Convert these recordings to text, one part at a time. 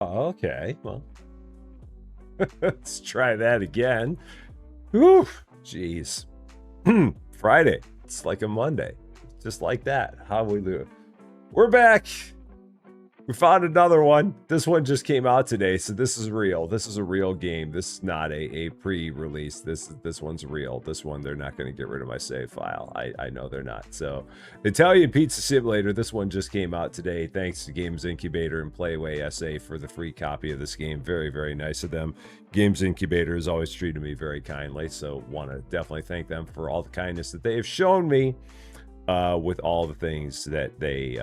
Okay, well, let's try that again. Whew, jeez. Friday. It's like a Monday. Just like that. How we do? We're back. We found another one. This one just came out today, so this is real. This is a real game. This is not a pre-release. This one's real. This one, they're not going to get rid of my save file. I know they're not. So, Italian Pizza Simulator. This one just came out today. Thanks to Games Incubator and PlayWay SA for the free copy of this game. Very, very nice of them. Games Incubator has always treated me very kindly, so want to definitely thank them for all the kindness that they have shown me. With all the things that they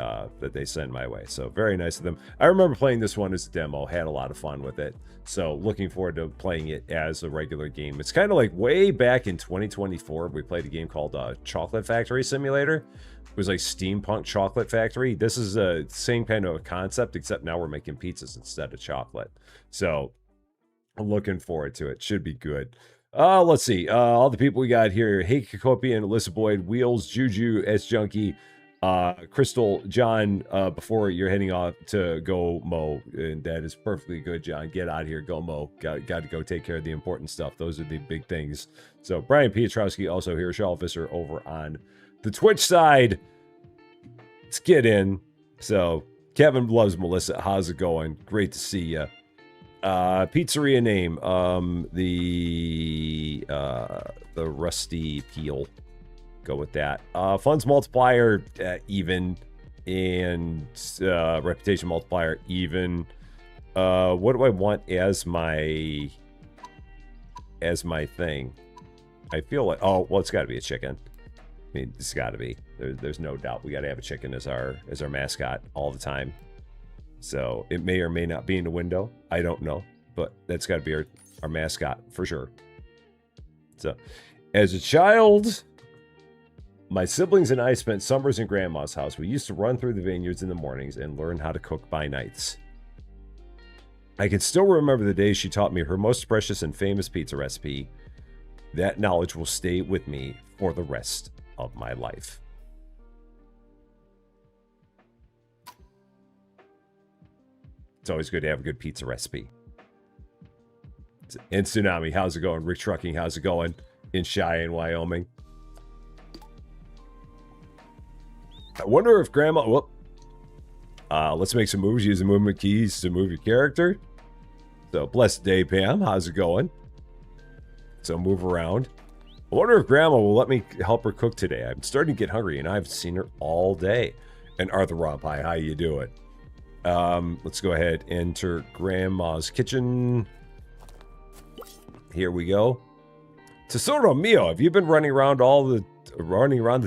send my way. So very nice of them. I remember playing this one as a demo, had a lot of fun with it. So looking forward to playing it as a regular game. It's kind of like way back in 2024, we played a game called Chocolate Factory Simulator. It was like Steampunk Chocolate Factory. This is the same kind of concept, except now we're making pizzas instead of chocolate. So I'm looking forward to it. Should be good. Let's see. All the people we got here: Hey Kokopian, Alyssa Boyd, Wheels, Juju, S Junkie, Crystal, John. Before you're heading off to go mow, and that is perfectly good, John. Get out of here, go mow. Got to go take care of the important stuff. Those are the big things. So Brian Pietrowski also here. Shaw Visser over on the Twitch side. Let's get in. So Kevin loves Melissa. How's it going? Great to see you. Pizzeria name, the Rusty Peel. Go with that. Funds multiplier, even, and reputation multiplier, even. What do I want as my thing? I feel like, oh, well, it's got to be a chicken. I mean, it's got to be. There's no doubt. We got to have a chicken as our mascot all the time. So it may or may not be in the window. I don't know, but that's got to be our mascot for sure. So as a child, my siblings and I spent summers in Grandma's house. We used to run through the vineyards in the mornings and learn how to cook by nights. I can still remember the day she taught me her most precious and famous pizza recipe. That knowledge will stay with me for the rest of my life. It's always good to have a good pizza recipe. And Tsunami, how's it going? Rick Trucking, how's it going? In Cheyenne, Wyoming. I wonder if Grandma... Whoop. Let's make some moves. Use the movement keys to move your character. So, blessed day, Pam. How's it going? So, move around. I wonder if Grandma will let me help her cook today. I'm starting to get hungry, and I haven't seen her all day. And Arthur Raw Pie, how you doing? Let's go ahead, enter Grandma's kitchen. Here we go. Tesoro mio, have you been running around the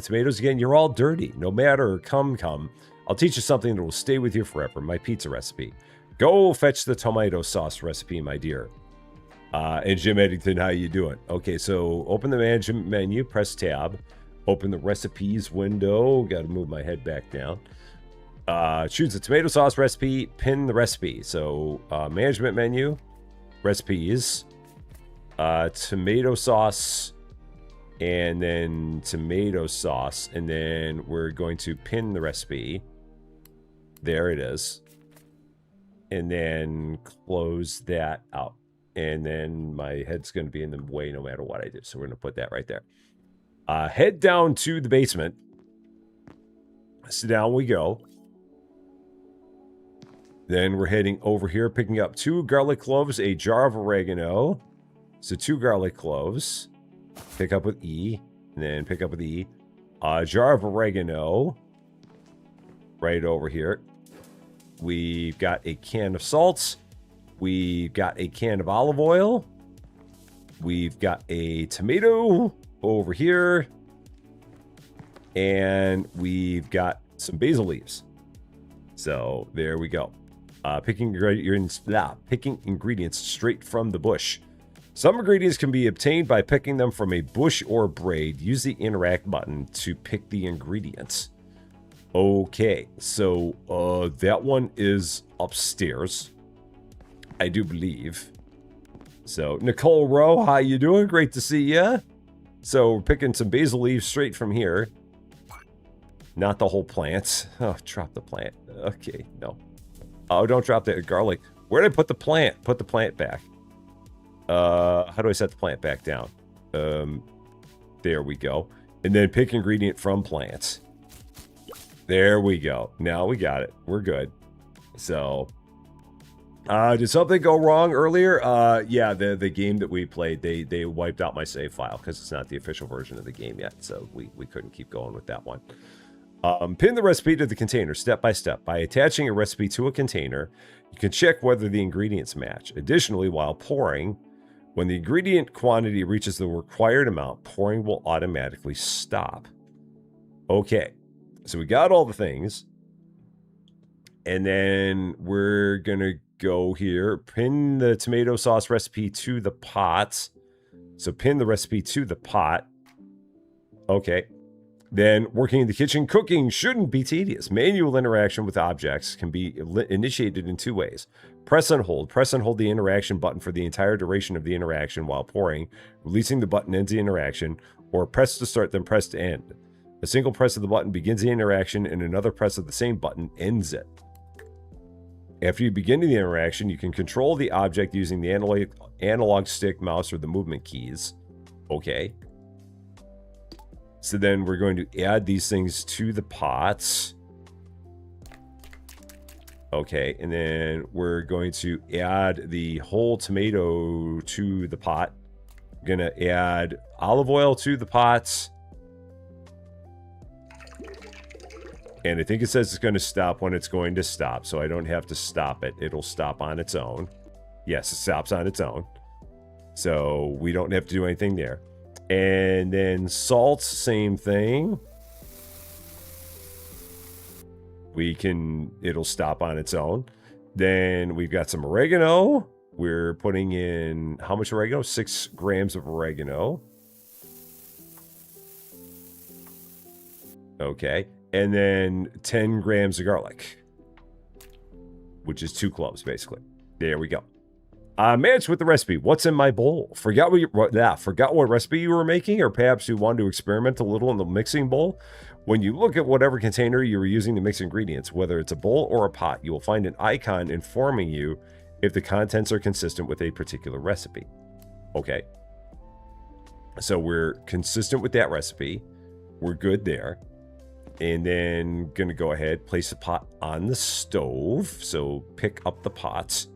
tomatoes again? You're all dirty. No matter, come. I'll teach you something that will stay with you forever. My pizza recipe. Go fetch the tomato sauce recipe, my dear. And Jim Eddington, how you doing? Okay, so open the management menu, press tab. Open the recipes window. Got to move my head back down. Choose the tomato sauce recipe, pin the recipe. So, management menu, recipes, tomato sauce, and then tomato sauce. And then we're going to pin the recipe. There it is. And then close that out. And then my head's going to be in the way no matter what I do. So we're going to put that right there. Head down to the basement. So down we go. Then we're heading over here, picking up 2 garlic cloves, a jar of oregano. So 2 garlic cloves. Pick up with E. And then pick up with E. A jar of oregano. Right over here. We've got a can of salt. We've got a can of olive oil. We've got a tomato over here. And we've got some basil leaves. So there we go. Picking ingredients straight from the bush. Some ingredients can be obtained by picking them from a bush or braid. Use the interact button to pick the ingredients. Okay, so that one is upstairs, I do believe. So Nicole Rowe, how you doing? Great to see ya. So we're picking some basil leaves straight from here. Not the whole plant. Oh, drop the plant. Okay, no. Oh, don't drop that garlic. Where did I put the plant? Put the plant back. How do I set the plant back down? There we go. And then pick ingredient from plants. There we go. Now we got it. We're good. So, did something go wrong earlier? Yeah, the game that we played, they wiped out my save file because it's not the official version of the game yet. So we couldn't keep going with that one. Pin the recipe to the container step by step. By attaching a recipe to a container, you can check whether the ingredients match. Additionally, while pouring, when the ingredient quantity reaches the required amount, pouring will automatically stop. Okay, so we got all the things. And then we're going to go here, pin the tomato sauce recipe to the pot. So pin the recipe to the pot. Okay. Then working in the kitchen, cooking shouldn't be tedious. Manual interaction with objects can be initiated in 2 ways. Press and hold. Press and hold the interaction button for the entire duration of the interaction while pouring. Releasing the button ends the interaction, or press to start, then press to end. A single press of the button begins the interaction, and another press of the same button ends it. After you begin the interaction, you can control the object using the analog stick, mouse, or the movement keys. Okay. So then we're going to add these things to the pots. Okay, and then we're going to add the whole tomato to the pot. We're going to add olive oil to the pots. And I think it says it's going to stop when it's going to stop, so I don't have to stop it. It'll stop on its own. Yes, it stops on its own. So we don't have to do anything there. And then salt, same thing. It'll stop on its own. Then we've got some oregano. We're putting in, how much oregano? 6 grams of oregano. Okay. And then 10 grams of garlic, which is 2 cloves, basically. There we go. Match with the recipe. What's in my bowl? Forgot what recipe you were making, or perhaps you wanted to experiment a little in the mixing bowl? When you look at whatever container you were using to mix ingredients, whether it's a bowl or a pot, you will find an icon informing you if the contents are consistent with a particular recipe. Okay. So we're consistent with that recipe. We're good there. And then going to go ahead, place the pot on the stove. So pick up the pots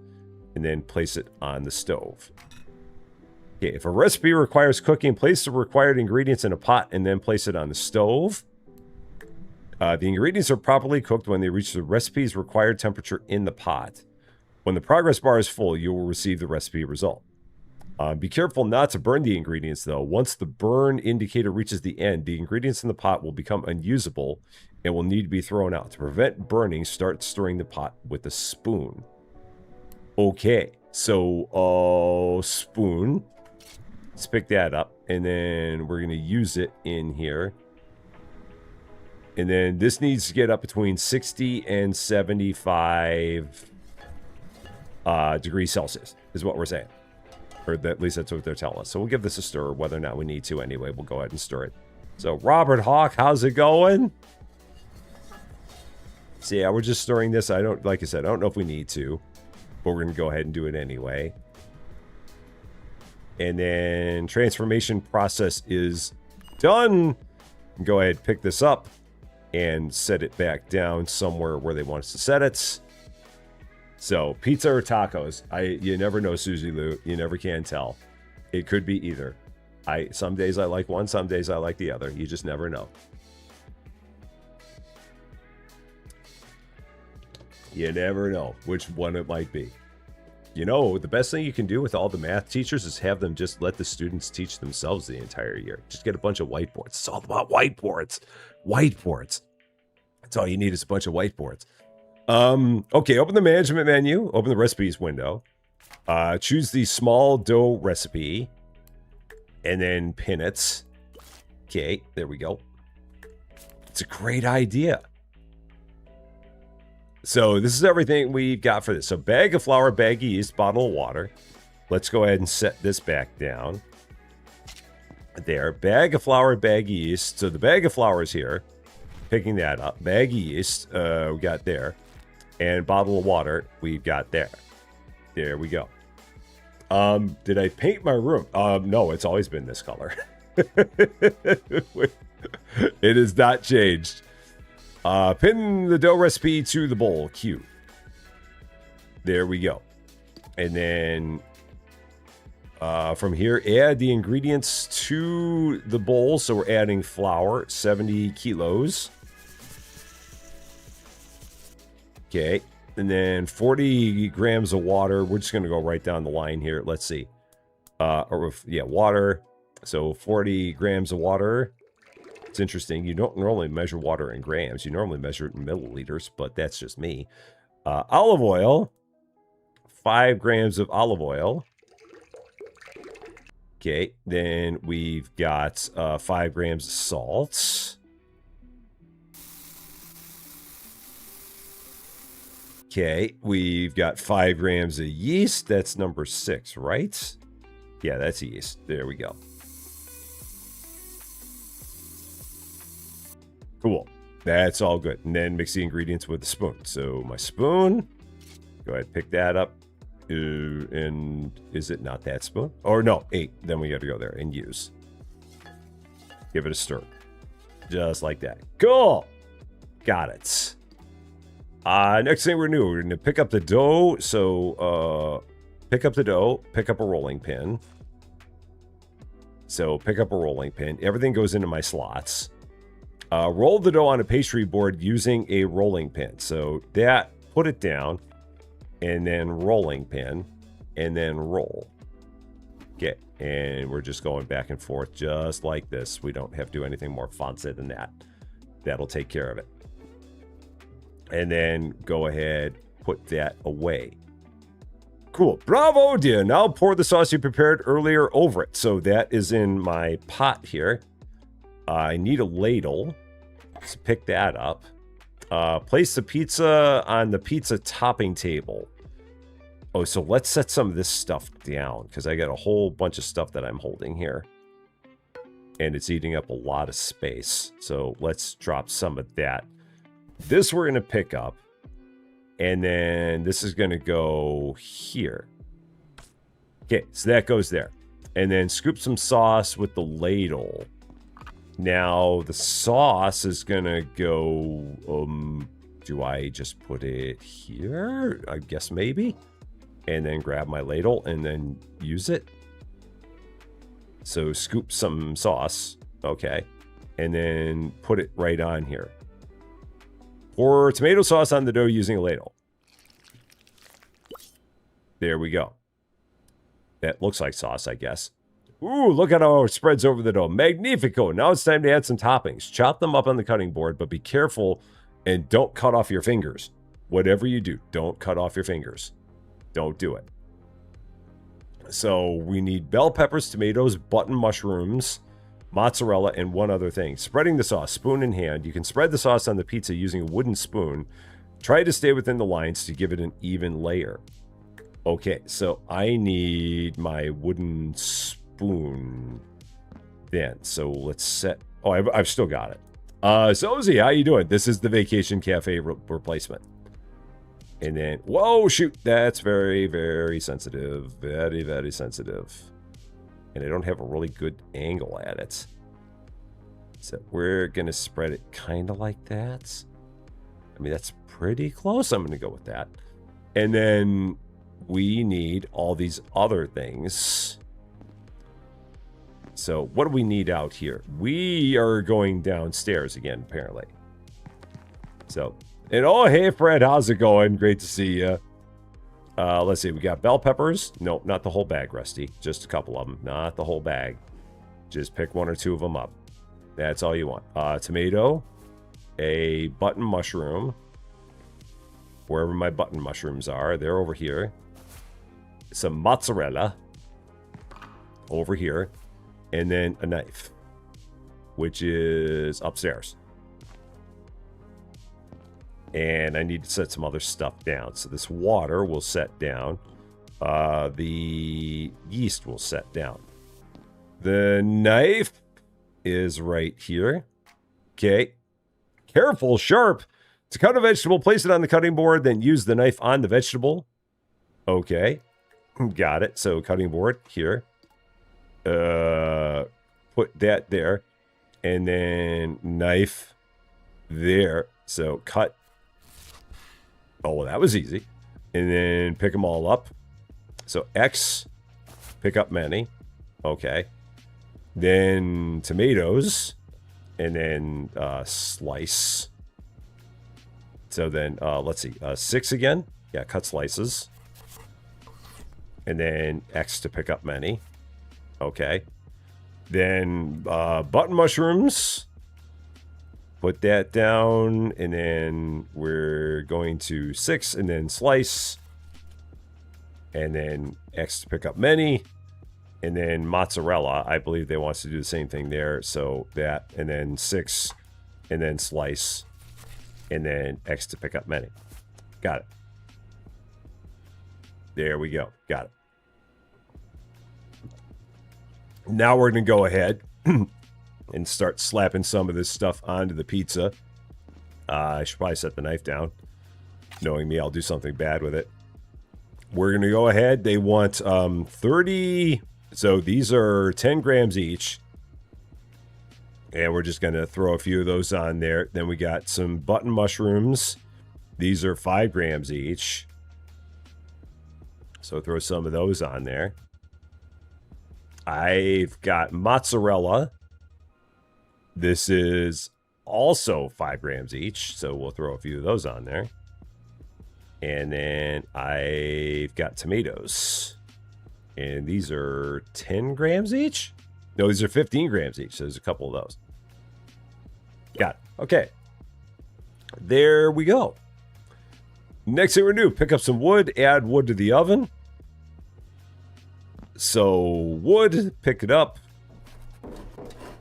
and then place it on the stove. Okay, if a recipe requires cooking, place the required ingredients in a pot and then place it on the stove. The ingredients are properly cooked when they reach the recipe's required temperature in the pot. When the progress bar is full, you will receive the recipe result. Be careful not to burn the ingredients, though. Once the burn indicator reaches the end, the ingredients in the pot will become unusable and will need to be thrown out. To prevent burning, start stirring the pot with a spoon. Okay, so spoon. Let's pick that up, and then we're going to use it in here. And then this needs to get up between 60 and 75 degrees Celsius, is what we're saying. Or at least that's what they're telling us. So we'll give this a stir, whether or not we need to anyway. We'll go ahead and stir it. So, Robert Hawk, how's it going? So, yeah, we're just stirring this. Like I said, I don't know if we need to, but we're going to go ahead and do it anyway. And then transformation process is done. Go ahead, pick this up and set it back down somewhere where they want us to set it. So, pizza or tacos? You never know, Susie Lou. You never can tell. It could be either. Some days I like one, some days I like the other. You just never know. You never know which one it might be. You know, the best thing you can do with all the math teachers is have them just let the students teach themselves the entire year. Just get a bunch of whiteboards. It's all about whiteboards. Whiteboards. That's all you need is a bunch of whiteboards. Okay, open the management menu, open the recipes window, choose the small dough recipe, and then pin it. Okay, there we go. It's a great idea. So this is everything we've got for this. So bag of flour, bag of yeast, bottle of water. Let's go ahead and set this back down. There, bag of flour, bag of yeast. So the bag of flour is here. Picking that up. Bag of yeast, we got there. And bottle of water, we've got there. There we go. Did I paint my room? No, it's always been this color. It has not changed. Pin the dough recipe to the bowl. Q. There we go. And then from here, add the ingredients to the bowl. So we're adding flour, 70 kilos. Okay. And then 40 grams of water. We're just going to go right down the line here. Let's see. Water. So 40 grams of water. It's interesting. You don't normally measure water in grams. You normally measure it in milliliters, but that's just me. Olive oil. 5 grams of olive oil. Okay. Then we've got 5 grams of salt. Okay, we've got 5 grams of yeast. That's number 6, right? Yeah, that's yeast. There we go. Cool. That's all good. And then mix the ingredients with a spoon. So my spoon, go ahead, pick that up. And is it not that spoon? Or no, 8. Then we got to go there and use. Give it a stir. Just like that. Cool. Got it. Next thing we're going to pick up the dough. So, pick up the dough, pick up a rolling pin. So, pick up a rolling pin. Everything goes into my slots. Roll the dough on a pastry board using a rolling pin. So, that, put it down, and then rolling pin, and then roll. Okay, and we're just going back and forth just like this. We don't have to do anything more fancy than that. That'll take care of it. And then go ahead, put that away. Cool. Bravo, dear. Now pour the sauce you prepared earlier over it. So that is in my pot here. I need a ladle. So pick that up. Place the pizza on the pizza topping table. Oh, so let's set some of this stuff down because I got a whole bunch of stuff that I'm holding here. And it's eating up a lot of space. So let's drop some of that. This we're going to pick up, and then this is going to go here. Okay, so that goes there. And then scoop some sauce with the ladle. Now, the sauce is going to go, do I just put it here? I guess maybe. And then grab my ladle and then use it. So scoop some sauce. Okay. And then put it right on here. Pour tomato sauce on the dough using a ladle. There we go. That looks like sauce, I guess. Ooh, look at how it spreads over the dough. Magnifico. Now it's time to add some toppings. Chop them up on the cutting board, but be careful and don't cut off your fingers. Whatever you do, don't cut off your fingers. Don't do it. So we need bell peppers, tomatoes, button mushrooms, mozzarella, and one other thing. Spreading the sauce, spoon in hand. You can spread the sauce on the pizza using a wooden spoon. Try to stay within the lines to give it an even layer. Okay, so I need my wooden spoon then. So let's set... Oh, I've still got it. So Ozzy, how you doing? This is the Vacation Cafe replacement. And then... Whoa, shoot! That's very, very sensitive. Very, very sensitive. And I don't have a really good angle at it. So we're going to spread it kind of like that. I mean, that's pretty close. I'm going to go with that. And then we need all these other things. So what do we need out here? We are going downstairs again, apparently. So, and oh, hey, Fred, how's it going? Great to see you. Let's see, we got bell peppers. Nope, not the whole bag, Rusty. Just a couple of them, not the whole bag. Just pick 1 or 2 of them up. That's all you want. Tomato, a button mushroom. Wherever my button mushrooms are, they're over here. Some mozzarella over here. And then a knife, which is upstairs. And I need to set some other stuff down. So this water will set down. The yeast will set down. The knife is right here. Okay. Careful, sharp. To cut a vegetable, place it on the cutting board, then use the knife on the vegetable. Okay. Got it. So cutting board here. Put that there. And then knife there. So cut. Oh, well, that was easy. And then pick them all up. So X, pick up many. Okay. Then tomatoes. And then slice. So then, let's see. 6 again. Yeah, cut slices. And then X to pick up many. Okay. Then button mushrooms. Put that down. And then we're going to 6 and then slice. And then X to pick up many. And then mozzarella. I believe they want us to do the same thing there. So that. And then 6. And then slice. And then X to pick up many. Got it. There we go. Got it. Now we're going to go ahead and start slapping some of this stuff onto the pizza. I should probably set the knife down. Knowing me, I'll do something bad with it. We're going to go ahead. They want 30. So these are 10 grams each. And we're just going to throw a few of those on there. Then we got some button mushrooms. These are 5 grams each. So throw some of those on there. I've got mozzarella. This is also 5 grams each. So we'll throw a few of those on there. And then I've got tomatoes. And these are 10 grams each? No, these are 15 grams each. So there's a couple of those. Got it. Okay. There we go. Next thing we're going to do, pick up some wood, add wood to the oven. So wood, pick it up,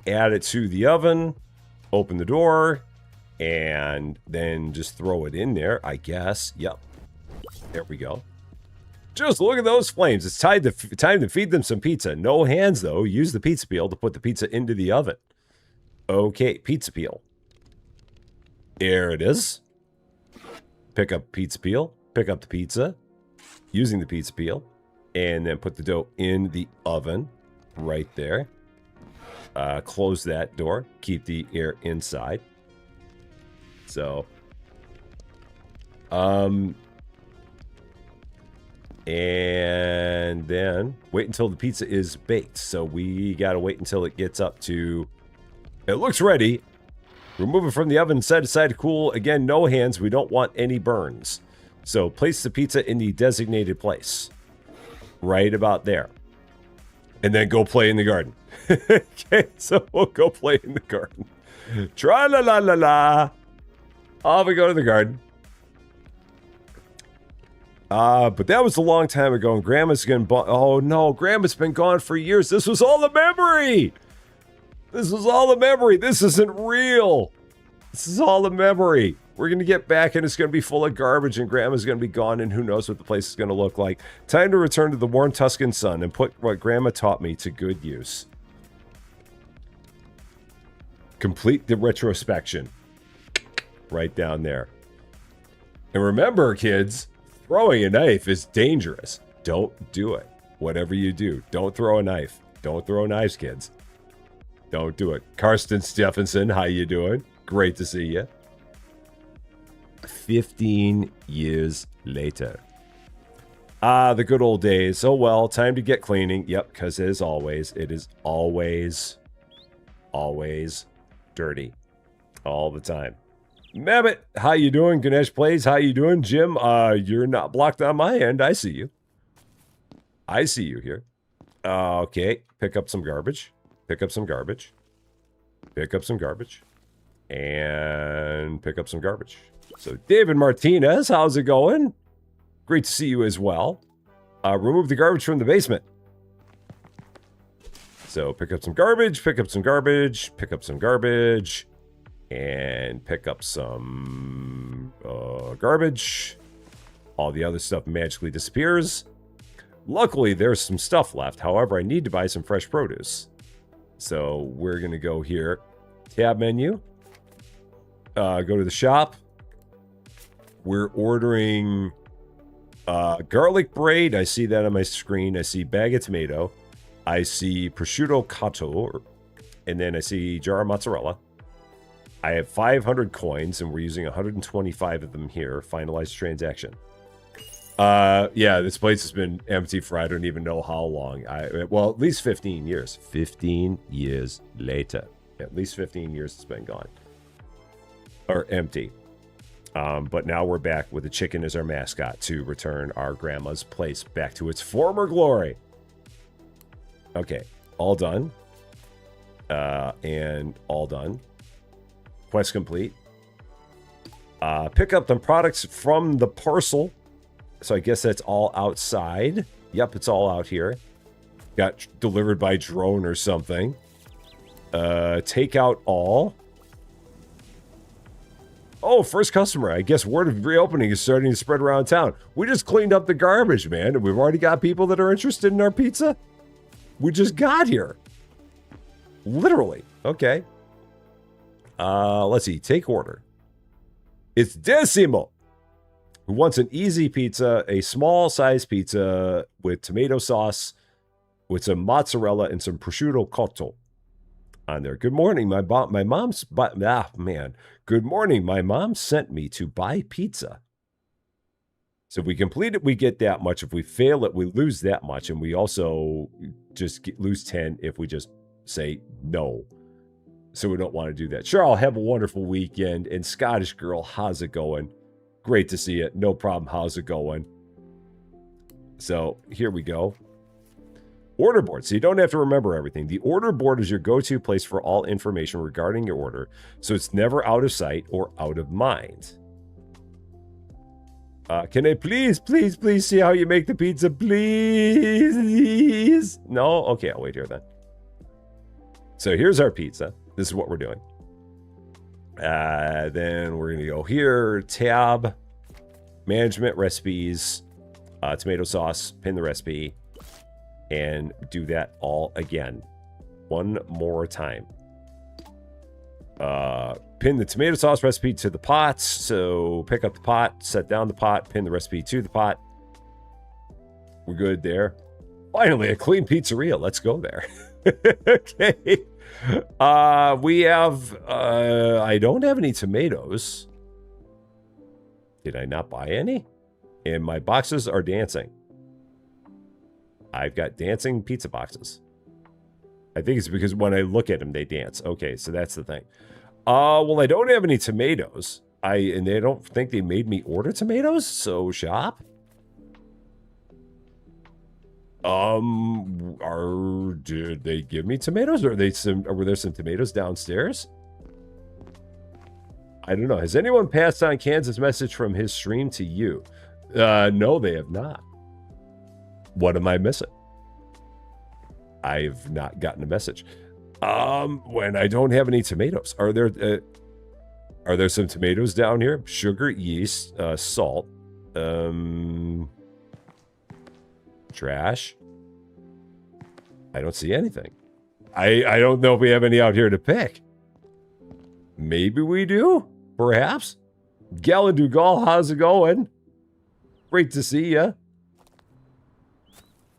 add it to the oven, open the door, and then just throw it in there, I guess. Yep. There we go. Just look at those flames. It's time to feed them some pizza. No hands, though. Use the pizza peel to put the pizza into the oven. Okay, pizza peel. There it is. Pick up pizza peel. Pick up the pizza. Using the pizza peel. And then put the dough in the oven. Right there. Close that door. Keep the air inside. So. And then wait until the pizza is baked. So we got to wait until it gets up to... It looks ready. Remove it from the oven, set aside to cool. Again, no hands. We don't want any burns. So place the pizza in the designated place. Right about there. And then go play in the garden. Okay, so we'll go play in the garden. Tra-la-la-la-la. Off we go to the garden. But that was a long time ago, and Grandma's gonna... Oh, no, Grandma's been gone for years. This was all the memory! This was all the memory. This isn't real. This is all the memory. We're going to get back, and it's going to be full of garbage, and Grandma's going to be gone, and who knows what the place is going to look like. Time to return to the warm Tuscan sun and put what Grandma taught me to good use. Complete the retrospection. Right down there. And remember, kids... Throwing a knife is dangerous. Don't do it. Whatever you do, don't throw a knife. Don't throw knives, kids. Don't do it. Karsten Stephenson, how you doing? Great to see you. 15 years later. The good old days. Oh well, time to get cleaning. Yep, because it is always dirty. All the time. Mabbit, how you doing? Ganesh Plays, how you doing? Jim, you're not blocked on my end. I see you. I see you here. Okay, pick up some garbage. Pick up some garbage. Pick up some garbage. And pick up some garbage. So, David Martinez, how's it going? Great to see you as well. Remove the garbage from the basement. So, pick up some garbage, pick up some garbage, pick up some garbage. And pick up some garbage. All the other stuff magically disappears. Luckily, there's some stuff left. However, I need to buy some fresh produce. So we're going to go here. Tab menu. Go to the shop. We're ordering Garlic braid. I see that on my screen. I see bag of tomato. I see prosciutto cotto. And then I see jar of mozzarella. I have 500 coins, and we're using 125 of them here. Finalized transaction. Yeah, this place has been empty for I don't even know how long. Well, at least 15 years. 15 years later. At least 15 years it's been gone. Or empty. But now we're back with the chicken as our mascot to return our grandma's place back to its former glory. Okay, all done. And all done. Quest complete. Pick up the products from the parcel. So I guess that's all outside. Yep, it's all out here. Got delivered by drone or something. Take out all. Oh, first customer. I guess word of reopening is starting to spread around town. We just cleaned up the garbage, man. And we've already got people that are interested in our pizza. We just got here. Literally. Okay. Let's see. Take order. It's Decimo, who wants an easy pizza, a small size pizza with tomato sauce, with some mozzarella and some prosciutto cotto on there. Good morning. My mom's... man. Good morning. My mom sent me to buy pizza. So if we complete it, we get that much. If we fail it, we lose that much. And we also just lose 10 if we just say no. So we don't want to do that. Sure, I'll have a wonderful weekend. And Scottish girl, how's it going? Great to see you. No problem. How's it going? So here we go. Order board. So you don't have to remember everything. The order board is your go-to place for all information regarding your order. So it's never out of sight or out of mind. Can I please see how you make the pizza? Please? No? Okay, I'll wait here then. So here's our pizza. This is what we're doing. Then we're going to go here. Tab. Management recipes. Tomato sauce. Pin the recipe. And do that all again. One more time. Pin the tomato sauce recipe to the pot. So pick up the pot, set down the pot, pin the recipe to the pot. We're good there. Finally, a clean pizzeria. Let's go there. Okay. We have... I don't have any tomatoes. Did I not buy any? And my boxes are dancing. I've got dancing pizza boxes. I think it's because when I look at them, they dance. Okay, so that's the thing. Well, I don't have any tomatoes. And they don't think they made me order tomatoes, so shop. Did they give me tomatoes, or were there some tomatoes downstairs? I don't know. Has anyone passed on Kansas' message from his stream to you? No, they have not. What am I missing? I've not gotten a message. When I don't have any tomatoes, are there some tomatoes down here? Sugar, yeast, salt, trash. I don't see anything. I don't know if we have any out here to pick. Maybe we do, perhaps. Galadugal, how's it going? Great to see you.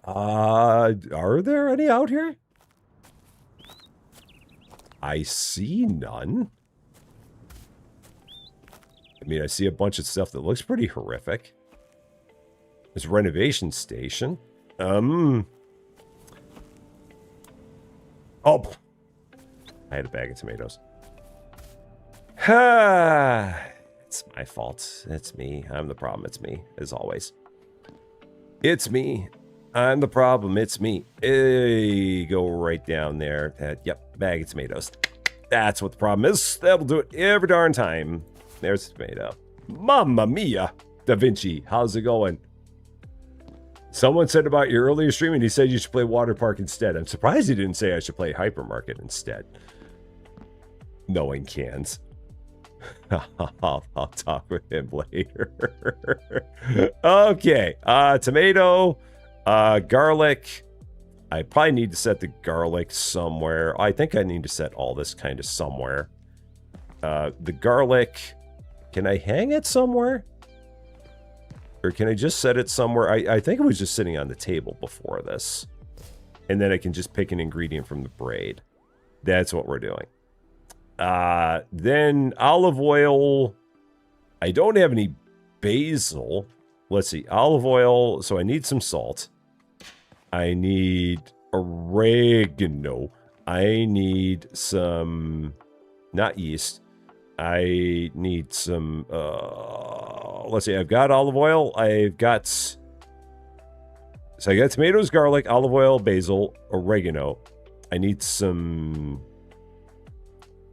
Are there any out here? I see none. I mean, I see a bunch of stuff that looks pretty horrific. There's a renovation station. Oh. I had a bag of tomatoes. It's my fault. It's me. I'm the problem. It's me, as always. It's me. I'm the problem. It's me. Hey, go right down there. Yep, bag of tomatoes. That's what the problem is. That'll do it every darn time. There's a tomato. Mamma mia. Da Vinci, how's it going? Someone said about your earlier stream, and he said you should play Water Park instead. I'm surprised he didn't say I should play Hypermarket instead. Knowing cans. I'll talk with him later. Okay. Tomato. Garlic. I probably need to set the garlic somewhere. I think I need to set all this kind of somewhere. The garlic. Can I hang it somewhere? Or can I just set it somewhere? I think it was just sitting on the table before this. And then I can just pick an ingredient from the braid. That's what we're doing. Then olive oil. I don't have any basil. Let's see. Olive oil. So I need some salt. I need oregano. I need some... Not yeast. I need some... let's see. I've got olive oil. I've got... So I got tomatoes, garlic, olive oil, basil, oregano. I need some...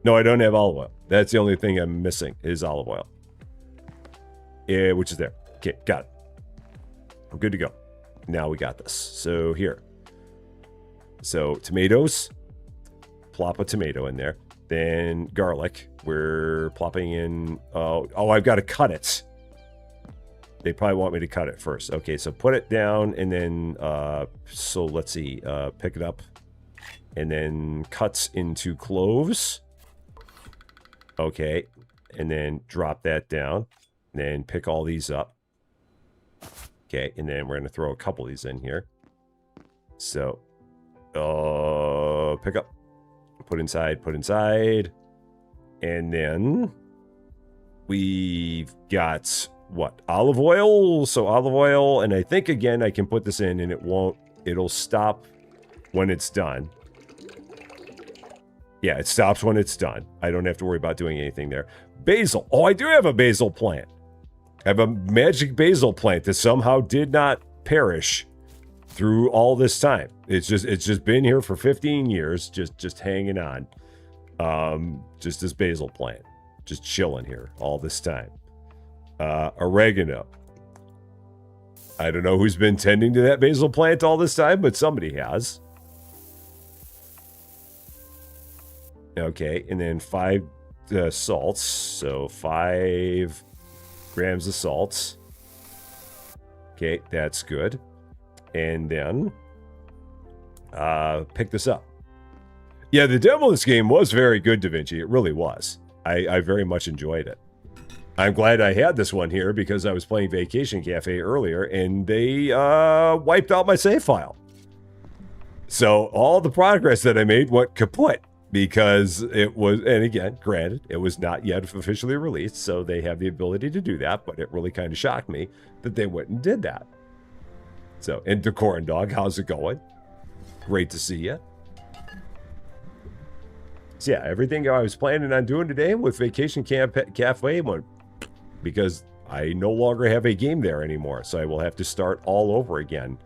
No, I don't have olive oil. That's the only thing I'm missing is olive oil. Yeah, which is there. Okay, got it. I'm good to go. Now we got this. So here. So tomatoes. Plop a tomato in there. Then garlic. We're plopping in... oh, I've got to cut it. They probably want me to cut it first. Okay, so put it down and then... so let's see. Pick it up. And then cuts into cloves. Okay. And then drop that down. And then pick all these up. Okay, and then we're going to throw a couple of these in here. So, pick up. Put inside. And then we've got, what, olive oil? So olive oil, and I think, again, I can put this in and it'll stop when it's done. Yeah, it stops when it's done. I don't have to worry about doing anything there. Basil. Oh, I do have a basil plant. I have a magic basil plant that somehow did not perish through all this time. It's just been here for 15 years, just hanging on. Just this basil plant, just chilling here all this time. Oregano. I don't know who's been tending to that basil plant all this time, but somebody has. Okay, and then 5 salts. So 5 grams of salt. Okay, that's good. And then pick this up. Yeah, the demo of this game was very good, Da Vinci. It really was. I very much enjoyed it. I'm glad I had this one here because I was playing Vacation Cafe earlier and they wiped out my save file. So all the progress that I made went kaput. Because it was, and again, granted, it was not yet officially released, so they have the ability to do that, but it really kind of shocked me that they went and did that. So, and Decorin Dog, how's it going? Great to see you. So yeah, everything I was planning on doing today with Vacation Cafe went, because I no longer have a game there anymore, so I will have to start all over again.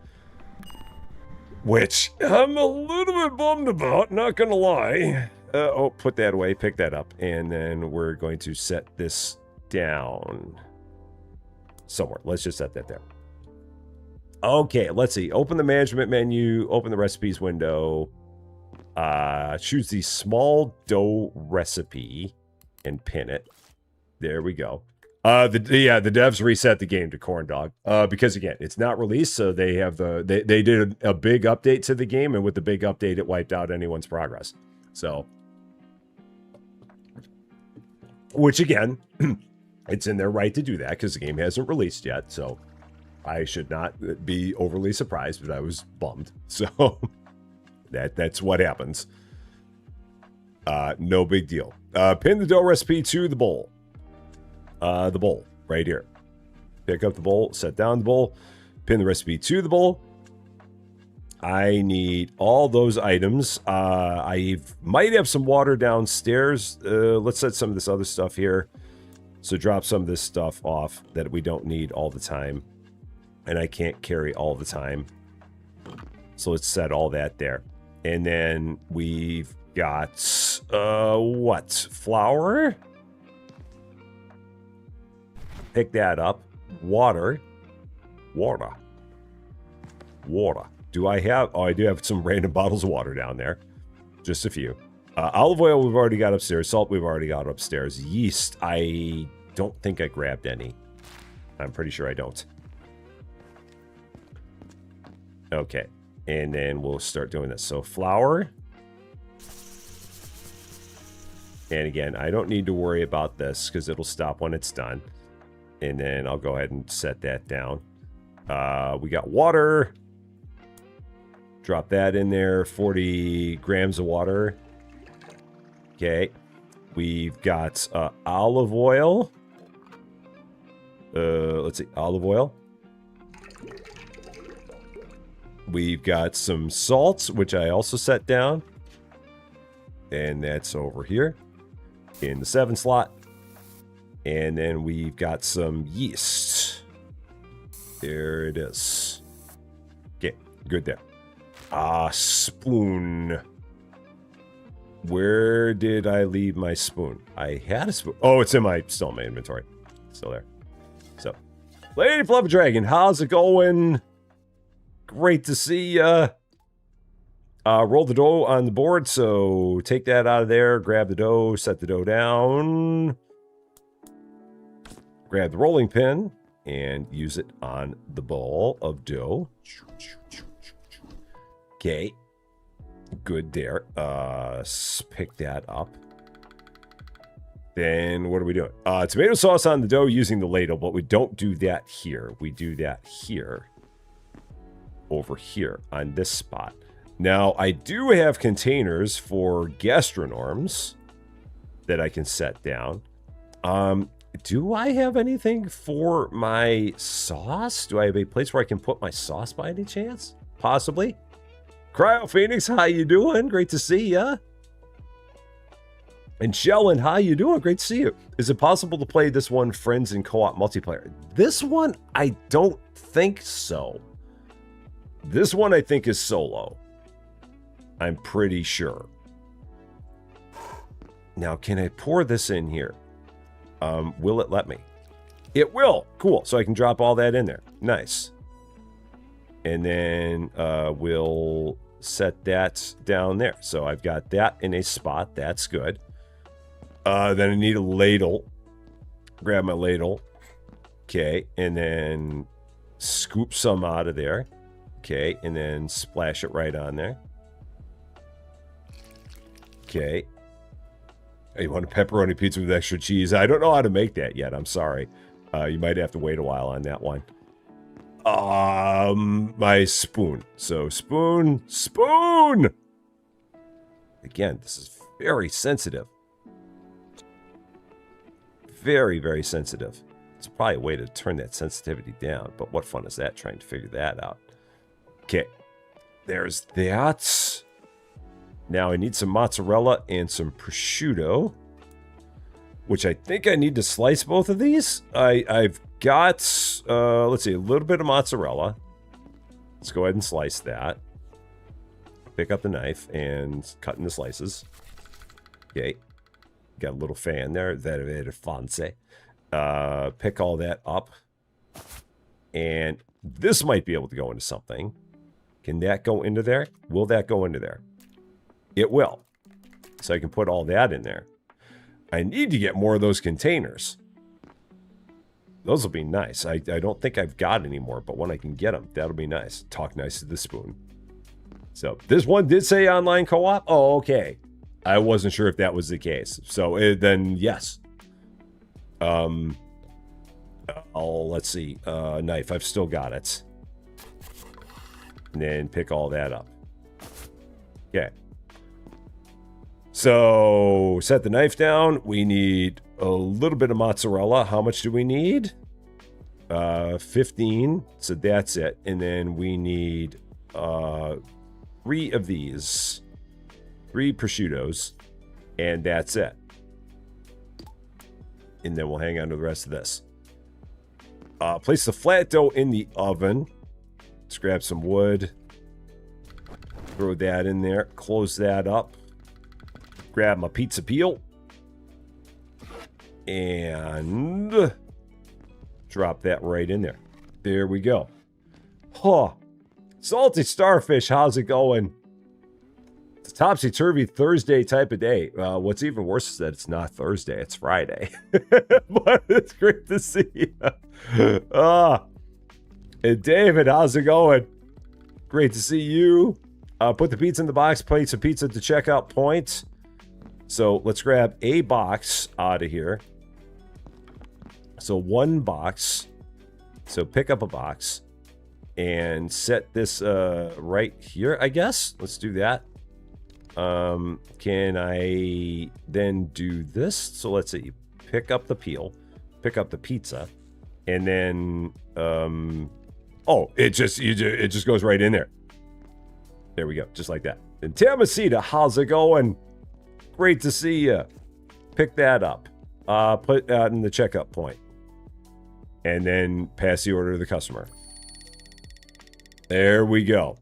Which I'm a little bit bummed about, not gonna lie. Oh, put that away, pick that up, and then we're going to set this down somewhere. Let's just set that there. Okay, let's see. Open the management menu, open the recipes window, choose the small dough recipe, and pin it. There we go. The devs reset the game to Corn Dog because again it's not released, so they have they did a big update to the game, and with the big update it wiped out anyone's progress. So, which again, it's in their right to do that because the game hasn't released yet. So I should not be overly surprised, but I was bummed. So that's what happens. No big deal. Pin the dough recipe to the bowl. The bowl right here. Pick up the bowl, set down the bowl, pin the recipe to the bowl. I need all those items. I might have some water downstairs. Let's set some of this other stuff here. So drop some of this stuff off that we don't need all the time. And I can't carry all the time. So let's set all that there. And then we've got, what? Flour? Pick that up. Water. Do I have... Oh, I do have some random bottles of water down there. Just a few. Olive oil we've already got upstairs. Salt we've already got upstairs. Yeast, I don't think I grabbed any. I'm pretty sure I don't. Okay. And then we'll start doing this. So flour. And again, I don't need to worry about this because it'll stop when it's done. And then I'll go ahead and set that down. We got water. Drop that in there. 40 grams of water. Okay. We've got olive oil. Let's see. Olive oil. We've got some salt, which I also set down. And that's over here in the 7 slot. And then we've got some yeast. There it is. Okay, good there. Spoon. Where did I leave my spoon? I had a spoon. Oh, it's still in my inventory. Still there. So, Lady Fluffy Dragon, how's it going? Great to see ya. Roll the dough on the board, so take that out of there, grab the dough, set the dough down. Grab the rolling pin and use it on the ball of dough. Okay. Good there. Pick that up. Then what are we doing? Tomato sauce on the dough using the ladle, but we don't do that here. We do that here. Over here on this spot. Now, I do have containers for gastronorms that I can set down. Do I have anything for my sauce? Do I have a place where I can put my sauce by any chance? Possibly. Cryo Phoenix, how you doing? Great to see ya. And Shellen, how you doing? Great to see you. Is it possible to play this one friends in co-op multiplayer? This one, I don't think so. This one, I think, is solo. I'm pretty sure. Now, can I pour this in here? Will it let me? It will. Cool. So I can drop all that in there. Nice. And then we'll set that down there. So I've got that in a spot. That's good. Then I need a ladle. Grab my ladle. Okay. And then scoop some out of there. Okay. And then splash it right on there. Okay. You want a pepperoni pizza with extra cheese? I don't know how to make that yet. I'm sorry. You might have to wait a while on that one. My spoon. So spoon. Again, this is very sensitive. Very, very sensitive. It's probably a way to turn that sensitivity down. But what fun is that, trying to figure that out? Okay. There's that. Now I need some mozzarella and some prosciutto, which I think I need to slice both of these. I've got, let's see, a little bit of mozzarella. Let's go ahead and slice that. Pick up the knife and cut into slices. Okay. Got a little fan there. Very fancy. Pick all that up. And this might be able to go into something. Can that go into there? Will that go into there? It will. So I can put all that in there. I need to get more of those containers. Those will be nice. I don't think I've got any more, but when I can get them, that'll be nice. Talk nice to the spoon. So this one did say online co-op. Oh, okay. I wasn't sure if that was the case. So then yes. Let's see. Knife. I've still got it. And then pick all that up. Okay. So, set the knife down. We need a little bit of mozzarella. How much do we need? 15. So that's it. And then we need 3 of these. 3 prosciuttos. And that's it. And then we'll hang on to the rest of this. Place the flat dough in the oven. Let's grab some wood. Throw that in there. Close that up. Grab my pizza peel and drop that right in there. There we go. Huh. Salty Starfish, how's it going? It's a topsy-turvy Thursday type of day. What's even worse is that it's not Thursday, it's Friday. But it's great to see you. And David, how's it going? Great to see you. Put the pizza in the box, place some pizza at the checkout point. So let's grab a box out of here. So 1 box. So pick up a box and set this right here, I guess. Let's do that. Can I then do this? So let's see. Pick up the peel, pick up the pizza, and then oh, it just goes right in there. There we go, just like that. And Tamasita, how's it going? Great to see you. Pick that up. Put that in the checkout point. And then pass the order to the customer. There we go.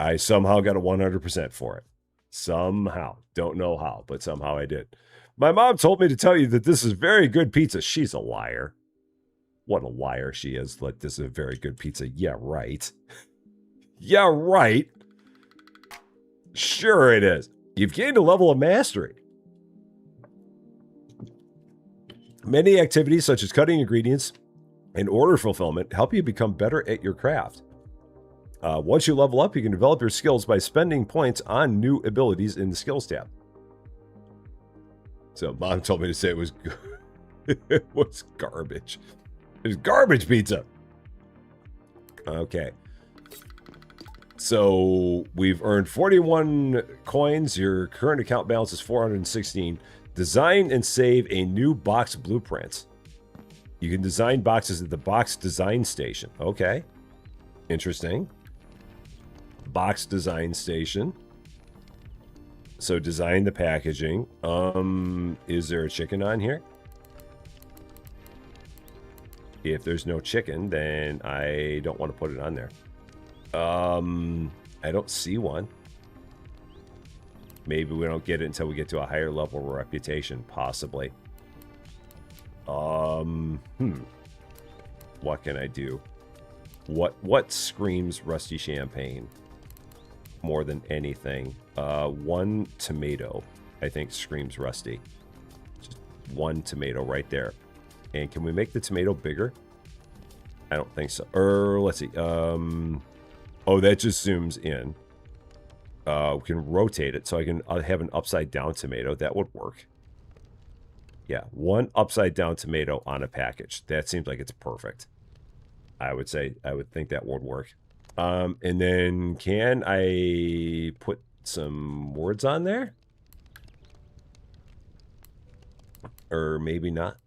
I somehow got a 100% for it. Somehow. Don't know how, but somehow I did. My mom told me to tell you that this is very good pizza. She's a liar. What a liar she is. Like, this is a very good pizza. Yeah, right. Yeah, right. Sure it is. You've gained a level of mastery. Many activities such as cutting ingredients and order fulfillment help you become better at your craft. Once you level up, you can develop your skills by spending points on new abilities in the skills tab. So mom told me to say it was good. It was garbage. It was garbage pizza. Okay. So we've earned 41 coins. Your current account balance is 416. Design and save a new box blueprint. You can design boxes at the box design station. Okay. Interesting. Box design station. So design the packaging. Is there a chicken on here? If there's no chicken, then I don't want to put it on there. I don't see one. Maybe we don't get it until we get to a higher level of reputation, possibly. What can I do? What screams Rusty Champagne more than anything? 1 tomato, I think, screams Rusty. Just 1 tomato right there. And can we make the tomato bigger? I don't think so. Let's see. Oh, that just zooms in. We can rotate it so I can have an upside down tomato. That would work. Yeah, 1 upside down tomato on a package. That seems like it's perfect. I would think that would work. And then can I put some words on there? Or maybe not.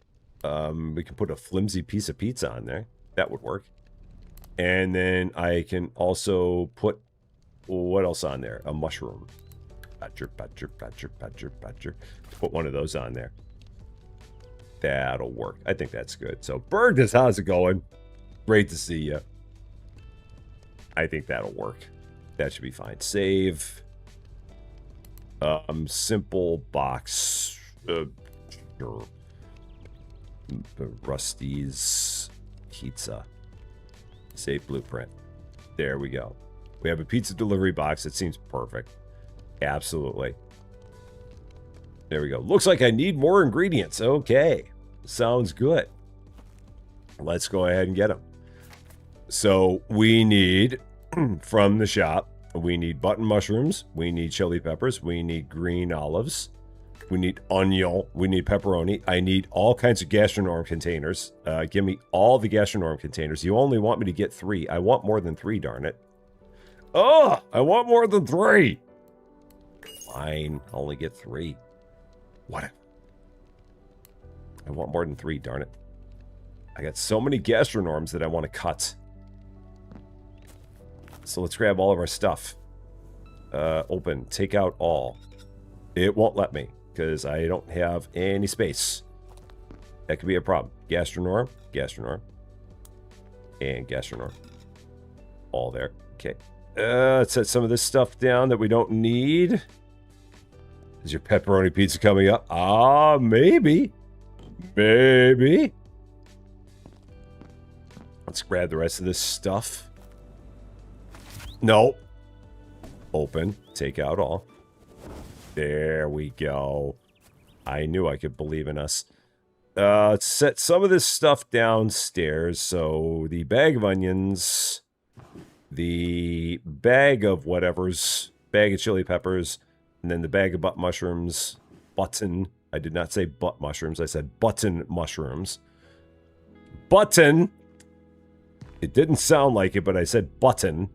We can put a flimsy piece of pizza on there. That would work. And then I can also put, what else on there? A mushroom. Badger. Put one of those on there. That'll work. I think that's good. So, Bergdus, how's it going? Great to see you. I think that'll work. That should be fine. Save. Simple box. Sure. Rusty's pizza. Save blueprint. There we go. We have a pizza delivery box. It seems perfect. Absolutely. There we go. Looks like I need more ingredients. Okay. Sounds good. Let's go ahead and get them. So we need, from the shop, we need button mushrooms. We need chili peppers. We need green olives. We need onion. We need pepperoni. I need all kinds of gastronorm containers. Give me all the gastronorm containers. You only want me to get 3. I want more than 3, darn it. Oh, I want more than 3. Fine, I'll only get 3. What? I want more than 3, darn it. I got so many gastronorms that I want to cut. So let's grab all of our stuff. Open, take out all. It won't let me because I don't have any space. That could be a problem. Gastronorm, and gastronorm. All there. Okay. Let's set some of this stuff down that we don't need. Is your pepperoni pizza coming up? Maybe. Maybe. Let's grab the rest of this stuff. No. Open. Take out all. There we go. I knew I could believe in us. Let's set some of this stuff downstairs. So the bag of onions, the bag of whatever's, bag of chili peppers, and then the bag of butt mushrooms. Button. I did not say butt mushrooms. I said button mushrooms. button. It didn't sound like it, but I said button.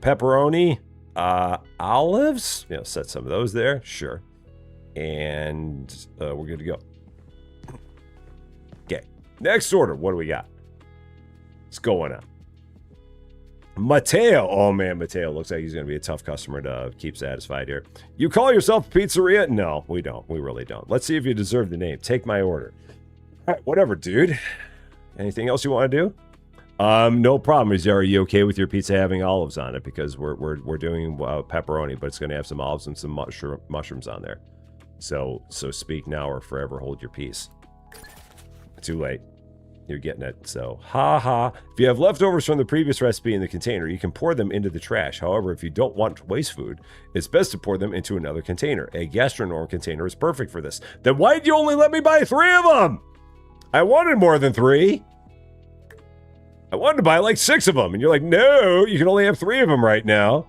Pepperoni. Olives. You know, set some of those there. Sure. And we're good to go. Okay. Next order. What do we got? What's going on? Mateo. Oh, man, Mateo looks like he's going to be a tough customer to keep satisfied here. You call yourself a pizzeria? No, we don't. We really don't. Let's see if you deserve the name. Take my order. All right, whatever, dude. Anything else you want to do? No problem. Are you okay with your pizza having olives on it? Because we're doing pepperoni, but it's going to have some olives and some mushrooms on there. So speak now or forever hold your peace. Too late. You're getting it. So, If you have leftovers from the previous recipe in the container, you can pour them into the trash. However, if you don't want to waste food, it's best to pour them into another container. A gastronorm container is perfect for this. Then why did you only let me buy 3 of them? I wanted more than 3. I wanted to buy like 6 of them. And you're like, no, you can only have 3 of them right now.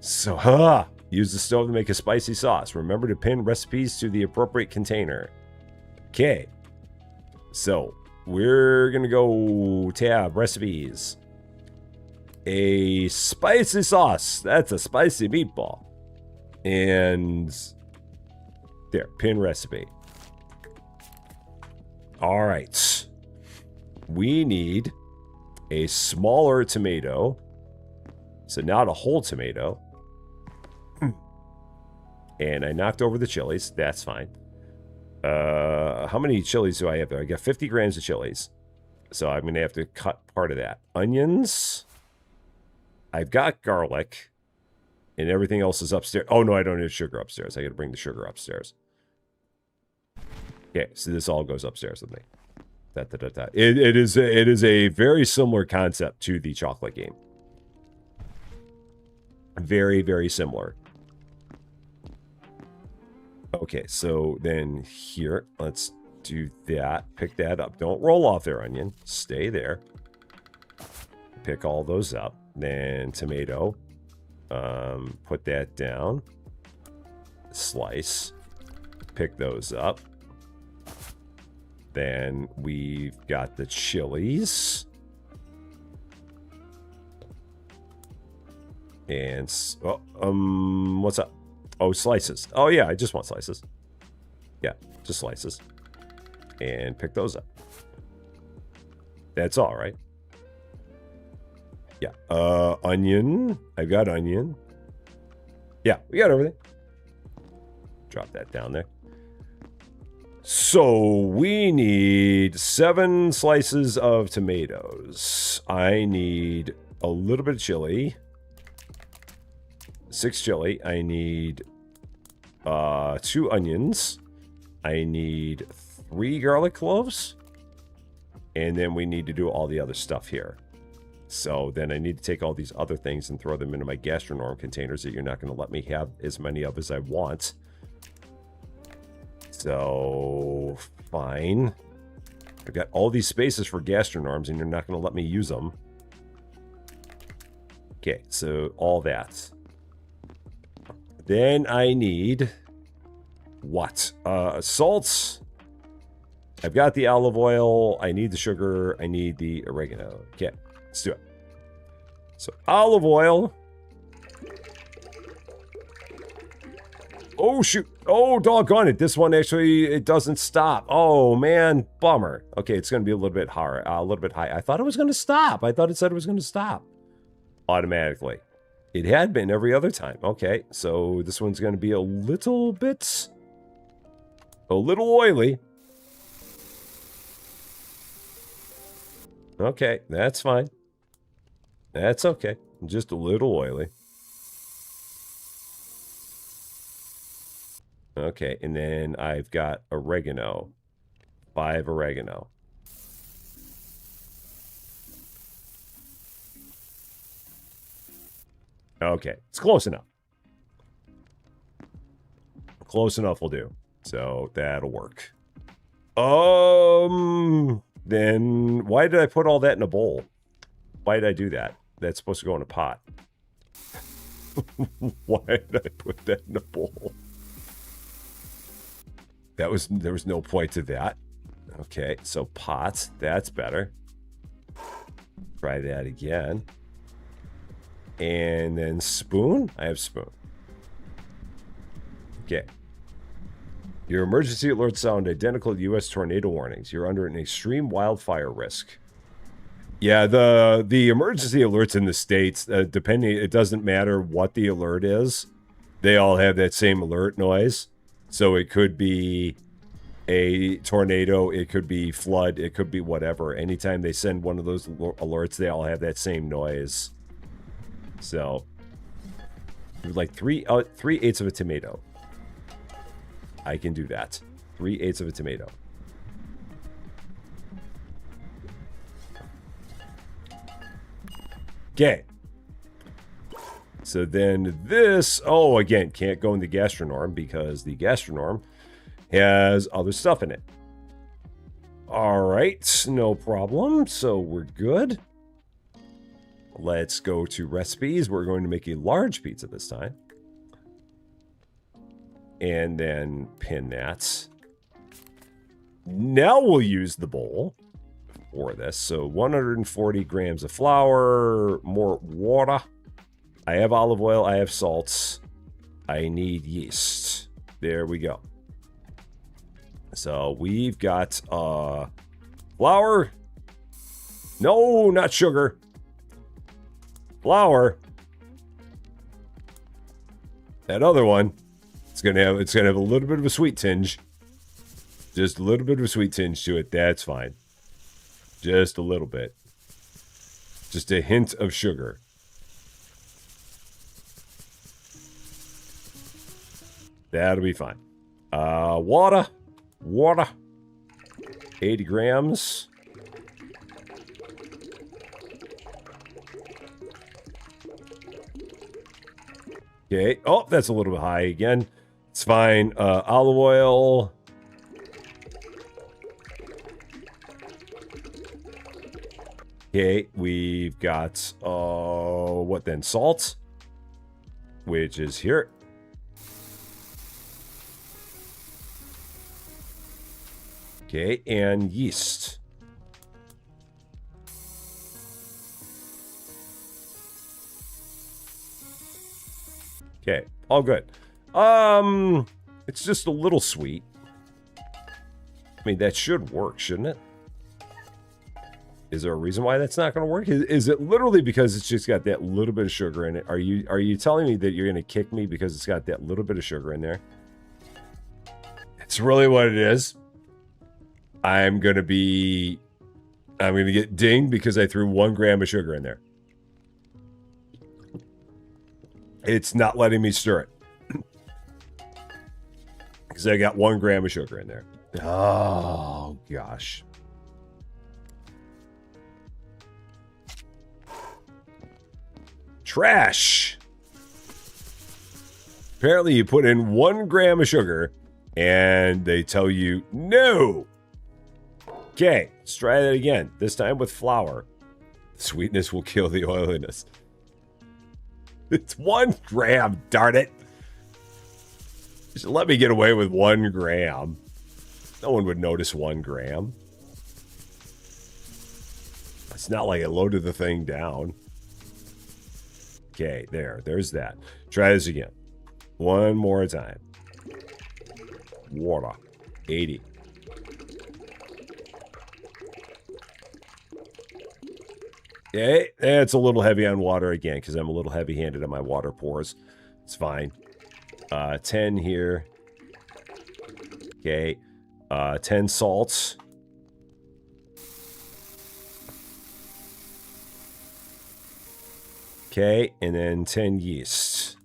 So, use the stove to make a spicy sauce. Remember to pin recipes to the appropriate container. Okay. So, we're going to go tab recipes. A spicy sauce. That's a spicy meatball. And there, pin recipe. All right. We need a smaller tomato. So, not a whole tomato. And I knocked over the chilies. That's fine. How many chilies do I have there? I got 50 grams of chilies. So I'm going to have to cut part of that. Onions. I've got garlic. And everything else is upstairs. Oh, no, I don't need sugar upstairs. I got to bring the sugar upstairs. Okay, so this all goes upstairs with me. It is a very similar concept to the chocolate game. Very, very similar. Okay, so then here, let's do that. Pick that up. Don't roll off there, onion. Stay there. Pick all those up. Then tomato. Put that down. Slice. Pick those up. Then we've got the chilies. And, what's up? Oh, slices. Oh, yeah, I just want slices. Yeah, just slices. And pick those up. That's all right. Yeah. Onion. I've got onion. Yeah, we got everything. Drop that down there. So we need 7 slices of tomatoes. I need a little bit of chili. 6 chili. I need 2 onions. I need 3 garlic cloves. And then we need to do all the other stuff here. So then I need to take all these other things and throw them into my gastronorm containers that you're not going to let me have as many of as I want. So, fine. I've got all these spaces for gastronorms and you're not going to let me use them. Okay, so all that. Then I need what? Salt. I've got the olive oil. I need the sugar. I need the oregano. Okay, let's do it. So olive oil. Oh, shoot. Oh, doggone it. This one actually, it doesn't stop. Oh, man. Bummer. Okay, it's going to be a little bit higher, a little bit high. I thought it was going to stop. I thought it said it was going to stop automatically. It had been every other time. Okay, so this one's going to be a little oily. Okay, that's fine. That's okay. Just a little oily. Okay, and then I've got oregano. 5 oregano. Okay, it's close enough. Close enough will do. So that'll work. Then why did I put all that in a bowl? Why did I do that? That's supposed to go in a pot. Why did I put that in a bowl? There was no point to that. Okay, so pots, that's better. Try that again. And then spoon. I have spoon. Okay. Your emergency alerts sound identical to U.S. tornado warnings. You're under an extreme wildfire risk. Yeah, the emergency alerts in the States, depending, it doesn't matter what the alert is. They all have that same alert noise. So it could be a tornado, it could be flood, it could be whatever. Anytime they send one of those alerts, they all have that same noise. So, like 3/8 of a tomato. I can do that. 3/8 of a tomato. Okay. So then this, oh, again, can't go in the gastronorm because the gastronorm has other stuff in it. All right, no problem. So we're good. Let's go to recipes. We're going to make a large pizza this time. And then pin that. Now we'll use the bowl for this. So 140 grams of flour, more water. I have olive oil, I have salts. I need yeast. There we go. So we've got flour. No, not sugar. Flour. That other one. It's gonna have a little bit of a sweet tinge. Just a little bit of a sweet tinge to it. That's fine. Just a little bit. Just a hint of sugar. That'll be fine. Water. 80 grams. Okay. Oh, that's a little bit high again. It's fine. Olive oil. Okay, we've got, what then? Salt, which is here. Okay, and yeast. Okay, all good. It's just a little sweet. I mean, that should work, shouldn't it? Is there a reason why that's not going to work? Is it literally because it's just got that little bit of sugar in it? Are you telling me that you're going to kick me because it's got that little bit of sugar in there? It's really what it is. I'm going to get dinged because I threw 1 gram of sugar in there. It's not letting me stir it. Because I got 1 gram of sugar in there. Oh, gosh. Trash. Apparently you put in 1 gram of sugar and they tell you no. Okay, let's try that again. This time with flour. Sweetness will kill the oiliness. It's 1 gram, darn it. Just let me get away with 1 gram. No one would notice 1 gram. It's not like I loaded the thing down. Okay, there's that. Try this again. 1 more time. Water. 80. Okay, it's a little heavy on water again because I'm a little heavy-handed on my water pours. It's fine. 10 here. Okay. 10 salts. Okay, and then 10 yeast.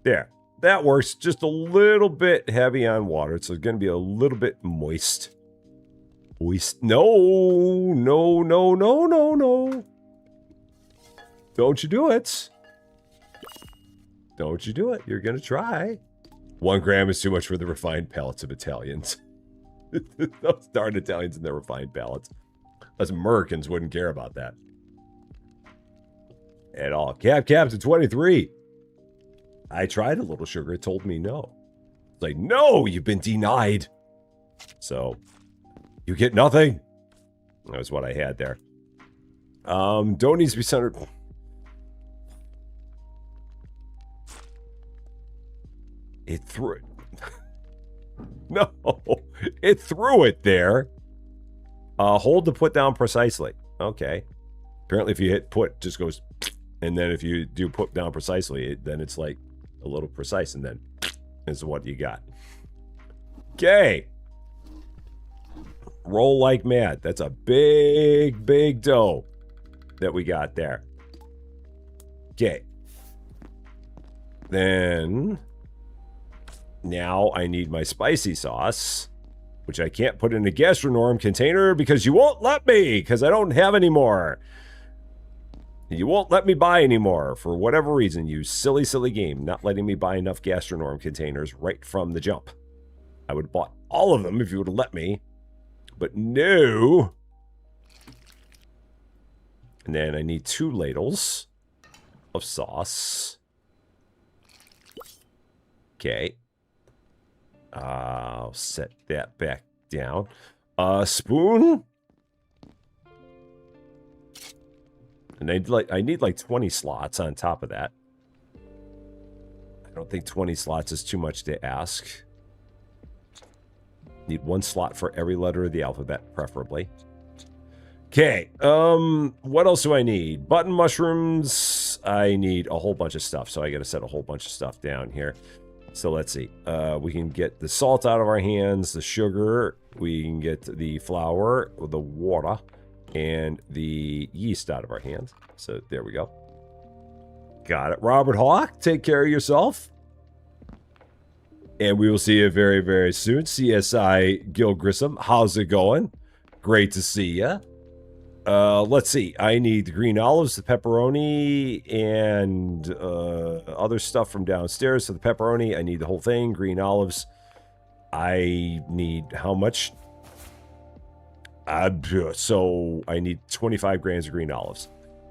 There. That works. Just a little bit heavy on water. So it's going to be a little bit moist. No. Don't you do it. Don't you do it. You're going to try. 1 gram is too much for the refined palates of Italians. Those darn Italians and their refined palates. Us Americans wouldn't care about that. At all. Captain 23. I tried a little sugar. It told me no. It's like, no, you've been denied. So, you get nothing. That was what I had there. Don't need to be centered. It threw it. No, it threw it there. Hold to put down precisely. Okay. Apparently, if you hit put, it just goes, and then if you do put down precisely, then it's like a little precise, and then is what you got. Okay. Roll like mad. That's a big, big dough that we got there. Okay. Then, now I need my spicy sauce, which I can't put in a gastronorm container because you won't let me, because I don't have any more. You won't let me buy anymore for whatever reason, you silly, silly game, not letting me buy enough gastronorm containers right from the jump. I would have bought all of them if you would have let me, but no. And then I need 2 ladles of sauce. Okay. I'll set that back down. Spoon. And I need like 20 slots on top of that. I don't think 20 slots is too much to ask. Need 1 slot for every letter of the alphabet, preferably. Okay. What else do I need? Button mushrooms. I need a whole bunch of stuff, so I got to set a whole bunch of stuff down here. So let's see. We can get the salt out of our hands, the sugar. We can get the flour, the water, and the yeast out of our hands. So there we go. Got it. Robert Hawk, take care of yourself. And we will see you very, very soon. CSI Gil Grissom, how's it going? Great to see you. Let's see. I need the green olives, the pepperoni, and other stuff from downstairs. So the pepperoni, I need the whole thing. Green olives, I need how much? So I need 25 grams of green olives.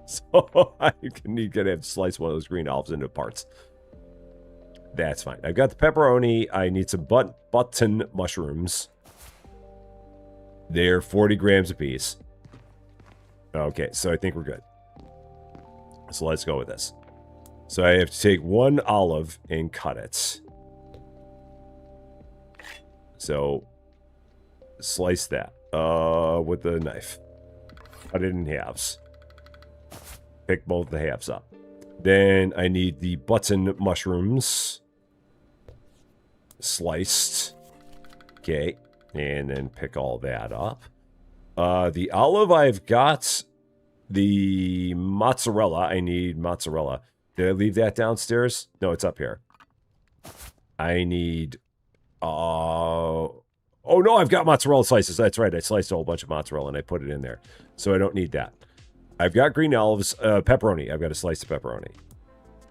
So I'm gonna have to slice one of those green olives into parts. That's fine. I've got the pepperoni. I need some button mushrooms. They're 40 grams a piece. Okay, so I think we're good. So let's go with this. So I have to take 1 olive and cut it. So slice that with the knife. Cut it in halves. Pick both the halves up. Then I need the button mushrooms sliced. Okay, and then pick all that up. The olive, I've got the mozzarella. I need mozzarella. Did I leave that downstairs? No, it's up here. I need, oh no, I've got mozzarella slices. That's right. I sliced a whole bunch of mozzarella and I put it in there. So I don't need that. I've got green olives, pepperoni. I've got a slice of pepperoni.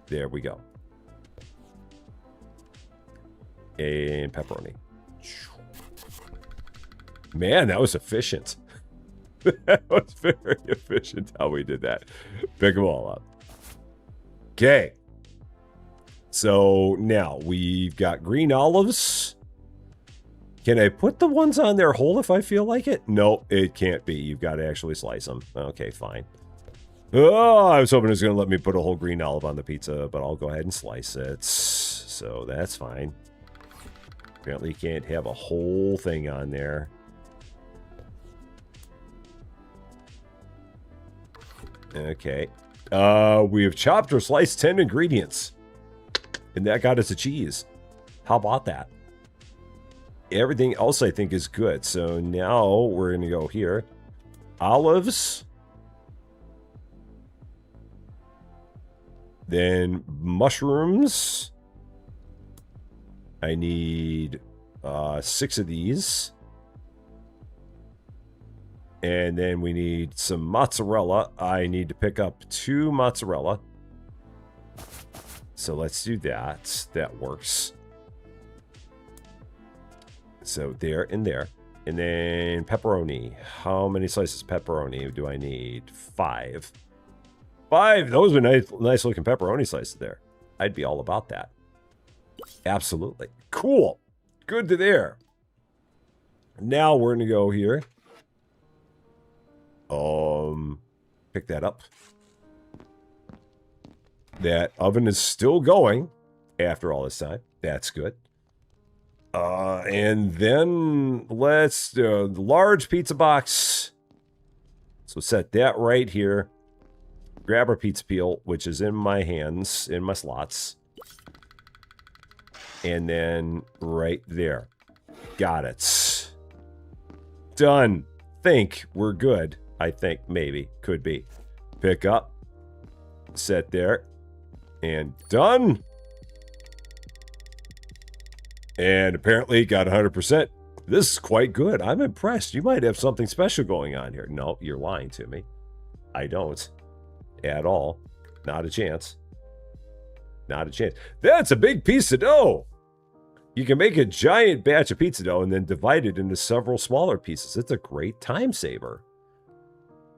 There we go. And pepperoni. Man, that was efficient. That was very efficient how we did that. Pick them all up. Okay. So now we've got green olives. Can I put the ones on there whole if I feel like it? No, it can't be. You've got to actually slice them. Okay, fine. Oh, I was hoping it was going to let me put a whole green olive on the pizza, but I'll go ahead and slice it. So that's fine. Apparently you can't have a whole thing on there. Okay. We have chopped or sliced 10 ingredients. And that got us a cheese. How about that? Everything else I think is good. So now we're going to go here. Olives. Then mushrooms. I need 6 of these. And then we need some mozzarella. I need to pick up 2 mozzarella. So let's do that. That works. So there and there. And then pepperoni. How many slices of pepperoni do I need? 5. 5. Those are nice looking pepperoni slices there. I'd be all about that. Absolutely. Cool. Good to there. Now we're going to go here. Pick that up. That oven is still going after all this time. That's good. And then let's do the large pizza box. So set that right here. Grab our pizza peel, which is in my hands, in my slots. And then right there. Got it. Done. Think we're good. I think maybe. Could be. Pick up. Set there. And done. And apparently got 100%. This is quite good. I'm impressed. You might have something special going on here. No, you're lying to me. I don't. At all. Not a chance. Not a chance. That's a big piece of dough. You can make a giant batch of pizza dough and then divide it into several smaller pieces. It's a great time saver.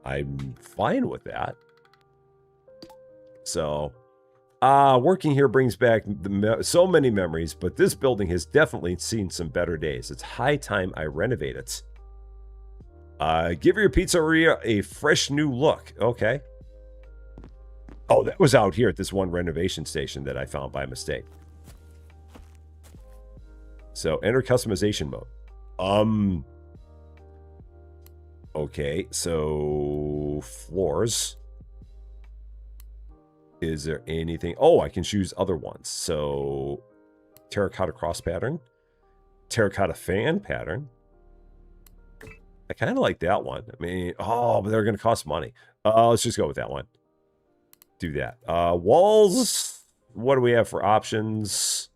I'm fine with that. So, working here brings back so many memories, but this building has definitely seen some better days. It's high time I renovate it. Give your pizzeria a fresh new look. Okay. Oh, that was out here at this one renovation station that I found by mistake. So, enter customization mode. Okay, so floors. Is there anything? Oh, I can choose other ones. So, terracotta cross pattern. Terracotta fan pattern. I kind of like that one. I mean, oh, but they're going to cost money. Let's just go with that one. Do that. Walls. What do we have for options?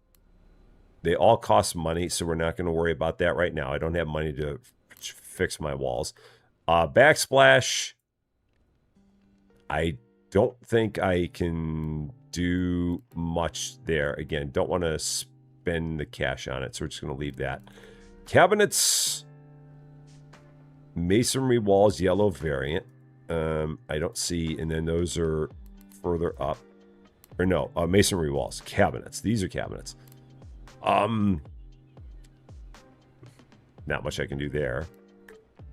They all cost money, so we're not going to worry about that right now. I don't have money to fix my walls. Backsplash. I don't think I can do much there. Again, don't want to spend the cash on it, so we're just going to leave that. Cabinets. Masonry walls, yellow variant. I don't see, and then those are further up. Or no, masonry walls. Cabinets. These are cabinets. Not much I can do there.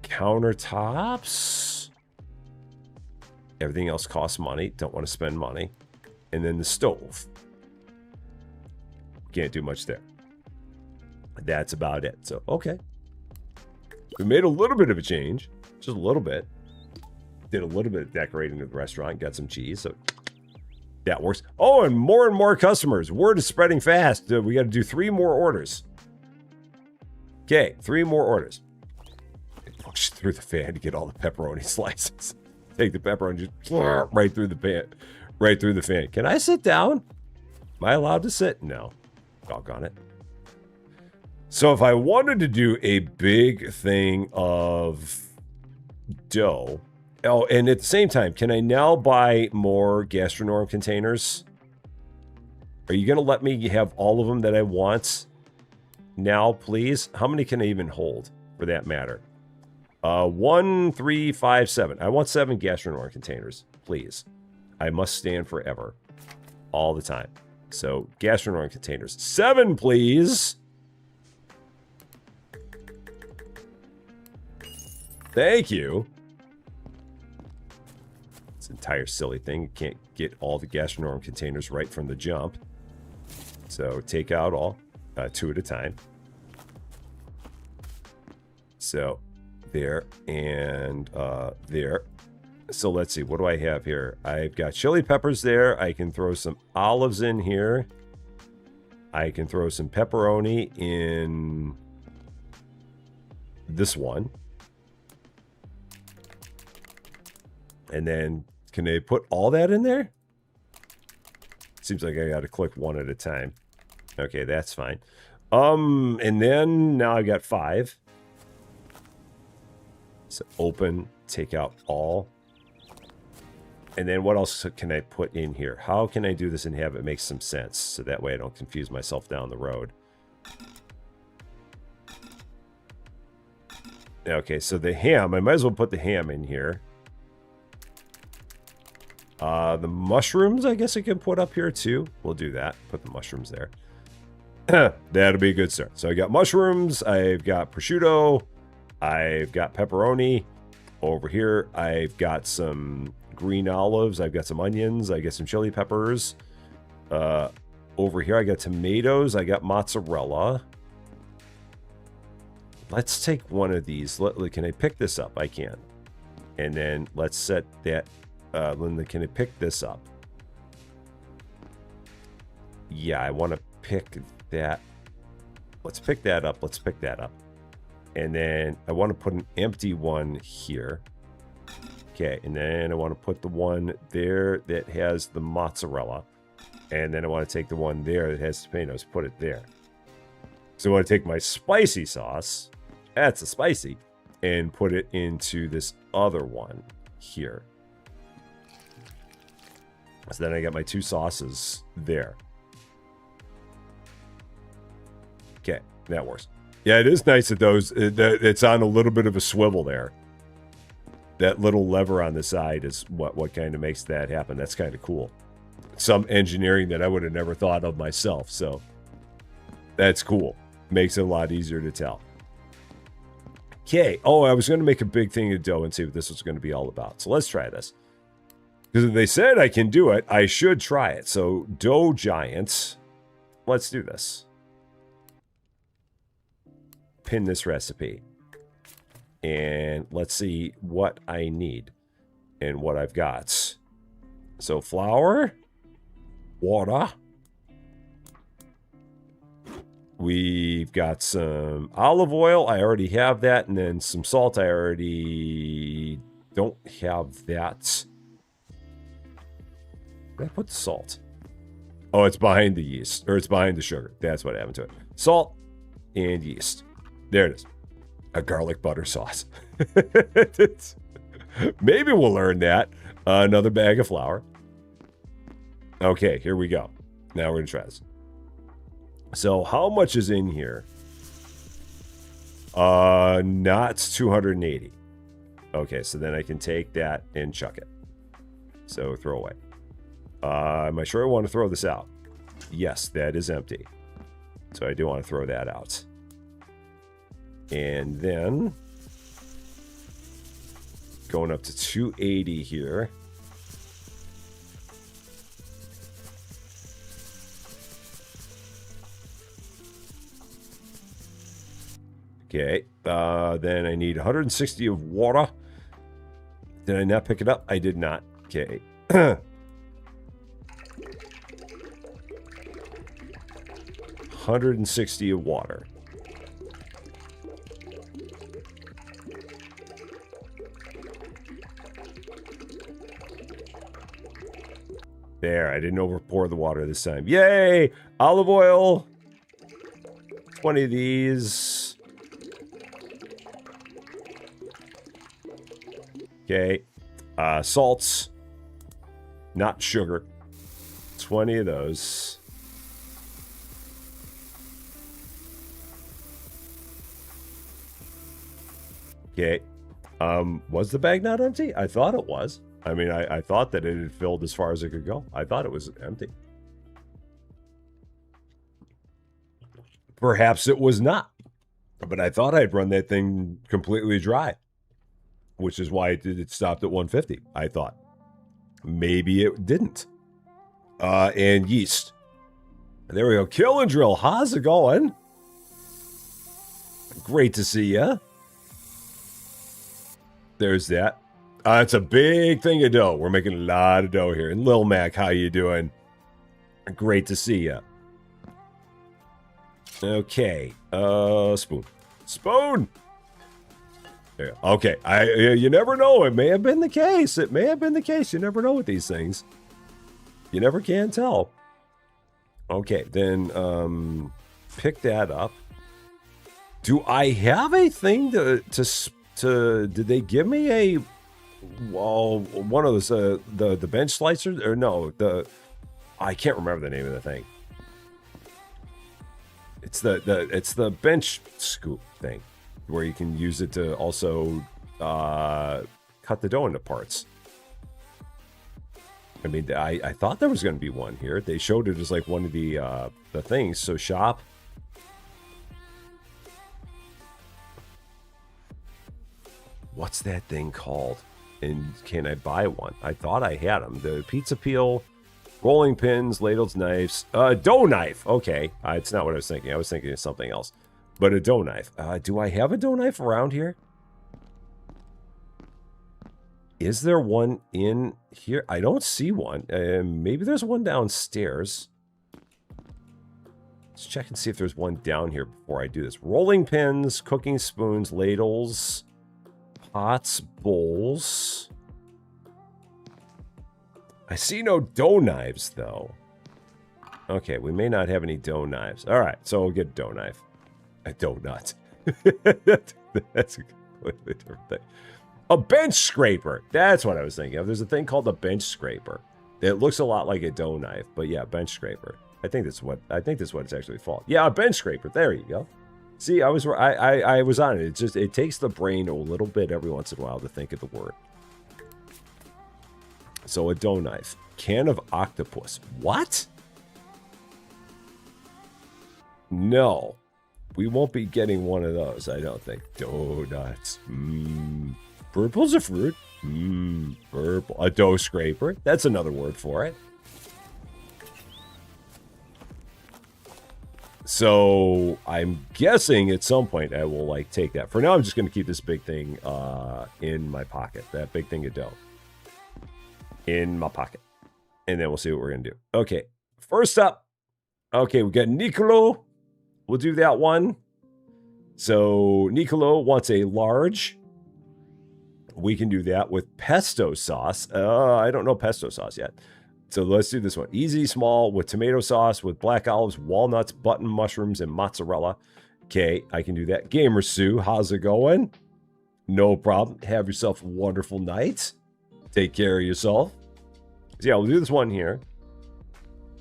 Countertops. Everything else costs money. Don't want to spend money. And then the stove. Can't do much there. That's about it. So, okay. We made a little bit of a change. Just a little bit. Did a little bit of decorating of the restaurant. Got some cheese. So that works. Oh, and more customers. Word is spreading fast. We got to do 3 more orders. Okay, 3 more orders. Push through the fan to get all the pepperoni slices. Take the pepperoni just right through the pan. Right through the fan. Can I sit down? Am I allowed to sit? No. Doggone it. So if I wanted to do a big thing of dough. Oh, and at the same time, can I now buy more Gastronorm containers? Are you going to let me have all of them that I want now, please? How many can I even hold, for that matter? 1, 3, 5, 7. I want 7 Gastronorm containers, please. I must stand forever. All the time. So, Gastronorm containers. 7, please! Thank you. This entire silly thing. You can't get all the Gastronorm containers right from the jump. So take out all 2 at a time. So there and there. So let's see. What do I have here? I've got chili peppers there. I can throw some olives in here. I can throw some pepperoni in this one. And then, can they put all that in there? Seems like I got to click one at a time. Okay, that's fine. And then, now I've got 5. So, open, take out all. And then, what else can I put in here? How can I do this and have it make some sense? So that way I don't confuse myself down the road. Okay, so the ham, I might as well put the ham in here. The mushrooms, I guess I could put up here too. We'll do that. Put the mushrooms there. That'll be a good start. So I got mushrooms, I've got prosciutto, I've got pepperoni. Over here, I've got some green olives, I've got some onions, I got some chili peppers. Over here, I got tomatoes, I got mozzarella. Let's take one of these. Can I pick this up? I can. And then let's set that. Linda, can I pick this up? Yeah, I want to pick that. Let's pick that up. Let's pick that up. And then I want to put an empty one here. Okay, and then I want to put the one there that has the mozzarella. And then I want to take the one there that has tomatoes, put it there. So I want to take my spicy sauce, that's a spicy, and put it into this other one here. So then I got my two sauces there. Okay, that works. Yeah, it is nice that it's on a little bit of a swivel there. That little lever on the side is what kind of makes that happen. That's kind of cool. Some engineering that I would have never thought of myself, so that's cool. Makes it a lot easier to tell. Okay, oh, I was going to make a big thing of dough and see what this was going to be all about. So let's try this. Because if they said I can do it, I should try it. So dough giants, let's do this. Pin this recipe. And let's see what I need and what I've got. So flour, water. We've got some olive oil. I already have that. And then some salt. I already don't have that. Where did I put the salt? Oh, it's behind the yeast. Or it's behind the sugar. That's what happened to it. Salt and yeast. There it is. A garlic butter sauce. Maybe we'll learn that. Another bag of flour. Okay, here we go. Now we're going to try this. So how much is in here? Not 280. Okay, so then I can take that and chuck it. So throw away. Am I sure I want to throw this out? Yes, that is empty. So I do want to throw that out. And then going up to 280 here. Okay, then I need 160 of water. Did I not pick it up? I did not. Okay. 160 of water. There, I didn't over pour the water this time. Yay! Olive oil. 20 of these. Okay. Salts. Not sugar. 20 of those. Okay. Was the bag not empty? I thought it was. I mean, I thought that it had filled as far as it could go. I thought it was empty. Perhaps it was not. But I thought I'd run that thing completely dry. Which is why it stopped at 150, I thought. Maybe it didn't. And yeast. There we go. Kill and Drill. How's it going? Great to see ya. There's that. It's a big thing of dough. We're making a lot of dough here. And Lil Mac, how you doing? Great to see ya. Okay. Spoon. Spoon! There. Okay. You never know. It may have been the case. It may have been the case. You never know with these things. You never can tell. Okay. Then, pick that up. Do I have a thing to did they give me a... Well, one of those the bench slicers, or no, I can't remember the name of the thing. It's the bench scoop thing, where you can use it to also cut the dough into parts. I mean, I thought there was going to be one here. They showed it as like one of the things. So shop, What's that thing called? And can I buy one? I thought I had them. The pizza peel, rolling pins, ladles, knives, dough knife. Okay, it's not what I was thinking. I was thinking of something else. But a dough knife. Do I have a dough knife around here? Is there one in here? I don't see one. Maybe there's one downstairs. Let's check and see if there's one down here before I do this. Rolling pins, cooking spoons, ladles, pots, bowls. I see no dough knives, though. Okay, we may not have any dough knives. All right, so we'll get a dough knife. A dough nut. That's a completely different thing. A bench scraper. That's what I was thinking of. There's a thing called a bench scraper. It looks a lot like a dough knife, but yeah, bench scraper. I think that's what it's actually called. Yeah, a bench scraper. There you go. See, I was on it. It takes the brain a little bit every once in a while to think of the word. So a dough knife. Can of octopus. What? No. We won't be getting one of those, I don't think. Donuts. Purple's a fruit. Purple. A dough scraper. That's another word for it. So I'm guessing at some point I will like take that. For now, I'm just going to keep this big thing in my pocket. That big thing of dough in my pocket. And then we'll see what we're going to do. Okay. First up. Okay, we got Nicolo. We'll do that one. So Nicolo wants a large. We can do that with pesto sauce. I don't know pesto sauce yet. So let's do this one. Easy, small, with tomato sauce, with black olives, walnuts, button mushrooms, and mozzarella. Okay, I can do that. Gamer Sue, how's it going? No problem. Have yourself a wonderful night. Take care of yourself. So yeah, we'll do this one here.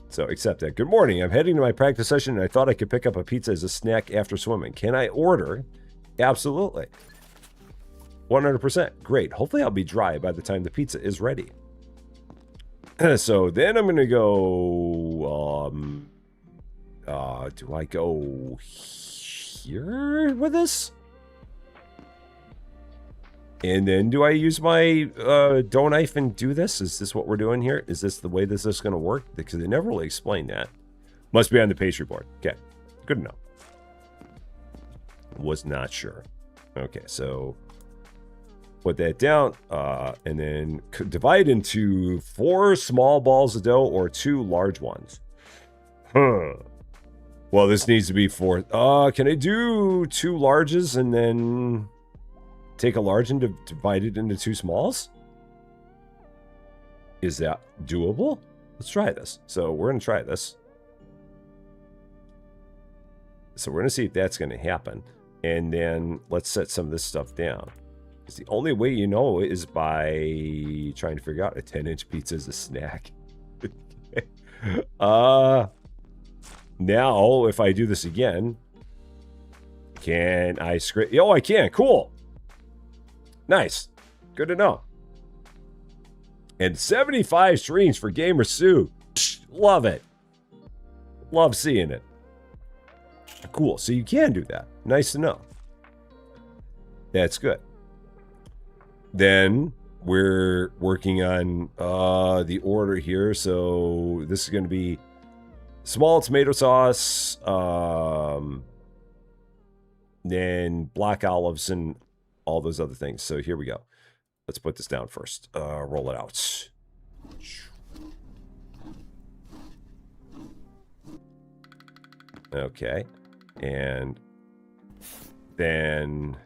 So accept that. Good morning. I'm heading to my practice session, and I thought I could pick up a pizza as a snack after swimming. Can I order? Absolutely. 100%. Great. Hopefully I'll be dry by the time the pizza is ready. So then I'm going to go, do I go here with this? And then do I use my dough knife and do this? Is this what we're doing here? Is this the way this is going to work? Because they never really explained that. Must be on the pastry board. Okay, good enough. Was not sure. Okay, so put that down, and then divide into 4 small balls of dough or 2 large ones. Well, this needs to be 4. Can I do 2 larges and then take a large and divide it into 2 smalls? Is that doable? Let's try this. So we're going to try this. So we're going to see if that's going to happen. And then let's set some of this stuff down. Because the only way you know is by trying to figure out a 10-inch pizza as a snack. Now, if I do this again, can I scrape? Oh, I can. Cool. Nice. Good to know. And 75 streams for Gamer Sue. Love it. Love seeing it. Cool. So you can do that. Nice to know. That's good. Then we're working on the order here. So this is going to be small tomato sauce, then black olives and all those other things. So here we go. Let's put this down first. Roll it out. Okay. And then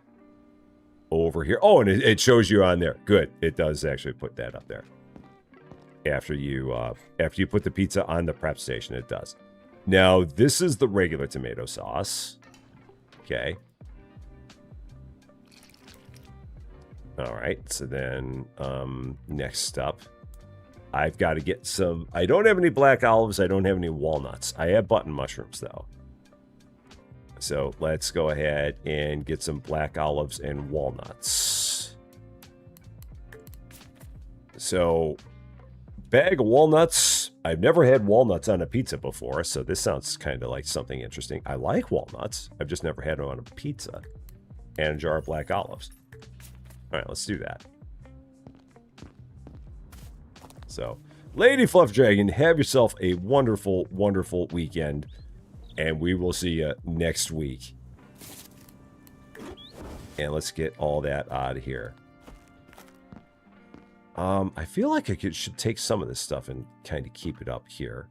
over here. Oh, and it shows you on there. Good. It does actually put that up there. After you put the pizza on the prep station, it does. Now, this is the regular tomato sauce. Okay. All right. So then next up, I've got to get some. I don't have any black olives. I don't have any walnuts. I have button mushrooms, though. So let's go ahead and get some black olives and walnuts. So, bag of walnuts. I've never had walnuts on a pizza before, so this sounds kind of like something interesting. I like walnuts. I've just never had them on a pizza. And a jar of black olives. All right, let's do that. So, Lady Fluff Dragon, have yourself a wonderful, wonderful weekend. And we will see you next week. And let's get all that out of here. I feel like I should take some of this stuff and kind of keep it up here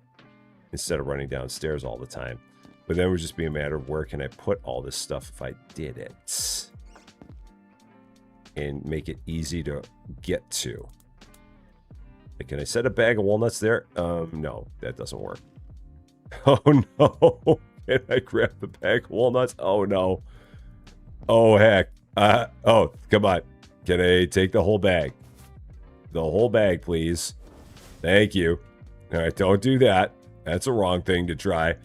instead of running downstairs all the time. But then it would just be a matter of where can I put all this stuff if I did it. And make it easy to get to. Can I set a bag of walnuts there? No, that doesn't work. Oh no. Can I grab the bag of walnuts? Oh no. Oh heck. Oh, come on. Can I take the whole bag? The whole bag, please. Thank you. All right, don't do that. That's a wrong thing to try.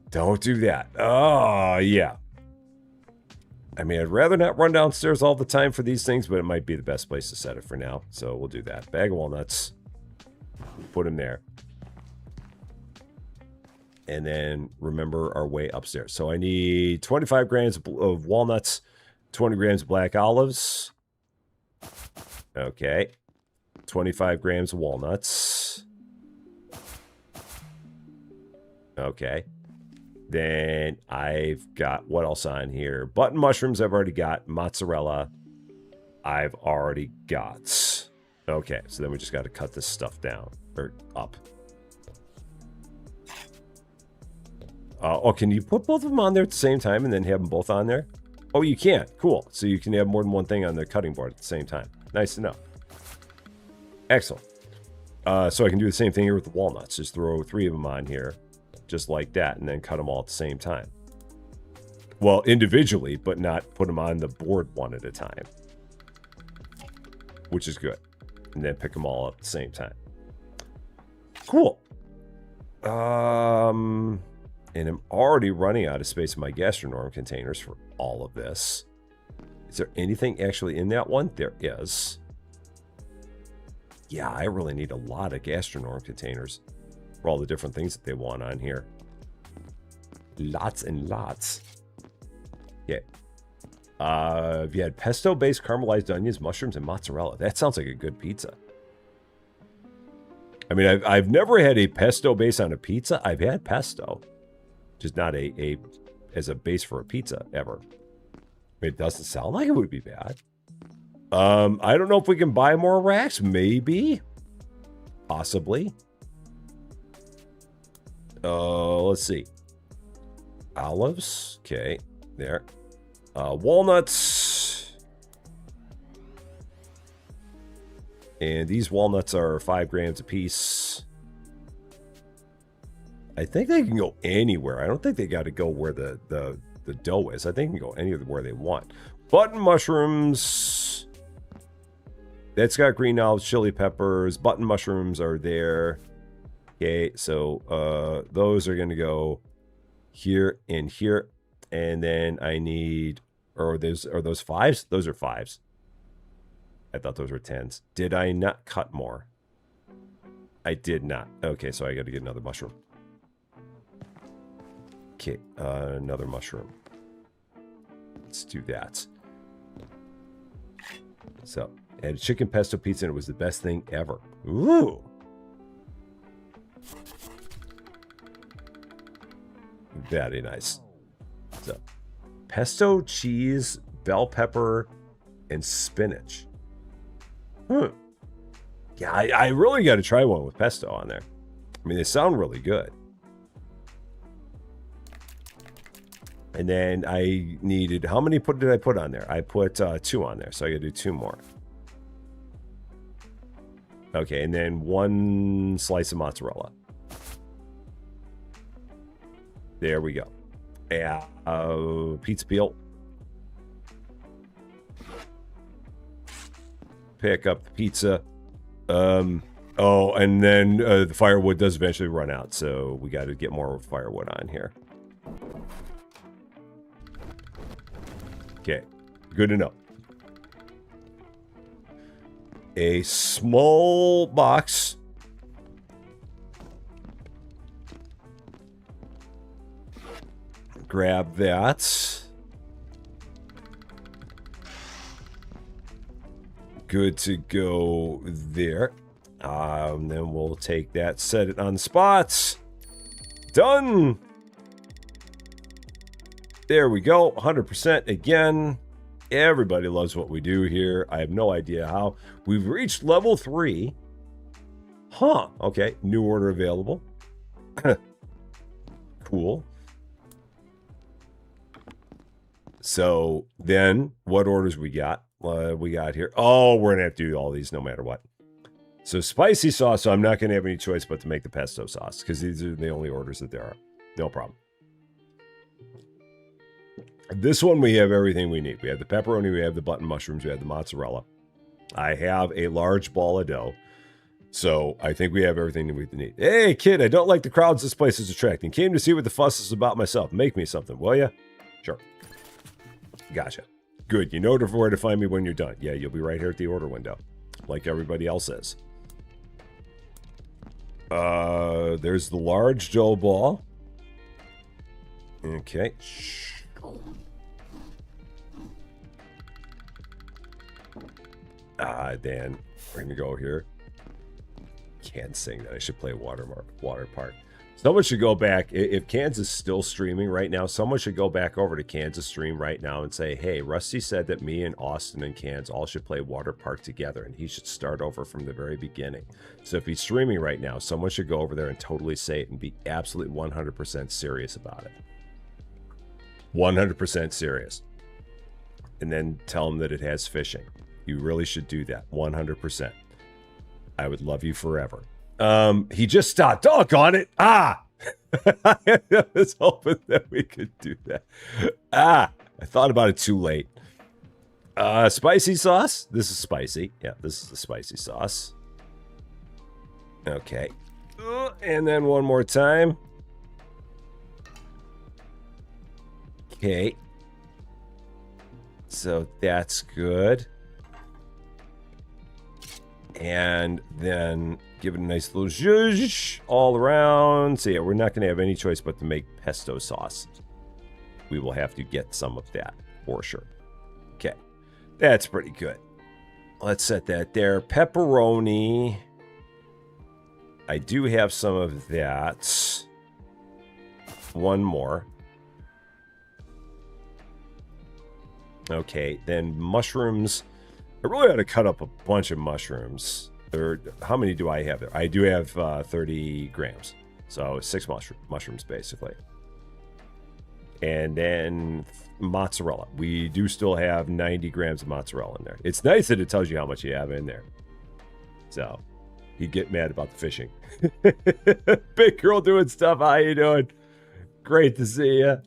Don't do that. Oh, yeah. I mean, I'd rather not run downstairs all the time for these things, but it might be the best place to set it for now. So we'll do that. Bag of walnuts. Put them there. And then remember our way upstairs. So I need 25 grams of walnuts, 20 grams of black olives. Okay. 25 grams of walnuts. Okay. Then I've got, what else on here? Button mushrooms I've already got. Mozzarella I've already got. Okay, so then we just got to cut this stuff down. Or up. Oh, can you put both of them on there at the same time and then have them both on there? Oh, you can. Cool. So you can have more than one thing on the cutting board at the same time. Nice to know. Excellent. So I can do the same thing here with the walnuts. Just throw 3 of them on here. Just like that. And then cut them all at the same time. Well, individually, but not put them on the board one at a time. Which is good. And then pick them all up at the same time. Cool. And I'm already running out of space in my gastronorm containers for all of this. Is there anything actually in that one? There is. Yeah, I really need a lot of gastronorm containers for all the different things that they want on here. Lots and lots. Okay. If you had pesto-based caramelized onions, mushrooms, and mozzarella. That sounds like a good pizza. I mean, I've never had a pesto base on a pizza. I've had pesto. Just not as a base for a pizza, ever. It doesn't sound like it would be bad. I don't know if we can buy more racks. Maybe. Possibly. Let's see. Olives. Okay. There. Walnuts. And these walnuts are 5 grams a piece. I think they can go anywhere. I don't think they got to go where the dough is. I think they can go anywhere they want. Button mushrooms. That's got green olives, chili peppers. Button mushrooms are there. Okay, so those are going to go here and here. And then I need, are those 5s? Those are 5s. I thought those were 10s. Did I not cut more? I did not. Okay, so I got to get another mushroom. Okay, another mushroom. Let's do that. So, I had chicken pesto pizza and it was the best thing ever. Ooh! Very nice. So, pesto, cheese, bell pepper, and spinach. Yeah, I really got to try one with pesto on there. I mean, they sound really good. And then I needed, how many did I put on there? I put 2 on there, so I got to do 2 more. Okay, and then 1 slice of mozzarella. There we go. Yeah, pizza peel. Pick up the pizza. Oh, and then the firewood does eventually run out, so we got to get more firewood on here. Okay, good to know. A small box. Grab that. good to go there. Then we'll take that, set it on spots. Done. There we go. 100% again. Everybody loves what we do here. I have no idea how. We've reached level 3. Huh. Okay. New order available. Cool. So then what orders we got? We got here. Oh, we're going to have to do all these no matter what. So spicy sauce. So I'm not going to have any choice but to make the pesto sauce because these are the only orders that there are. No problem. This one, we have everything we need. We have the pepperoni, we have the button mushrooms, we have the mozzarella. I have a large ball of dough. So I think we have everything that we need. Hey, kid, I don't like the crowds this place is attracting. Came to see what the fuss is about myself. Make me something, will ya? Sure. Gotcha. Good. You know where to find me when you're done. Yeah, you'll be right here at the order window. Like everybody else is. There's the large dough ball. Okay. Dan, we're gonna go here. Can't sing that. I should play water park. Someone should go back. If Kansas is still streaming right now, someone should go back over to Kansas stream right now and say, hey, Rusty said that me and Austin and Kansas all should play water park together, and he should start over from the very beginning. So if he's streaming right now, someone should go over there and totally say it and be absolutely 100% serious about it. 100% serious. And then tell him that it has fishing. You really should do that. 100%. I would love you forever. He just stopped. Doggone it. I was hoping that we could do that. I thought about it too late. Spicy sauce. This is spicy. Yeah, this is the spicy sauce. Okay. And then one more time. Okay. So that's good. And then give it a nice little zhuzh all around. So yeah, we're not going to have any choice but to make pesto sauce. We will have to get some of that for sure. Okay, that's pretty good. Let's set that there. Pepperoni. I do have some of that. One more. Okay, then mushrooms. I really ought to cut up a bunch of mushrooms. How many do I have there? I do have 30 grams. So 6 mushrooms, basically. And then mozzarella. We do still have 90 grams of mozzarella in there. It's nice that it tells you how much you have in there. So, you get mad about the fishing. Big girl doing stuff. How you doing? Great to see you.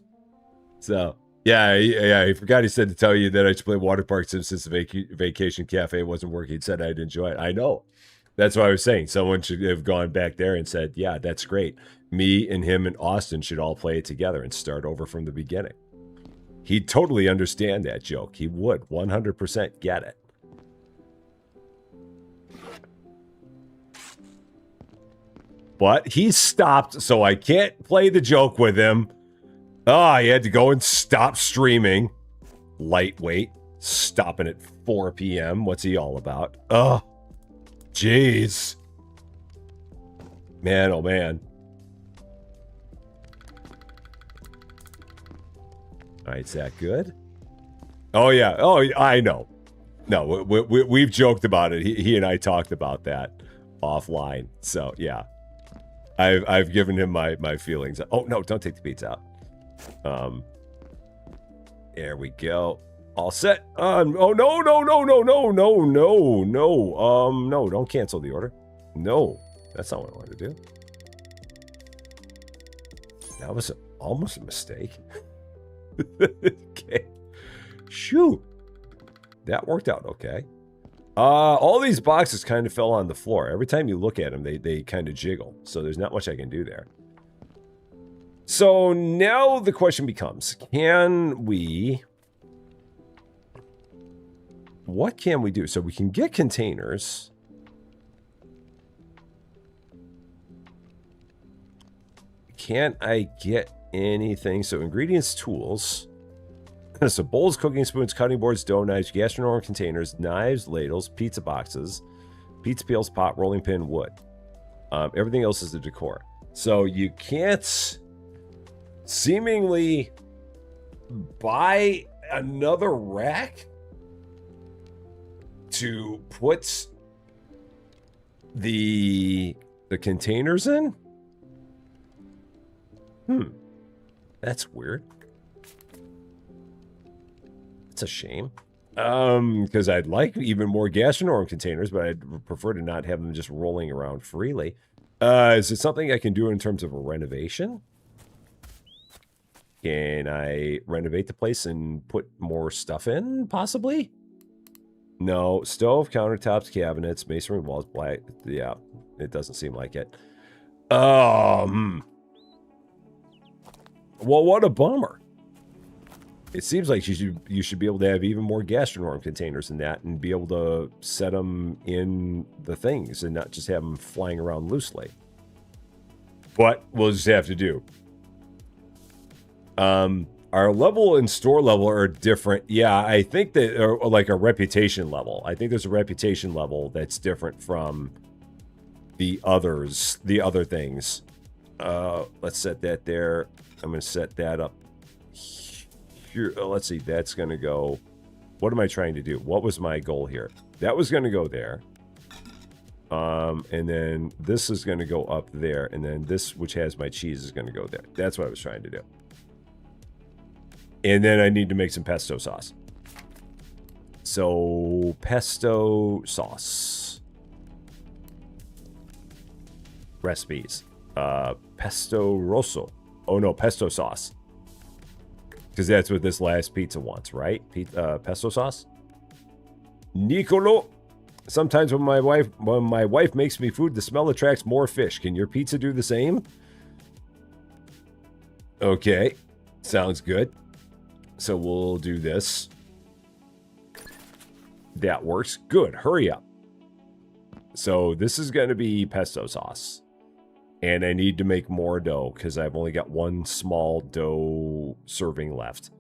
So... Yeah, he forgot he said to tell you that I should play water park since the vacation cafe wasn't working. He said I'd enjoy it. I know. That's what I was saying. Someone should have gone back there and said, yeah, that's great. Me and him and Austin should all play it together and start over from the beginning. He'd totally understand that joke. He would 100% get it. But he stopped, so I can't play the joke with him. Oh, he had to go and stop streaming. Lightweight. Stopping at 4 p.m. What's he all about? Oh, jeez. Man, oh man. All right, is that good? Oh, yeah. Oh, I know. No, we've joked about it. He and I talked about that offline. So, yeah. I've given him my feelings. Oh, no, don't take the pizza out. There we go. All set. Oh, no. No, don't cancel the order. No, that's not what I wanted to do. That was almost a mistake. Okay. Shoot. That worked out okay. All these boxes kind of fell on the floor. Every time you look at them, they kind of jiggle. So there's not much I can do there. So now the question becomes, can we... What can we do? So we can get containers. Can't I get anything? So ingredients, tools. So bowls, cooking spoons, cutting boards, dough knives, gastronomic containers, knives, ladles, pizza boxes, pizza peels, pot, rolling pin, wood. Everything else is the decor. So you can't seemingly buy another rack to put the containers in? That's weird. It's a shame. Because I'd like even more gastronomic containers, but I'd prefer to not have them just rolling around freely. Is it something I can do in terms of a renovation? Can I renovate the place and put more stuff in, possibly? No. Stove, countertops, cabinets, masonry walls, black. Yeah, it doesn't seem like it. Well, what a bummer. It seems like you should be able to have even more gastronorm containers than that and be able to set them in the things and not just have them flying around loosely. But we'll just have to do. Our level and store level are different. Yeah, I think that, or like a reputation level. I think there's a reputation level that's different from the others, the other things. Let's set that there. I'm going to set that up here. Let's see, that's going to go. What am I trying to do? What was my goal here? That was going to go there. And then this is going to go up there. And then this, which has my cheese, is going to go there. That's what I was trying to do. And then I need to make some pesto sauce. So, pesto sauce. Recipes. Pesto rosso. Oh no, pesto sauce. Because that's what this last pizza wants, right? Pesto sauce. Nicolo. Sometimes when my wife makes me food, the smell attracts more fish. Can your pizza do the same? Okay. Sounds good. So we'll do this. That works. Good. Hurry up. So this is going to be pesto sauce. And I need to make more dough because I've only got one small dough serving left.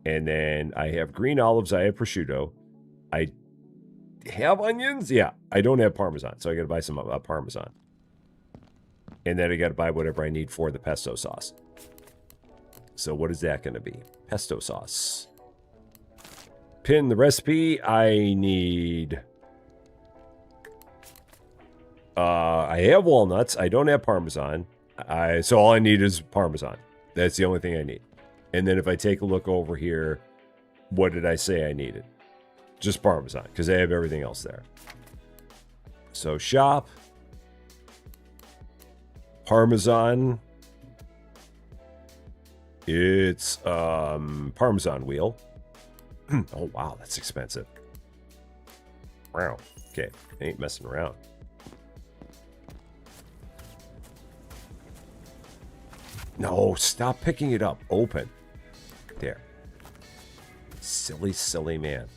And then I have green olives. I have prosciutto. I have onions. Yeah, I don't have Parmesan. So I got to buy some Parmesan. And then I got to buy whatever I need for the pesto sauce. So what is that going to be? Pesto sauce. Pin the recipe. I need... I have walnuts. I don't have Parmesan. So all I need is Parmesan. That's the only thing I need. And then if I take a look over here, what did I say I needed? Just Parmesan, because I have everything else there. So shop. Parmesan. It's Parmesan wheel. Oh, wow, that's expensive. Wow. Okay, ain't messing around. No, stop picking it up. Open. There. Silly, silly man.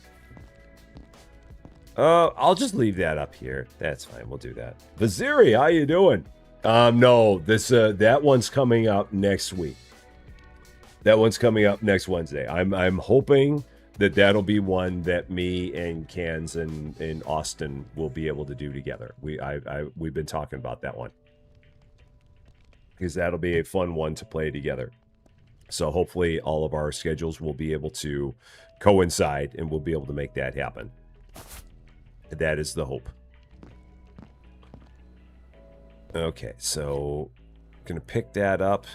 I'll just leave that up here. That's fine. We'll do that. Vaziri, how you doing? No, this that one's coming up next week. That one's coming up next Wednesday. I'm hoping that that'll be one that me and Cans and Austin will be able to do together. We've been talking about that one. Because that'll be a fun one to play together. So hopefully all of our schedules will be able to coincide and we'll be able to make that happen. That is the hope. Okay, so I'm going to pick that up.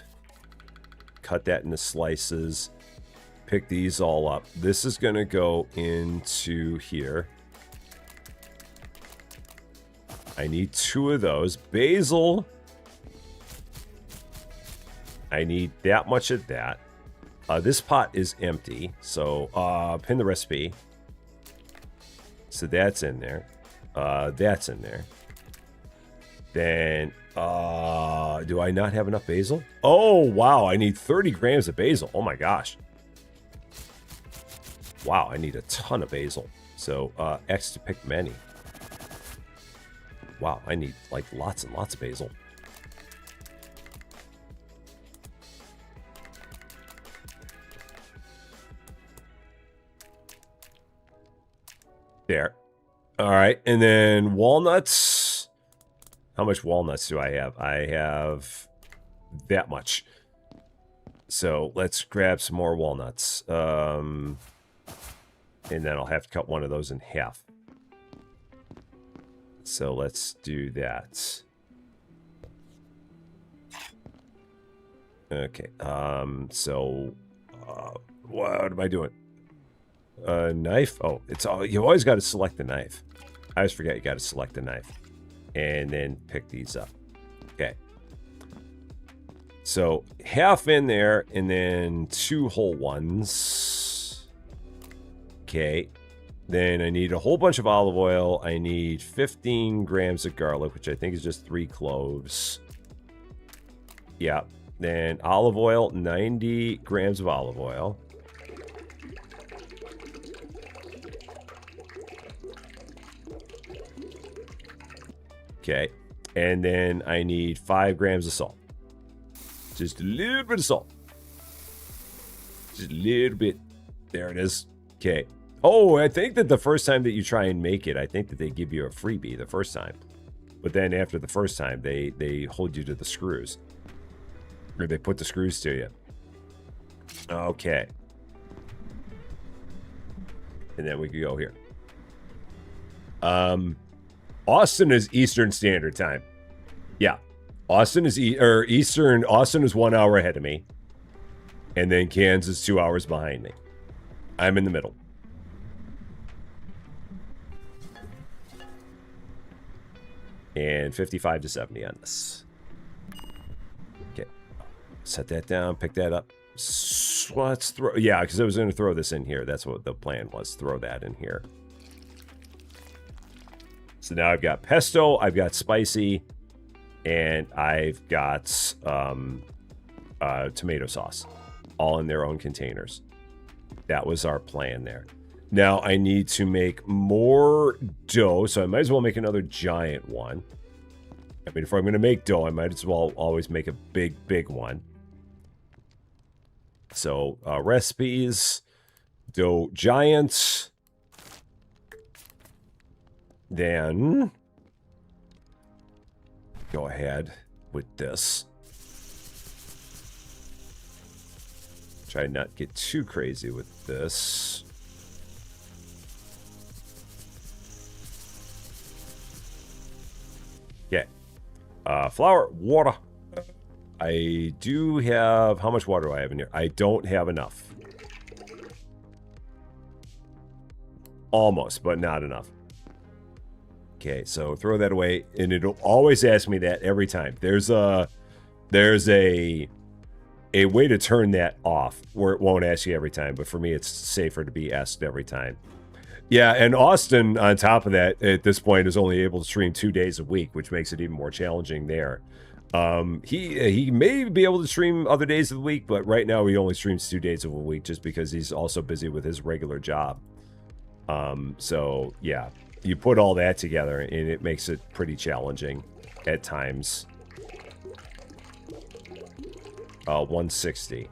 Cut that into slices. Pick these all up. This is going to go into here. I need 2 of those. Basil. I need that much of that. This pot is empty, so pin the recipe. So that's in there. That's in there. Then, do I not have enough basil? Oh, wow, I need 30 grams of basil. Oh my gosh. Wow, I need a ton of basil. So, X to pick many. Wow, I need like lots and lots of basil. There. All right. And then walnuts. How much walnuts do I have? I have that much. So let's grab some more walnuts. And then I'll have to cut one of those in half. So let's do that. Okay. What am I doing? Knife? Oh, it's all, you always got to select the knife. I always forget you got to select the knife. And then pick these up. Okay. So half in there and then 2 whole ones. Okay. Then I need a whole bunch of olive oil. I need 15 grams of garlic, which I think is just 3 cloves. Yeah. Then olive oil, 90 grams of olive oil. Okay. And then I need 5 grams of salt. Just a little bit of salt. Just a little bit. There it is. Okay. Oh, I think that the first time that you try and make it, I think that they give you a freebie the first time. But then after the first time, they hold you to the screws. Or they put the screws to you. Okay. And then we can go here. Austin is Eastern Standard Time. Yeah. Austin is Eastern. Austin is 1 hour ahead of me. And then Kansas 2 hours behind me. I'm in the middle. And 55 to 70 on this. Okay. Set that down. Pick that up. Let's throw... Yeah, because I was going to throw this in here. That's what the plan was. Throw that in here. So now I've got pesto. I've got spicy. And I've got tomato sauce. All in their own containers. That was our plan there. Now I need to make more dough, so I might as well make another giant one. I mean, if I'm going to make dough, I might as well always make a big one. So, recipes, dough giants. Then, go ahead with this. Try not to get too crazy with this. Okay. Flour, water. I do have... How much water do I have in here? I don't have enough. Almost, but not enough. Okay, so throw that away. And it'll always ask me that every time. There's a way to turn that off where it won't ask you every time. But for me, it's safer to be asked every time. Yeah, and Austin, on top of that, at this point, is only able to stream 2 days a week, which makes it even more challenging there. He may be able to stream other days of the week, but right now he only streams 2 days of a week just because he's also busy with his regular job. So, yeah, you put all that together, and it makes it pretty challenging at times. 160.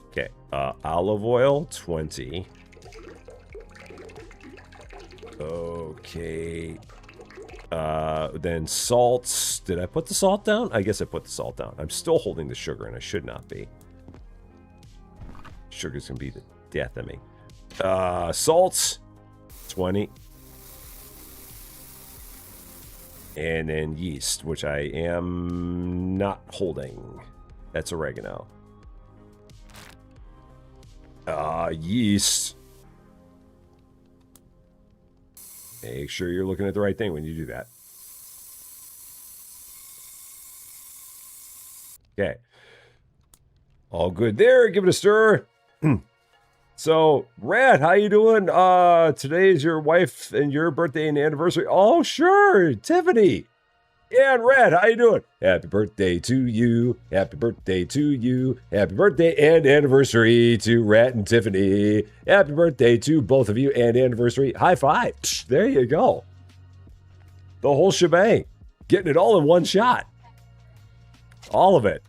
Okay, olive oil, 20. Okay. Then salt. Did I put the salt down? I guess I put the salt down. I'm still holding the sugar, and I should not be. Sugar's gonna be the death of me. Salt, 20. And then yeast, which I am not holding. That's oregano. Yeast. Make sure you're looking at the right thing when you do that. Okay. All good there. Give it a stir. So, Rad, how you doing? Today is your wife and your birthday and anniversary. Oh, sure. Tiffany. Yeah, and Rad, how you doing? Happy birthday to you. Happy birthday to you. Happy birthday and anniversary to Rad and Tiffany. Happy birthday to both of you and anniversary. High five. There you go. The whole shebang. Getting it all in one shot. All of it.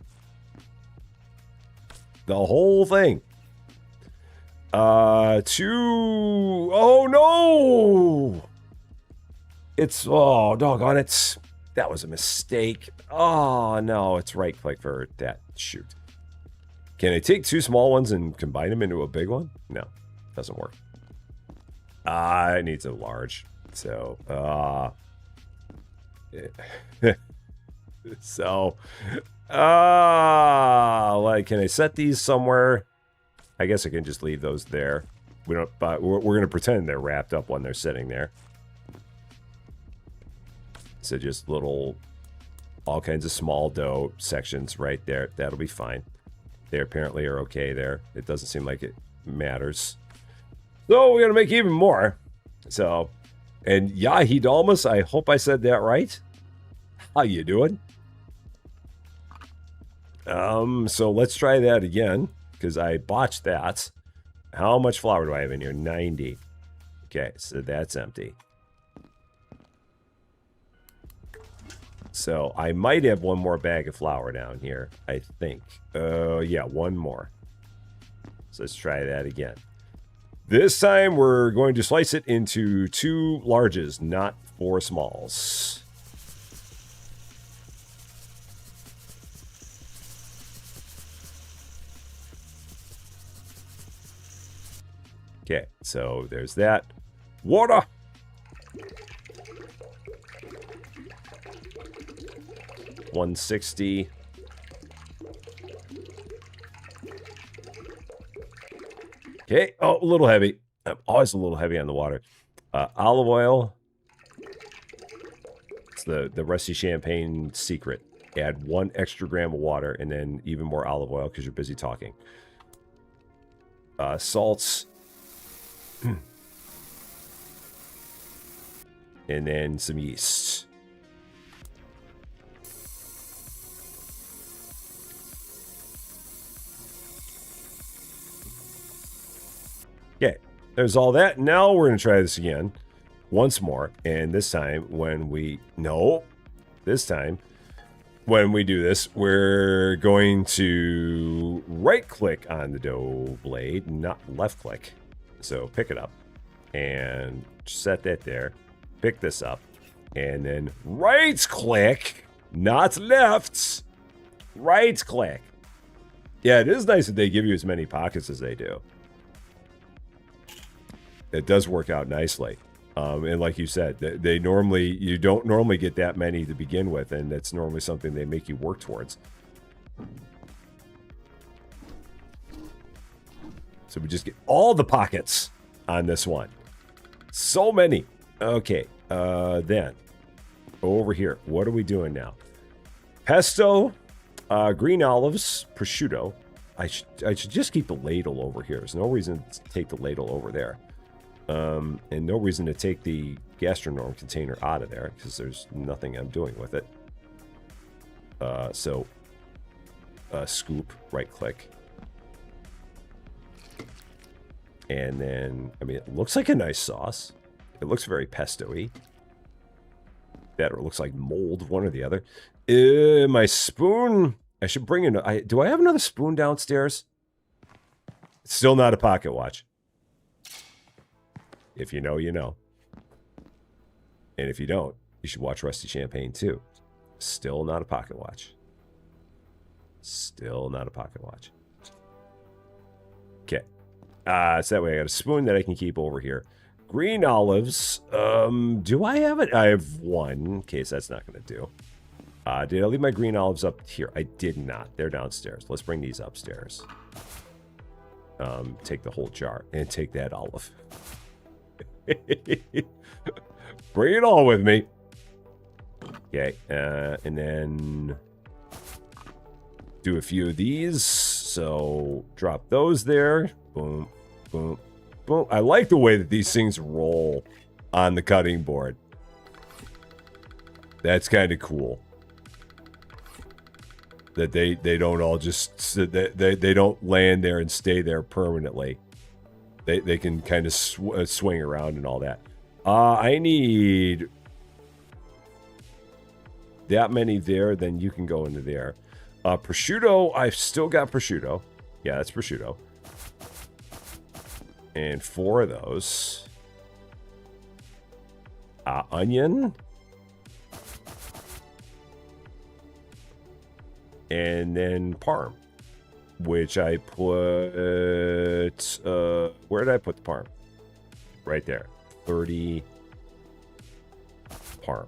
The whole thing. Oh no! It's, oh, doggone it. That was a mistake. Oh no, it's right click for that. Shoot. Can I take 2 small ones and combine them into a big one? No, doesn't work. It needs a large. So, like, can I set these somewhere? I guess I can just leave those there. We don't, but we're going to pretend they're wrapped up when they're sitting there. So just little, all kinds of small dough sections right there. That'll be fine. They apparently are okay there. It doesn't seem like it matters. So we're going to make even more. So, and Yahidalmas, I hope I said that right. How you doing? So let's try that again, because I botched that. How much flour do I have in here? 90. Okay, so that's empty. So I might have one more bag of flour down here, I think. Yeah, one more. So let's try that again. This time we're going to slice it into 2 larges, not 4 smalls. Okay, so there's that. Water! $160. Okay. Oh, a little heavy. I'm always a little heavy on the water. Olive oil. It's the Rusty Champagne secret. Add 1 extra gram of water and then even more olive oil because you're busy talking. Salts. And then some yeast. Okay, there's all that. Now we're going to try this again once more. And this time when we... No. This time when we do this, we're going to right-click on the dough blade, not left-click. So pick it up and set that there. Pick this up. And then right-click, not left. Right-click. Yeah, it is nice that they give you as many pockets as they do. It does work out nicely. And like you said, they normally, you don't normally get that many to begin with, and that's normally something they make you work towards. So we just get all the pockets on this one. So many. Okay, then over here, what are we doing now? Pesto, green olives, prosciutto. I should just keep the ladle over here. There's no reason to take the ladle over there. And no reason to take the gastronome container out of there because there's nothing I'm doing with it. So scoop, right click. And then, I mean, it looks like a nice sauce. It looks very pesto-y. That or it looks like mold, one or the other. My spoon, I should bring in, do I have another spoon downstairs? It's still not a pocket watch. If you know, you know. And if you don't, you should watch Rusty Champagne too. Still not a pocket watch. Still not a pocket watch. Okay. So that way I got a spoon that I can keep over here. Green olives. Do I have it? I have 1, in case that's not going to do. Did I leave my green olives up here? I did not. They're downstairs. Let's bring these upstairs. Take the whole jar and take that olive. Bring it all with me. Okay, and then do a few of these. So drop those there. Boom, boom, boom. I like the way that these things roll on the cutting board. That's kind of cool. That they don't all just they don't land there and stay there permanently. They can kind of swing around and all that. I need that many there, then you can go into there. Prosciutto, I've still got prosciutto. Yeah, that's prosciutto. And 4 of those. Onion. And then parm, which I put, where did I put the parm? Right there. 30 parm.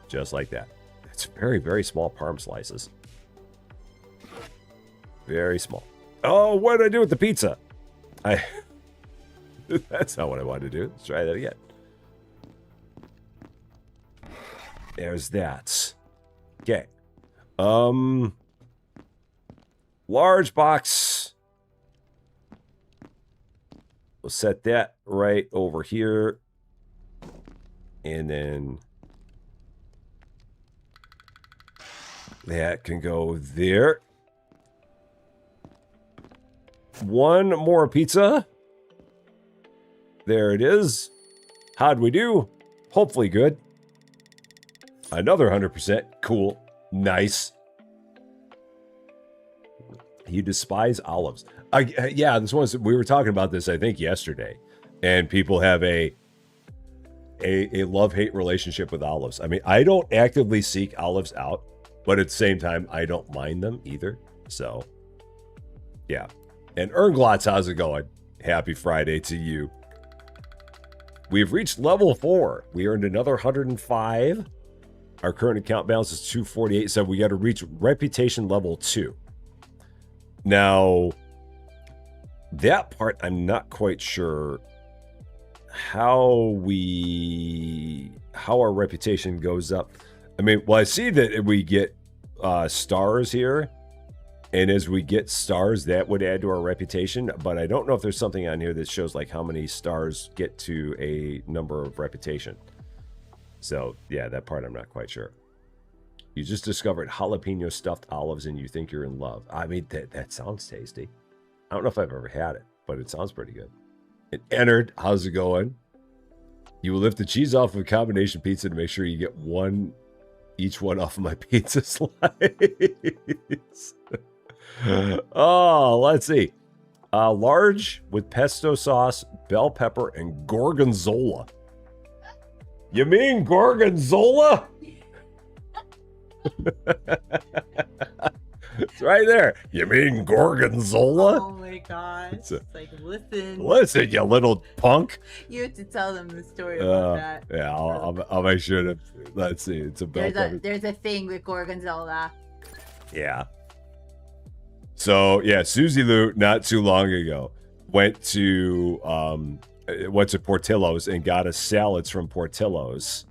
Just like that. It's very, very small parm slices. Very small. Oh, what did I do with the pizza? That's not what I wanted to do. Let's try that again. There's that. Okay. Large box. We'll set that right over here. And then that can go there. 1 more pizza. There it is. How'd we do? Hopefully good. Another 100%. Cool. Nice. You despise olives. Yeah, this was, we were talking about this, I think, yesterday. And people have a love-hate relationship with olives. I mean, I don't actively seek olives out, but at the same time, I don't mind them either. So, yeah. And Ernglots, how's it going? Happy Friday to you. We've reached level 4. We earned another 105. Our current account balance is 248. So we got to reach reputation level 2. Now, that part, I'm not quite sure how our reputation goes up. I mean, well, I see that we get stars here. And as we get stars, that would add to our reputation. But I don't know if there's something on here that shows like how many stars get to a number of reputation. So, yeah, that part I'm not quite sure. You just discovered jalapeno stuffed olives and you think you're in love. I mean, that sounds tasty. I don't know if I've ever had it, but it sounds pretty good. It entered. How's it going? You will lift the cheese off of a combination pizza to make sure you get each one off of my pizza slice. Oh, let's see. Large with pesto sauce, bell pepper, and gorgonzola. You mean gorgonzola? It's right there. You mean gorgonzola? Oh my gosh. It's like, listen. Listen, you little punk. You have to tell them the story about that. Yeah, I'll make sure to, let's see. It's a bell pepper. There's a thing with gorgonzola. Yeah. So, yeah, Susie Lou, not too long ago, went to Portillo's and got us salads from Portillo's.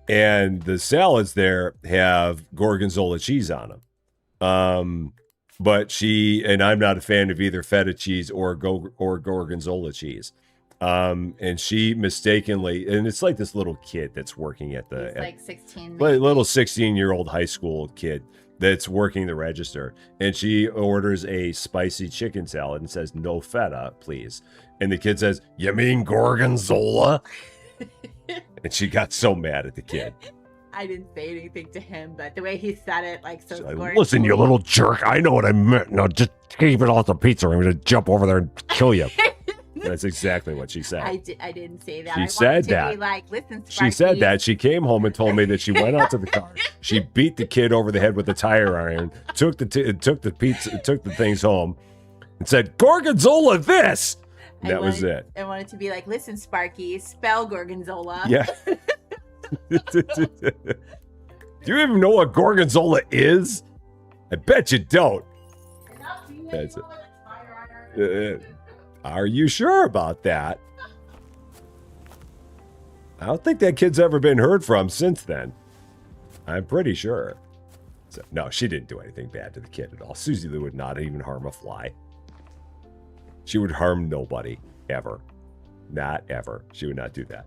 And the salads there have gorgonzola cheese on them. But I'm not a fan of either feta cheese or gorgonzola cheese. And she mistakenly, and it's like this little kid that's working at the... He's like 16. Little 16-year-old high school kid that's working the register, and she orders a spicy chicken salad and says, "No feta, please." And the kid says, "You mean gorgonzola?" And she got so mad at the kid. I didn't say anything to him, but the way he said it, like, so like, "Listen, you little jerk, I know what I meant. Now just keep it off the pizza. I'm going to jump over there and kill you." That's exactly what she said. I didn't say that. She said that. Be like, listen, she said that. She came home and told me that she went out to the car. She beat the kid over the head with a tire iron. Took the things home, and said, "Gorgonzola, this." That was it. I wanted to be like, "Listen, Sparky, spell gorgonzola." Yeah. Do you even know what gorgonzola is? I bet you don't. That's it. Are you sure about that? I don't think that kid's ever been heard from since then. I'm pretty sure. So, no, she didn't do anything bad to the kid at all. Susie Lou would not even harm a fly. She would harm nobody, ever. Not ever. She would not do that.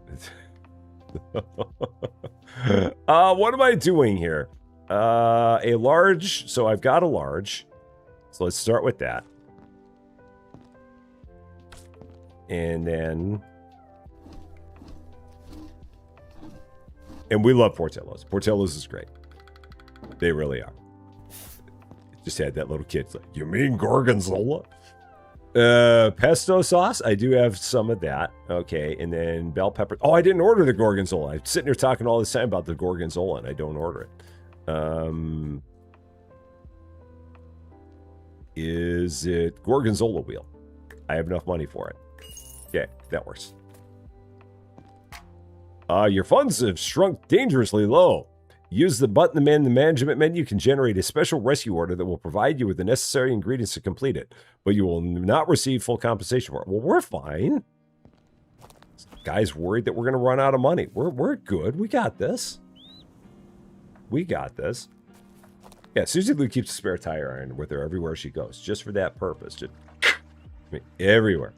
What am I doing here? A large. So I've got a large. So let's start with that. And then... And we love Portillo's. Portillo's is great. They really are. Just had that little kid like, "You mean gorgonzola?" Pesto sauce. I do have some of that. Okay, and then bell pepper. Oh, I didn't order the gorgonzola. I'm sitting here talking all this time about the gorgonzola, and I don't order it. Is it gorgonzola wheel? I have enough money for it. Okay, that works. Your funds have shrunk dangerously low. Use the button in the management menu can generate a special rescue order that will provide you with the necessary ingredients to complete it, but you will not receive full compensation for it. Well, we're fine. This guy's worried that we're going to run out of money. We're good. We got this. We got this. Yeah, Susie Lou keeps a spare tire iron with her everywhere she goes, just for that purpose. Just, I mean, everywhere.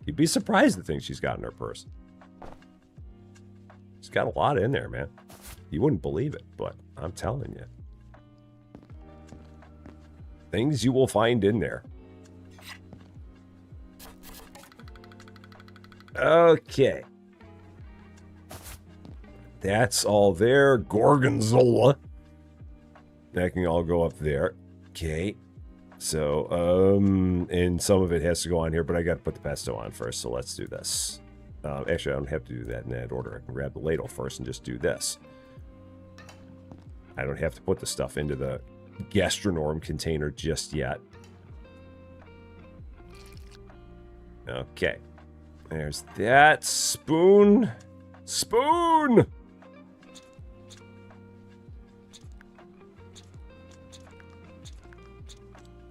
You'd be surprised the things she's got in her purse. She's got a lot in there, man. You wouldn't believe it, but I'm telling you. Things you will find in there. Okay. That's all there. Gorgonzola. That can all go up there. Okay. So, and some of it has to go on here, but I got to put the pesto on first, so let's do this. Actually, I don't have to do that in that order. I can grab the ladle first and just do this. I don't have to put the stuff into the gastronorm container just yet. Okay. There's that. Spoon. Spoon!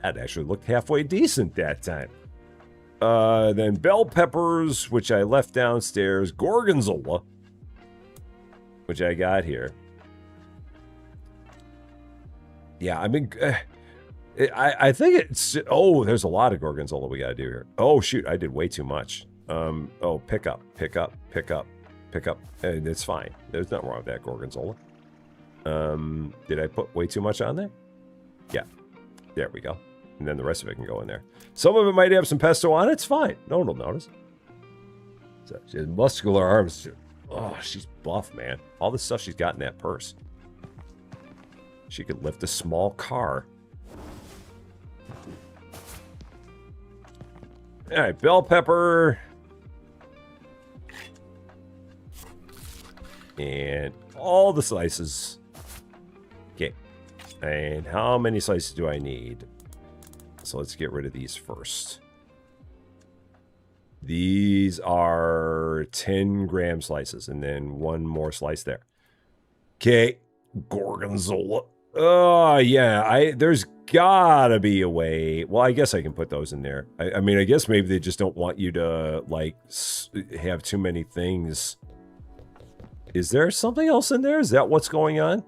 That actually looked halfway decent that time. Then bell peppers, which I left downstairs. Gorgonzola, which I got here. Yeah, I mean, I think it's... Oh, there's a lot of gorgonzola we got to do here. Oh, shoot, I did way too much. Oh, pick up. And it's fine. There's nothing wrong with that gorgonzola. Did I put way too much on there? Yeah. There we go. And then the rest of it can go in there. Some of it might have some pesto on it. It's fine. No one will notice. So she has muscular arms. Oh, she's buff, man. All the stuff she's got in that purse. She could lift a small car. All right, bell pepper. And all the slices. Okay. And how many slices do I need? So let's get rid of these first. These are 10-gram slices, and then one more slice there. Okay, gorgonzola. Oh, yeah, there's gotta be a way. Well, I guess I can put those in there. I mean, I guess maybe they just don't want you to, like, have too many things. Is there something else in there? Is that what's going on?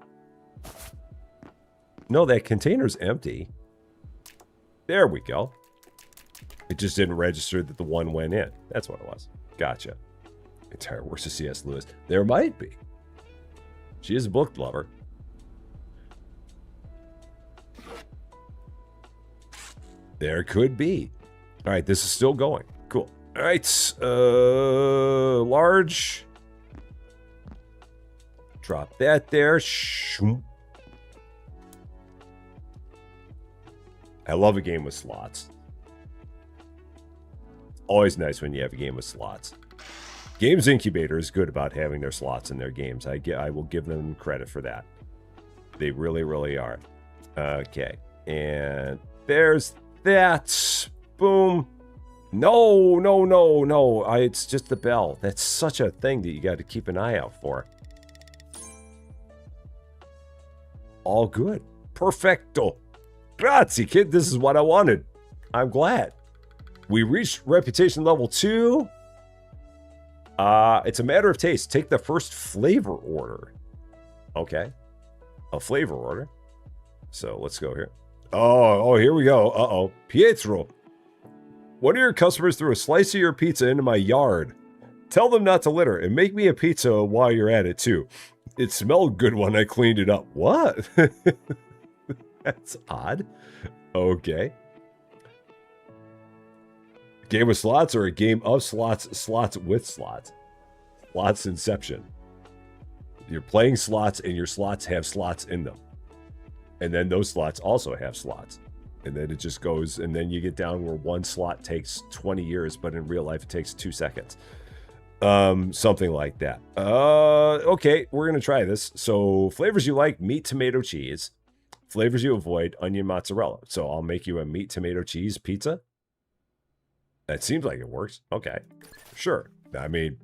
No, that container's empty. There we go. It just didn't register that the one went in. That's what it was. Gotcha. Entire works of C.S. Lewis. There might be. She is a book lover. There could be. All right, this is still going. Cool. All right, large. Drop that there. Shoom. I love a game with slots. Always nice when you have a game with slots. Games Incubator is good about having their slots in their games. I will give them credit for that. They really, really are. Okay. And there's that. Boom. No. It's just the bell. That's such a thing that you got to keep an eye out for. All good. Perfecto. Grazie, kid. This is what I wanted. I'm glad. We reached reputation level 2. It's a matter of taste. Take the first flavor order. Okay. A flavor order. So let's go here. Oh, here we go. Uh-oh. Pietro. One of your customers threw a slice of your pizza into my yard. Tell them not to litter and make me a pizza while you're at it too. It smelled good when I cleaned it up. What? That's odd. Okay. Game of slots or a game of slots? Slots with slots. Slots Inception. You're playing slots and your slots have slots in them. And then those slots also have slots. And then it just goes, and then you get down where one slot takes 20 years, but in real life it takes 2 seconds. Something like that. Okay, we're gonna try this. So flavors you like: meat, tomato, cheese. Flavors you avoid: onion, mozzarella. So I'll make you a meat, tomato, cheese pizza. That seems like it works. Okay, sure. I mean,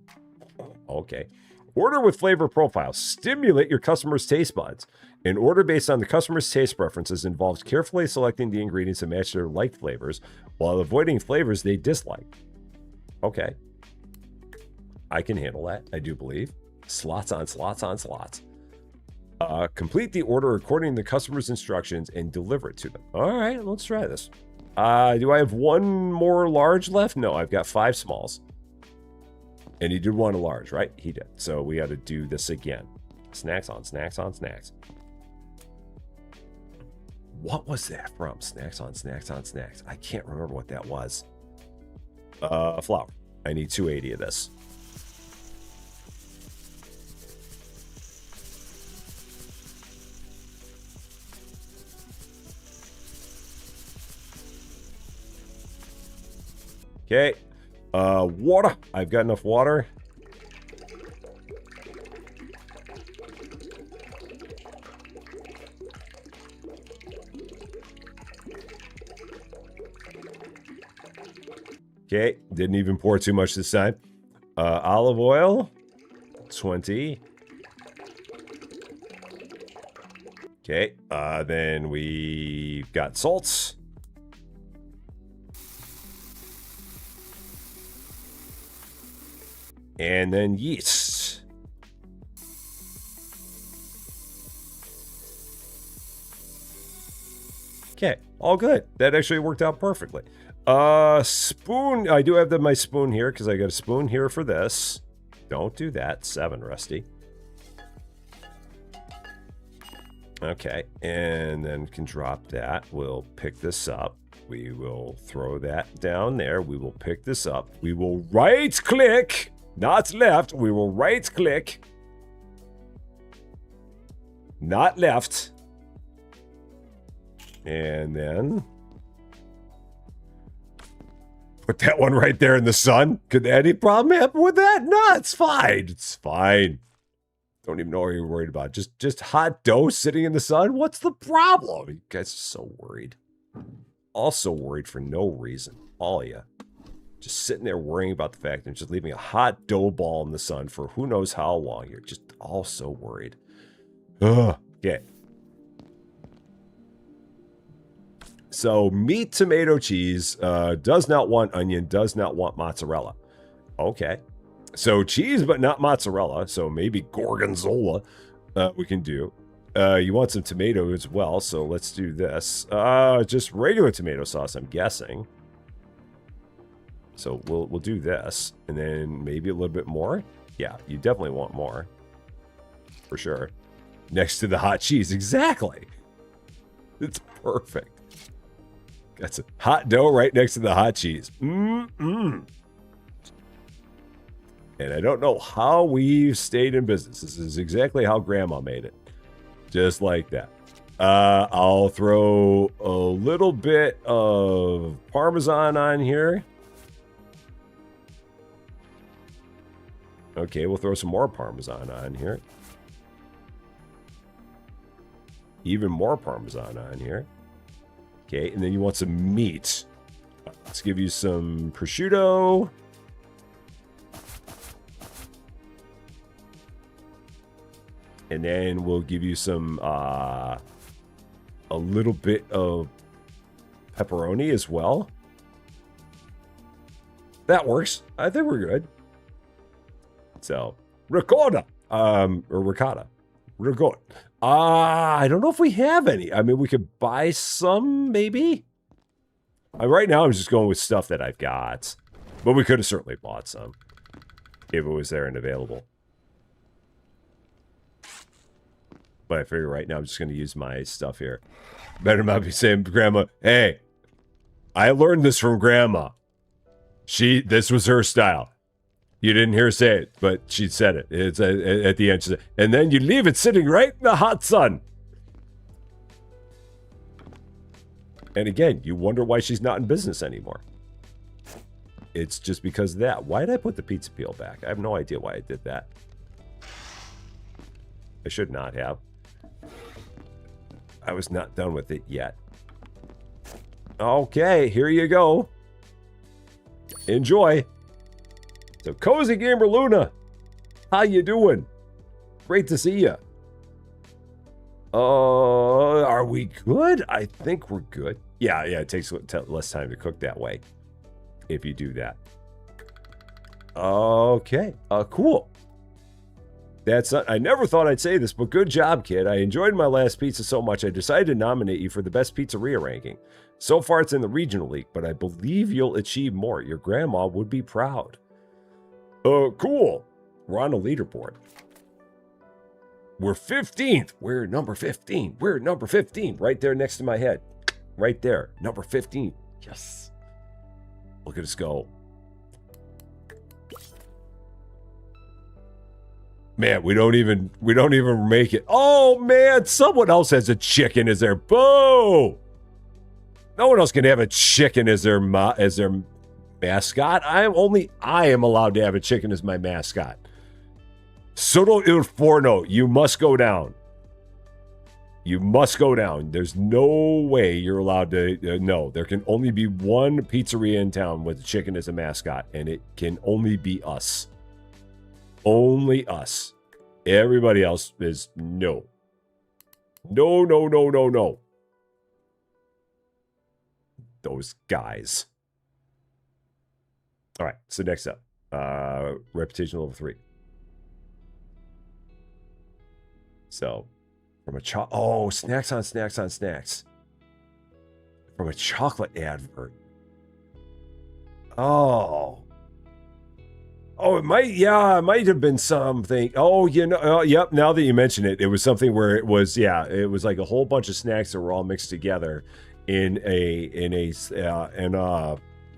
okay. Order with flavor profiles. Stimulate your customers' taste buds. An order based on the customer's taste preferences involves carefully selecting the ingredients to match their liked flavors while avoiding flavors they dislike. Okay. I can handle that, I do believe. Slots on slots on slots. Complete the order according to the customer's instructions and deliver it to them. All right, let's try this. Do I have one more large left? No, I've got 5 smalls. And he did want a large, right? He did. So we got to do this again. Snacks on snacks on snacks. What was that from? Snacks on snacks on snacks. I can't remember what that was. Flour. I need 280 of this. Okay. Water. I've got enough water. Okay, didn't even pour too much this time. Olive oil, 20. Okay, then we've got salts. And then yeast. Okay, all good. That actually worked out perfectly. Spoon. I do have my spoon here because I got a spoon here for this. Don't do that. 7, Rusty. Okay, and then we can drop that. We'll pick this up. We will throw that down there. We will pick this up. We will right click. Not left. We will right click. Not left. And then put that one right there in the sun. Could any problem happen with that? No, it's fine. It's fine. Don't even know what you're worried about. Just hot dough sitting in the sun. What's the problem? You guys are so worried. Also worried for no reason. All of you. Just sitting there worrying about the fact that just leaving a hot dough ball in the sun for who knows how long. You're just all so worried. Ugh. Okay. So meat, tomato, cheese, does not want onion, does not want mozzarella. Okay. So cheese, but not mozzarella. So maybe gorgonzola we can do. You want some tomato as well. So let's do this. Just regular tomato sauce, I'm guessing. So we'll do this, and then maybe a little bit more. Yeah, you definitely want more, for sure. Next to the hot cheese, exactly. It's perfect. Got some hot dough right next to the hot cheese. And I don't know how we've stayed in business. This is exactly how Grandma made it, just like that. I'll throw a little bit of Parmesan on here. Okay, we'll throw some more Parmesan on here. Even more Parmesan on here. Okay, and then you want some meat. Let's give you some prosciutto. And then we'll give you some, a little bit of pepperoni as well. That works. I think we're good. So, ricotta, or ricotta, ricotta. I don't know if we have any. I mean, we could buy some, maybe. Right now, I'm just going with stuff that I've got. But we could have certainly bought some if it was there and available. But I figure right now I'm just going to use my stuff here. Better not be saying, Grandma, hey, I learned this from Grandma. This was her style. You didn't hear her say it, but she said it. It's at the end. She said, and then you leave it sitting right in the hot sun. And again, you wonder why she's not in business anymore. It's just because of that. Why did I put the pizza peel back? I have no idea why I did that. I should not have. I was not done with it yet. Okay, here you go. Enjoy. So, Cozy Gamer Luna, how you doing? Great to see you. Are we good? I think we're good. Yeah, it takes less time to cook that way if you do that. Okay, cool. I never thought I'd say this, but good job, kid. I enjoyed my last pizza so much, I decided to nominate you for the best pizzeria ranking. So far, it's in the regional league, but I believe you'll achieve more. Your grandma would be proud. Cool. We're on the leaderboard. We're 15th. We're number 15. We're number 15. Right there next to my head. Right there. Number 15. Yes. Look at us go. Man, we don't even make it. Oh man, someone else has a chicken as their boo. No one else can have a chicken as their mascot. I am allowed to have a chicken as my mascot. Soto il forno, you must go down. You must go down. There's no way you're allowed to. No, there can only be one pizzeria in town with a chicken as a mascot, and it can only be us. Only us. Everybody else is no. No, no, no, no, no. Those guys. All right, so next up. Reputation level 3. So, from a snacks on snacks on snacks. From a chocolate advert. Oh, it might have been something. Oh, yep, now that you mention it, it was something where it was like a whole bunch of snacks that were all mixed together in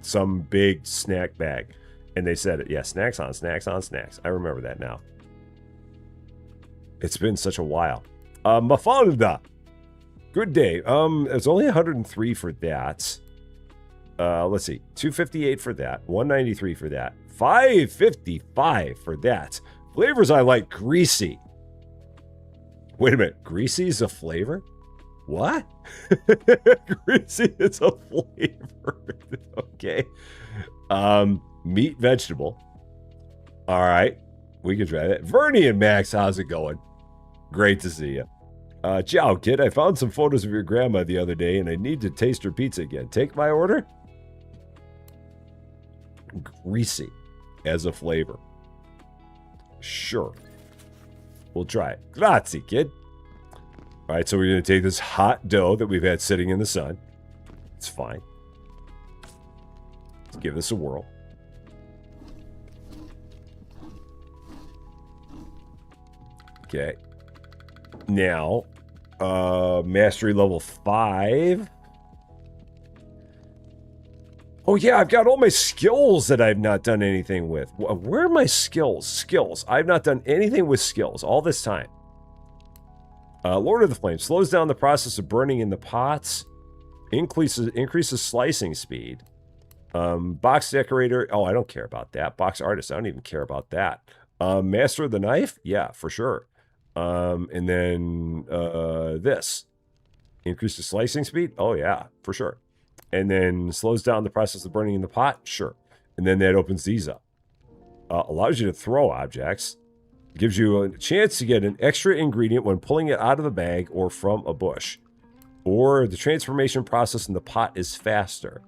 some big snack bag. And they said it, snacks on snacks on snacks. I remember that now. It's been such a while. Mafalda. Good day. It's only 103 for that. Let's see. 258 for that. 193 for that. 555 for that. Flavors I like, greasy. Wait a minute. Greasy is a flavor? What? Greasy is a flavor. Okay. Meat, vegetable. All right. We can try that. Vernie and Max, how's it going? Great to see you. Ciao, kid. I found some photos of your grandma the other day, and I need to taste her pizza again. Take my order? Greasy as a flavor. Sure. We'll try it. Grazie, kid. All right, so we're going to take this hot dough that we've had sitting in the sun. It's fine. Let's give this a whirl. Okay. Now, mastery level 5. Oh yeah, I've got all my skills that I've not done anything with. Where are my skills? Skills. I've not done anything with skills all this time. Lord of the Flames slows down the process of burning in the pots. Increases slicing speed. Box decorator. Oh, I don't care about that. Box artist. I don't even care about that. Master of the knife. Yeah, for sure. And then this. Increases slicing speed. Oh yeah, for sure. And then slows down the process of burning in the pot. Sure. And then that opens these up. Allows you to throw objects. Gives you a chance to get an extra ingredient when pulling it out of the bag or from a bush. Or the transformation process in the pot is faster.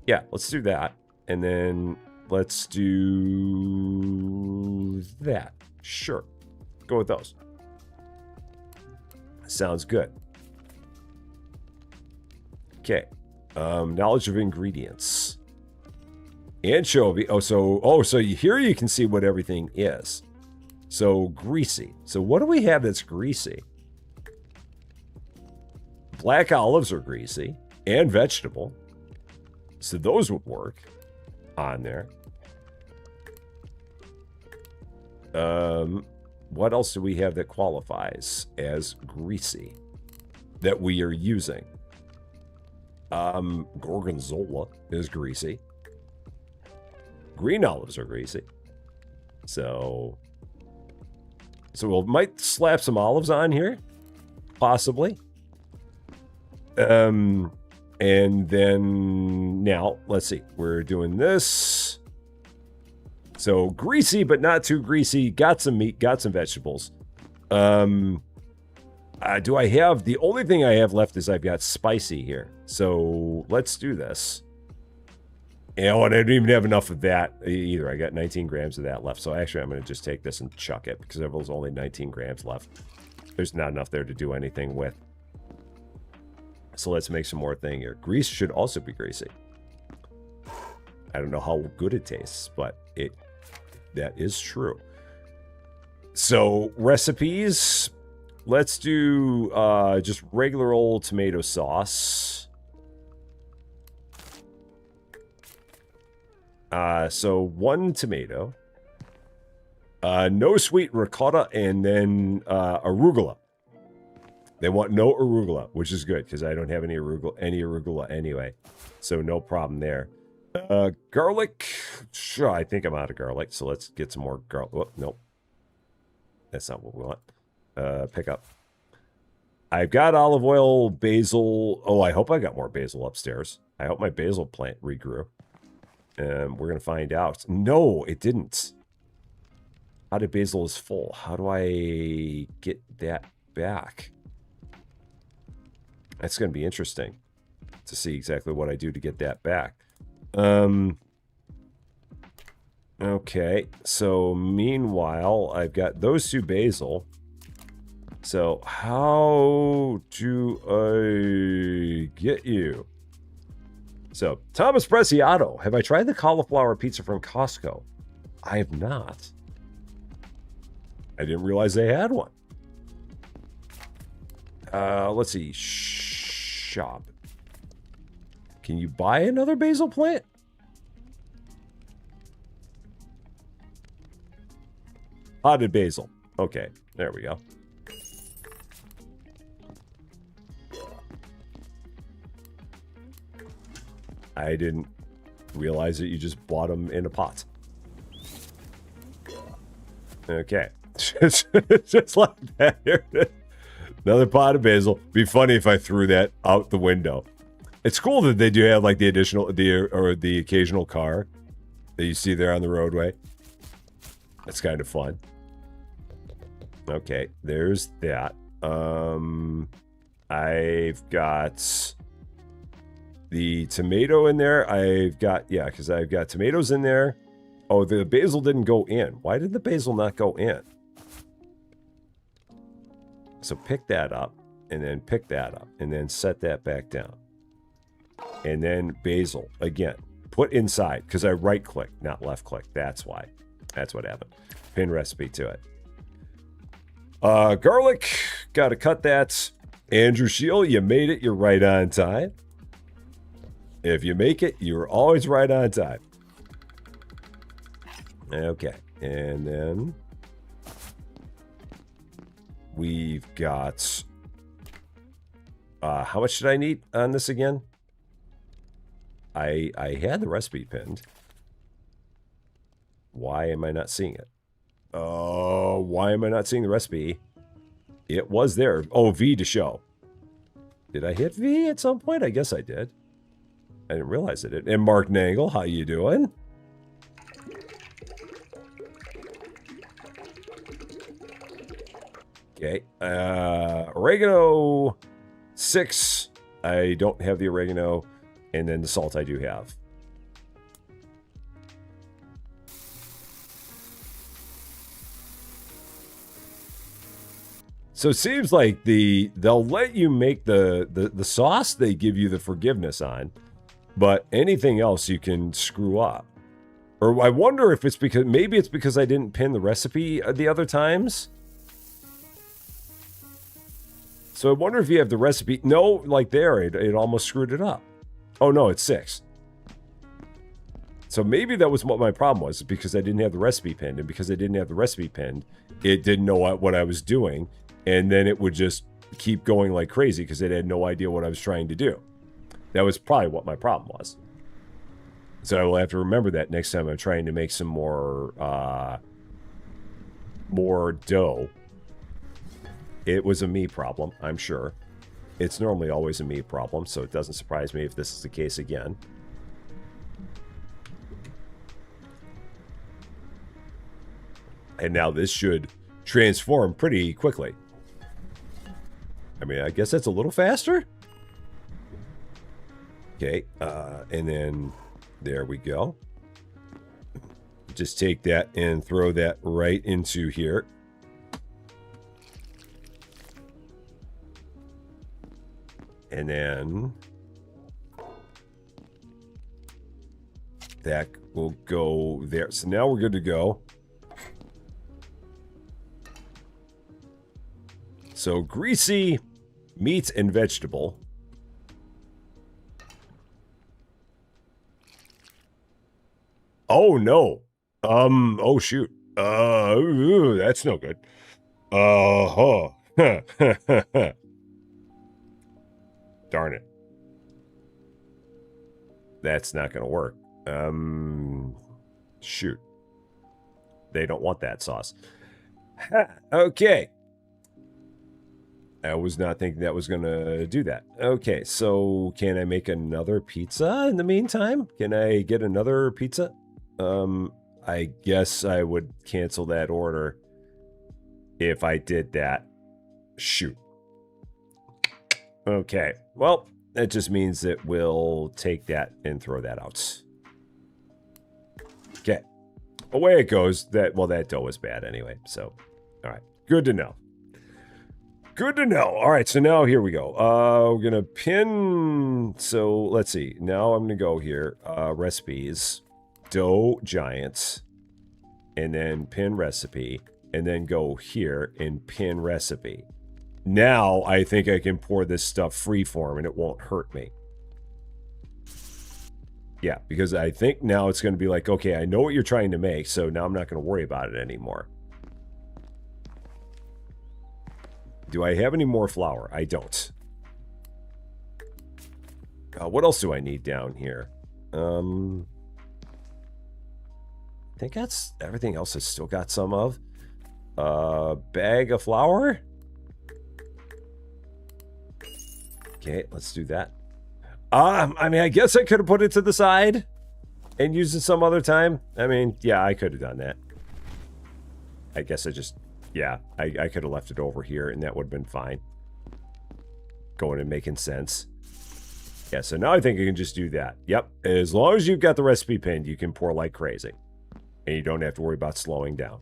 Yeah, let's do that. And then let's do that. Sure. Go with those. Sounds good. Okay. Knowledge of ingredients. Anchovy. So here you can see what everything is. So greasy. So what do we have that's greasy? Black olives are greasy and vegetable. So those would work on there. What else do we have that qualifies as greasy that we are using? Gorgonzola is greasy. Green olives are greasy. So we might slap some olives on here, possibly. And then now, let's see. We're doing this. So greasy, but not too greasy. Got some meat, got some vegetables. Do I have... The only thing I have left is I've got spicy here. So let's do this. You know what? I didn't even have enough of that either. I got 19 grams of that left. So actually, I'm going to just take this and chuck it because there's only 19 grams left. There's not enough there to do anything with. So let's make some more thing here. Grease should also be greasy. I don't know how good it tastes, but that is true. So recipes, let's do just regular old tomato sauce. So 1 tomato, no sweet ricotta, and then arugula. They want no arugula, which is good because I don't have any arugula anyway. So no problem there. Garlic. Sure, I think I'm out of garlic. So let's get some more garlic. Oh, nope. That's not what we want. Pick up. I've got olive oil, basil. Oh, I hope I got more basil upstairs. I hope my basil plant regrew. We're going to find out. No, it didn't. How did basil is full? How do I get that back? That's going to be interesting to see exactly what I do to get that back. Okay, so meanwhile, I've got those 2 basil. So how do I get you? So, Thomas Preciato, have I tried the cauliflower pizza from Costco? I have not. I didn't realize they had one. Let's see. Shop. Can you buy another basil plant? Potted basil. Okay, there we go. I didn't realize that you just bought them in a pot. Okay. Just like that. Here it is. Another pot of basil. Be funny if I threw that out the window. It's cool that they do have like the occasional car that you see there on the roadway. That's kind of fun. Okay, there's that. I've got the tomato in there. I've got, yeah, because I've got tomatoes in there. Oh, the basil didn't go in. Why did the basil not go in? So pick that up, and then pick that up, and then set that back down. And then basil, again, put inside, because I right-click, not left-click. That's why. That's what happened. Pin recipe to it. Garlic, got to cut that. Andrew Shield, you made it. You're right on time. If you make it, you're always right on time. Okay, and then we've got, how much did I need on this again? I had the recipe pinned. Why am I not seeing it? Oh, why am I not seeing the recipe? It was there. Oh, V to show. Did I hit V at some point? I guess I did. I didn't realize it. And Mark Nangle, how you doing? Okay. Oregano 6. I don't have the oregano. And then the salt I do have. So it seems like they'll let you make the sauce they give you the forgiveness on, but anything else you can screw up. Or I wonder if it's because, maybe it's because I didn't pin the recipe the other times. So I wonder if you have the recipe. No, like there, it almost screwed it up. Oh no, it's 6. So maybe that was what my problem was, because I didn't have the recipe pinned, and because I didn't have the recipe pinned, it didn't know what I was doing, and then it would just keep going like crazy because it had no idea what I was trying to do. That was probably what my problem was. So I will have to remember that next time I'm trying to make some more dough. It was a me problem, I'm sure. It's normally always a me problem, so it doesn't surprise me if this is the case again. And now this should transform pretty quickly. I mean, I guess that's a little faster. Okay, and then there we go. Just take that and throw that right into here. And then that will go there. So now we're good to go. So greasy meat and vegetable. Oh no. Oh shoot. Ooh, that's no good. Huh. Darn it. That's not going to work. Shoot. They don't want that sauce. Okay. I was not thinking that was going to do that. Okay, so can I make another pizza in the meantime? Can I get another pizza? I guess I would cancel that order if I did that. Shoot. Okay, well, that just means that we'll take that and throw that out. Okay, away it goes. That dough was bad anyway, so, all right, good to know. Good to know. All right, so now here we go. We're going to pin, so let's see. Now I'm going to go here, recipes, dough giants, and then pin recipe, and then go here and pin recipe. Now, I think I can pour this stuff freeform and it won't hurt me. Yeah, because I think now it's going to be like, okay, I know what you're trying to make, so now I'm not going to worry about it anymore. Do I have any more flour? I don't. What else do I need down here? I think that's everything else I still got some of. Bag of flour. Okay, let's do that. I mean, I guess I could have put it to the side and used it some other time. I mean, yeah, I could have done that. I guess I just, yeah, I could have left it over here and that would have been fine. Going and making sense. Yeah, so now I think I can just do that. Yep, as long as you've got the recipe pinned, you can pour like crazy. And you don't have to worry about slowing down.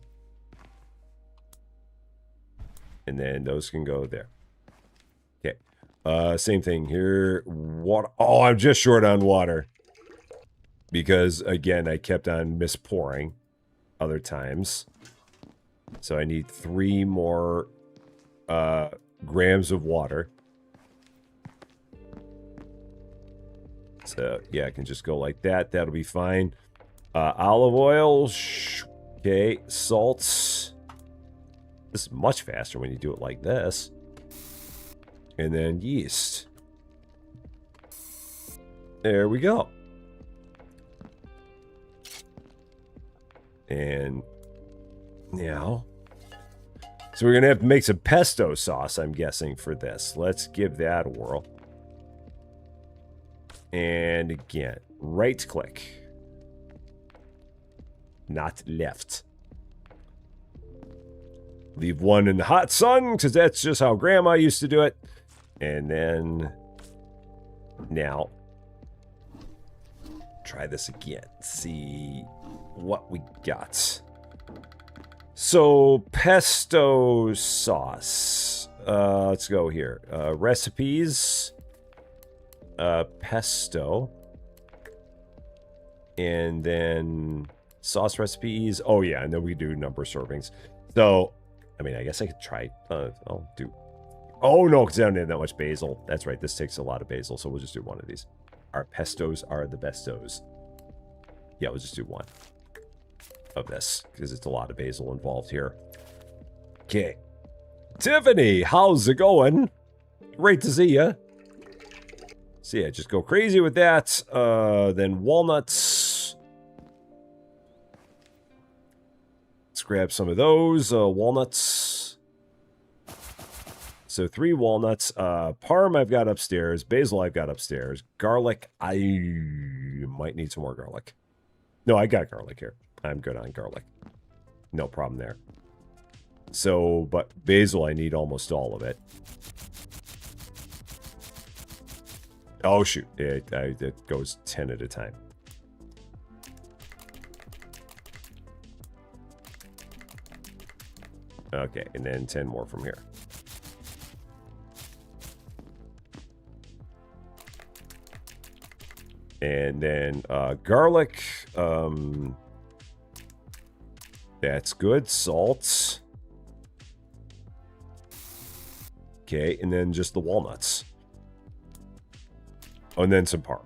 And then those can go there. Okay. Same thing here. Water. Oh, I'm just short on water. Because, again, I kept on mispouring other times. So I need 3 more grams of water. So, yeah, I can just go like that. That'll be fine. Olive oil. Okay. Salts. This is much faster when you do it like this. And then yeast. There we go. And now, so we're going to have to make some pesto sauce, I'm guessing, for this. Let's give that a whirl. And again, right click. Not left. Leave one in the hot sun, because that's just how Grandma used to do it. And then, now, try this again. See what we got. So, pesto sauce. Let's go here. Recipes. Pesto. And then sauce recipes. Oh, yeah, and then we do number servings. So, I mean, I guess I could try. I'll do. Oh, no, because I don't have that much basil. That's right. This takes a lot of basil, so we'll just do one of these. Our pestos are the bestos. Yeah, we'll just do one of this, because it's a lot of basil involved here. Okay. Tiffany, how's it going? Great to see you. So yeah, just go crazy with that. Then walnuts. Let's grab some of those walnuts. So 3 walnuts. Parm I've got upstairs. Basil I've got upstairs. Garlic, I might need some more garlic. No, I got garlic here. I'm good on garlic. No problem there. So, but basil, I need almost all of it. Oh, shoot. It goes 10 at a time. Okay, and then 10 more from here. And then garlic. That's good. Salt. Okay, and then just the walnuts. Oh, and then some parm.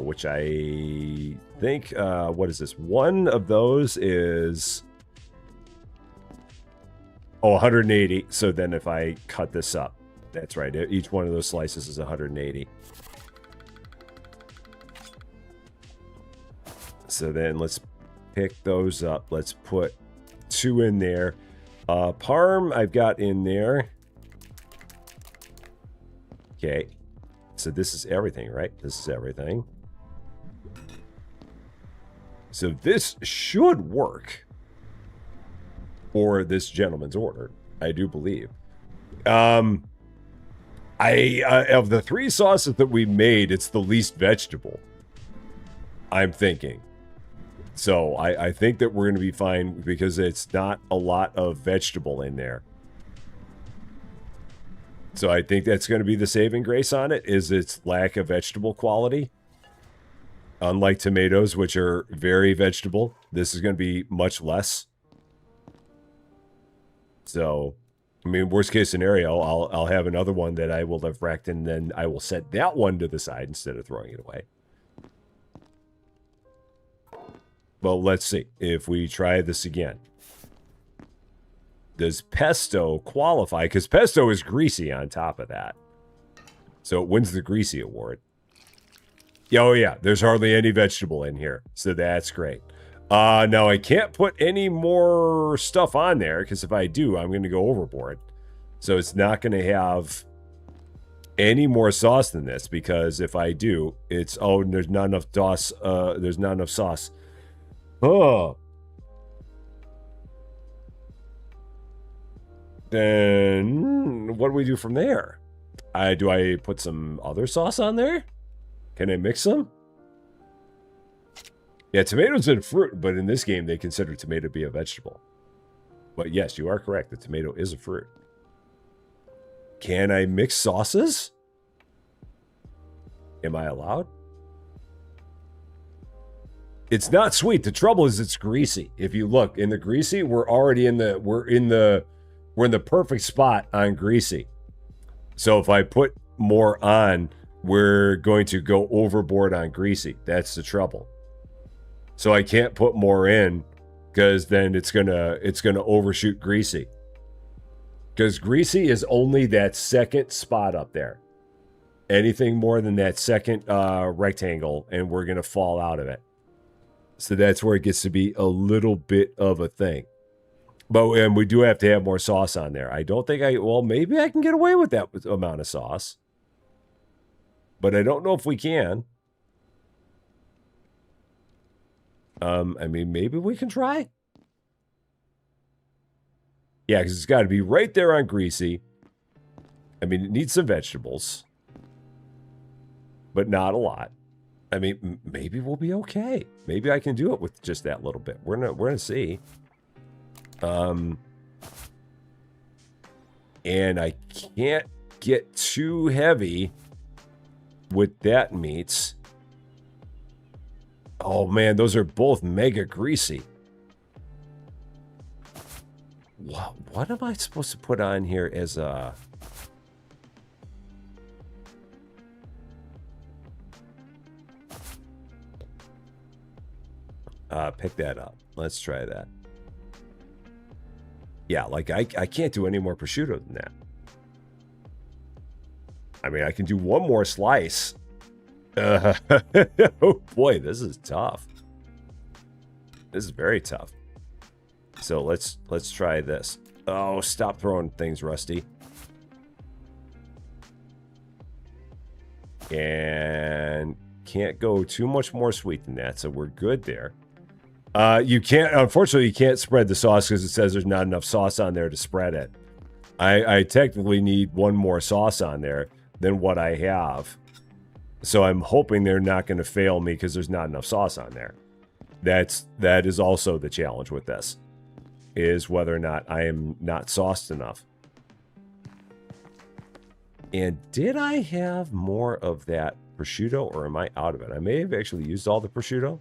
Which I think, what is this? One of those is... Oh, 180. So then if I cut this up, that's right. Each one of those slices is 180. So then let's pick those up. Let's put 2 in there. Parm I've got in there. Okay. So this is everything, right? This is everything. So this should work. For this gentleman's order, I do believe. Of the 3 sauces that we made, it's the least vegetable. I'm thinking. So I think that we're going to be fine because it's not a lot of vegetable in there. So I think that's going to be the saving grace on it, is its lack of vegetable quality. Unlike tomatoes, which are very vegetable, this is going to be much less. So, I mean, worst case scenario, I'll have another one that I will have wrecked, and then I will set that one to the side instead of throwing it away. Well, let's see if we try this again. Does pesto qualify? Because pesto is greasy on top of that. So it wins the greasy award. Oh, yeah, there's hardly any vegetable in here. So that's great. Now, I can't put any more stuff on there, because if I do, I'm going to go overboard. So it's not going to have any more sauce than this, because if I do, it's, oh, there's not enough sauce. There's not enough sauce. Oh. Then what do we do from there? Do I put some other sauce on there? Can I mix them? Yeah, tomatoes and fruit, but in this game, they consider tomato to be a vegetable. But yes, you are correct. The tomato is a fruit. Can I mix sauces? Am I allowed? It's not sweet. The trouble is it's greasy. If you look in the greasy, we're already in the we're in the perfect spot on greasy. So if I put more on, we're going to go overboard on greasy. That's the trouble. So I can't put more in, because then it's gonna overshoot greasy. Because greasy is only that second spot up there. Anything more than that second rectangle, and we're gonna fall out of it. So that's where it gets to be a little bit of a thing. And we do have to have more sauce on there. I don't think well, maybe I can get away with that amount of sauce. But I don't know if we can. I mean, maybe we can try. Yeah, because it's got to be right there on greasy. I mean, it needs some vegetables. But not a lot. I mean, maybe we'll be okay. Maybe I can do it with just that little bit. We're gonna see. And I can't get too heavy with that meat. Oh man, those are both mega greasy. What am I supposed to put on here as a... pick that up. Let's try that. Yeah, like I can't do any more prosciutto than that. I mean, I can do one more slice. Oh boy, this is tough. This is very tough. So let's try this. Oh, stop throwing things, Rusty. And can't go too much more sweet than that, so we're good there. You can't, unfortunately, you can't spread the sauce because it says there's not enough sauce on there to spread it. I technically need one more sauce on there than what I have. So I'm hoping they're not going to fail me because there's not enough sauce on there. That is also the challenge with this, is whether or not I am not sauced enough. And did I have more of that prosciutto, or am I out of it? I may have actually used all the prosciutto.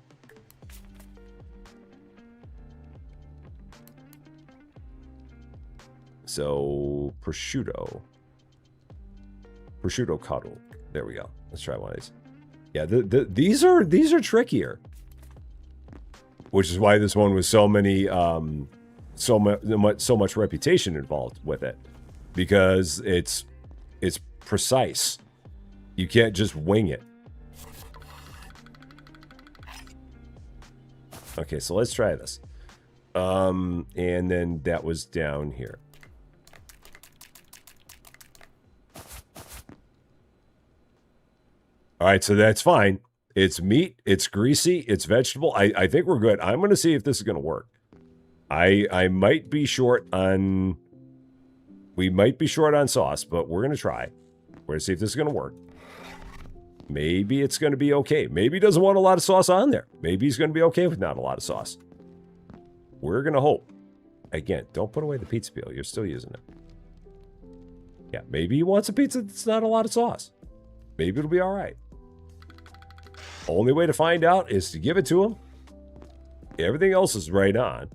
So prosciutto cuddle. There we go. Let's try one of these. Yeah, these are trickier, which is why this one was so many so much reputation involved with it, because it's precise. You can't just wing it. Okay, so let's try this. And then that was down here. All right, so that's fine. It's meat, it's greasy, it's vegetable. I think we're good. I'm going to see if this is going to work. I might be short on... We might be short on sauce, but we're going to try. We're going to see if this is going to work. Maybe it's going to be okay. Maybe he doesn't want a lot of sauce on there. Maybe he's going to be okay with not a lot of sauce. We're going to hope. Again, don't put away the pizza peel. You're still using it. Yeah, maybe he wants a pizza that's not a lot of sauce. Maybe it'll be all right. Only way to find out is to give it to him. Everything else is right on.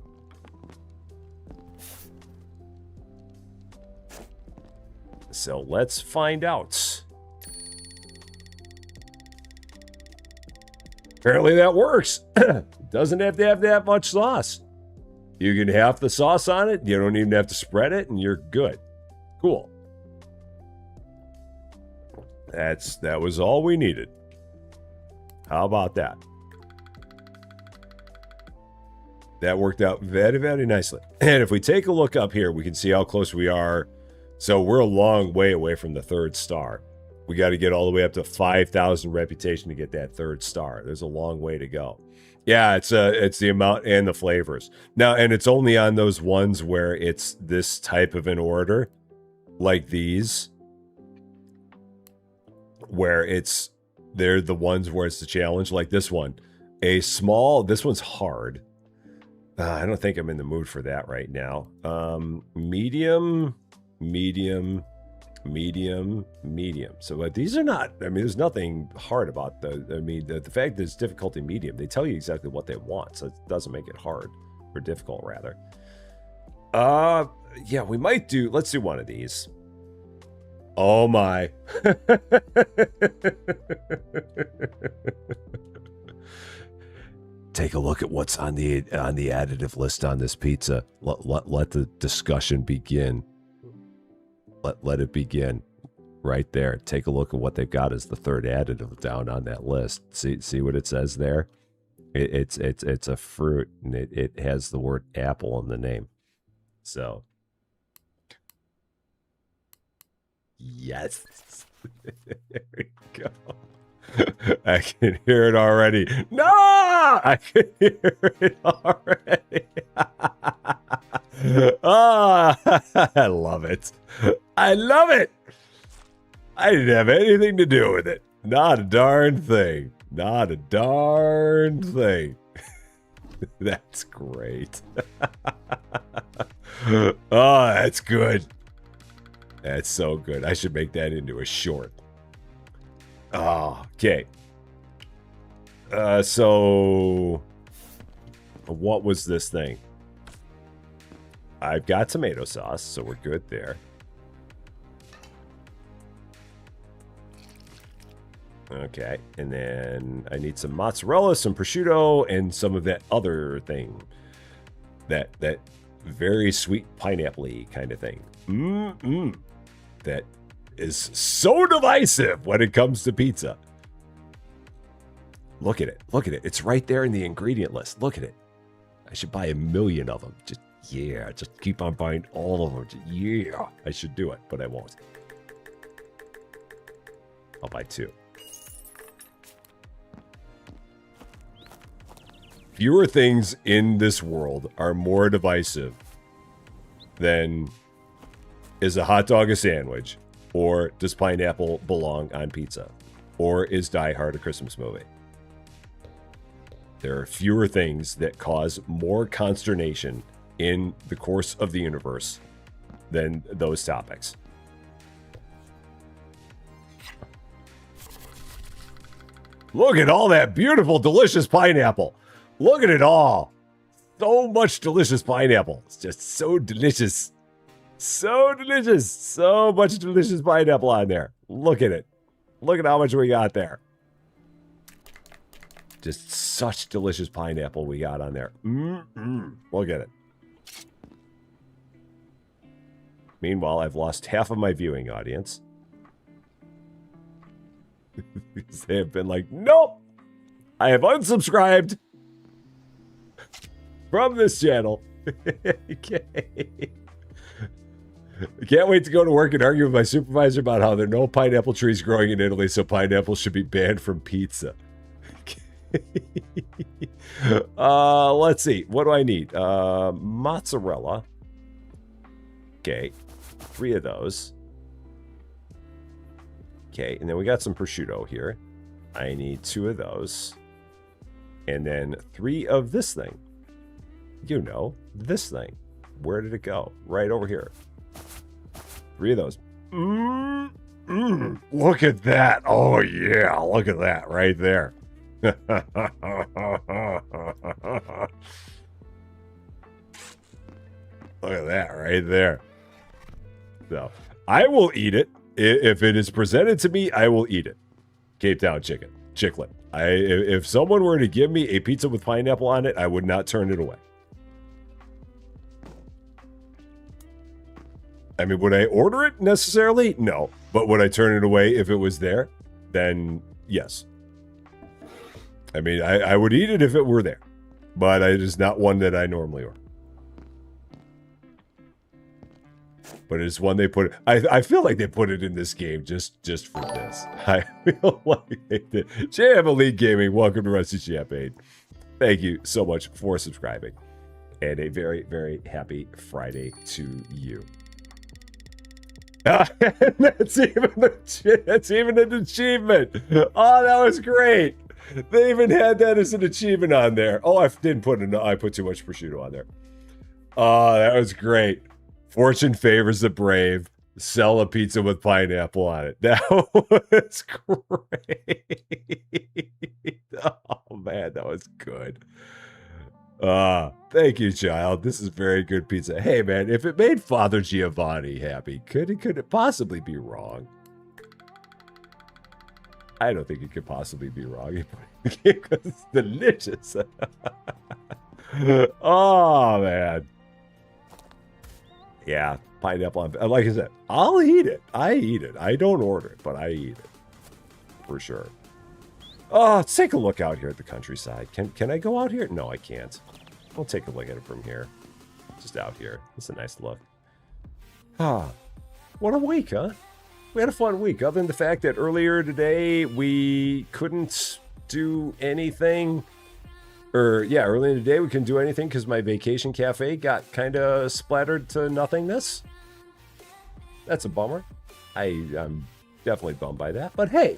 So let's find out. Apparently that works. Doesn't have to have that much sauce. You can half the sauce on it. You don't even have to spread it, and you're good. Cool. That was all we needed. How about that? That worked out very, very nicely. And if we take a look up here, we can see how close we are. So we're a long way away from the 3rd star. We got to get all the way up to 5,000 reputation to get that 3rd star. There's a long way to go. Yeah, it's the amount and the flavors. Now, and it's only on those ones where it's this type of an order, like these, where they're the ones where it's the challenge, like this one. This one's hard. I don't think I'm in the mood for that right now. Medium. So these are not, I mean, there's nothing hard about the fact that it's difficulty medium. They tell you exactly what they want, so it doesn't make it hard, or difficult rather. Yeah, we might do, let's do one of these. Oh my. Take a look at what's on the additive list on this pizza. Let the discussion begin. Let it begin. Right there. Take a look at what they've got as the 3rd additive down on that list. See what it says there? It's a fruit, and it has the word apple in the name. So yes. There we go. I can hear it already. No! I can hear it already. Oh, I love it. I love it. I didn't have anything to do with it. Not a darn thing. Not a darn thing. That's great. Oh, that's good. That's so good. I should make that into a short. Oh, okay. So what was this thing? I've got tomato sauce, so we're good there. Okay, and then I need some mozzarella, some prosciutto, and some of that other thing. That very sweet pineapple-y kind of thing. That is so divisive when it comes to pizza. Look at it. Look at it. It's right there in the ingredient list. Look at it. I should buy 1 million of them. Just keep on buying all of them. Yeah, I should do it, but I won't. I'll buy 2. Fewer things in this world are more divisive than is a hot dog a sandwich, or does pineapple belong on pizza, or is Die Hard a Christmas movie? There are fewer things that cause more consternation in the course of the universe than those topics. Look at all that beautiful, delicious pineapple. Look at it all. So much delicious pineapple. It's just so delicious. So delicious. So much delicious pineapple on there. Look at it. Look at how much we got there. Just such delicious pineapple we got on there. Look at it. Meanwhile, I've lost half of my viewing audience. They have been like, nope. I have unsubscribed from this channel. Okay. I can't wait to go to work and argue with my supervisor about how there are no pineapple trees growing in Italy, so pineapple should be banned from pizza. Let's see. What do I need? Mozzarella. Okay. 3 of those. Okay, and then we got some prosciutto here. I need 2 of those. And then 3 of this thing. You know, this thing. Where did it go? Right over here. 3 of those. Look at that. Oh, yeah. Look at that right there. Look at that right there. So, I will eat it. If it is presented to me, I will eat it. Cape Town chicken. Chicklet. If someone were to give me a pizza with pineapple on it, I would not turn it away. I mean, would I order it necessarily? No. But would I turn it away if it was there? Then, yes. I mean, I would eat it if it were there. But it is not one that I normally order. But it's one they put... I feel like they put it in this game just for this. I feel like they did. JM Elite Gaming, welcome to Rusty Champaign. Thank you so much for subscribing. And a very, very happy Friday to you. That's even an achievement. Oh, that was great. They even had that as an achievement on there. Oh, I didn't put enough. I put too much prosciutto on there. Oh, that was great. Fortune favors the brave. Sell a pizza with pineapple on it. That was great. Oh man, that was good. Thank you, child. This is very good pizza. Hey man, if it made Father Giovanni happy, could it possibly be wrong? I don't think it could possibly be wrong. It's delicious. Oh man. Yeah, pineapple on, like I said, I'll eat it. I eat it. I don't order it, but I eat it. For sure. Oh, let's take a look out here at the countryside. Can I go out here? No, I can't. I'll take a look at it from here. Just out here. It's a nice look. Ah, what a week, huh? We had a fun week, other than the fact that earlier today we couldn't do anything. Earlier in the day we couldn't do anything because my vacation cafe got kind of splattered to nothingness. That's a bummer. I'm definitely bummed by that. But hey,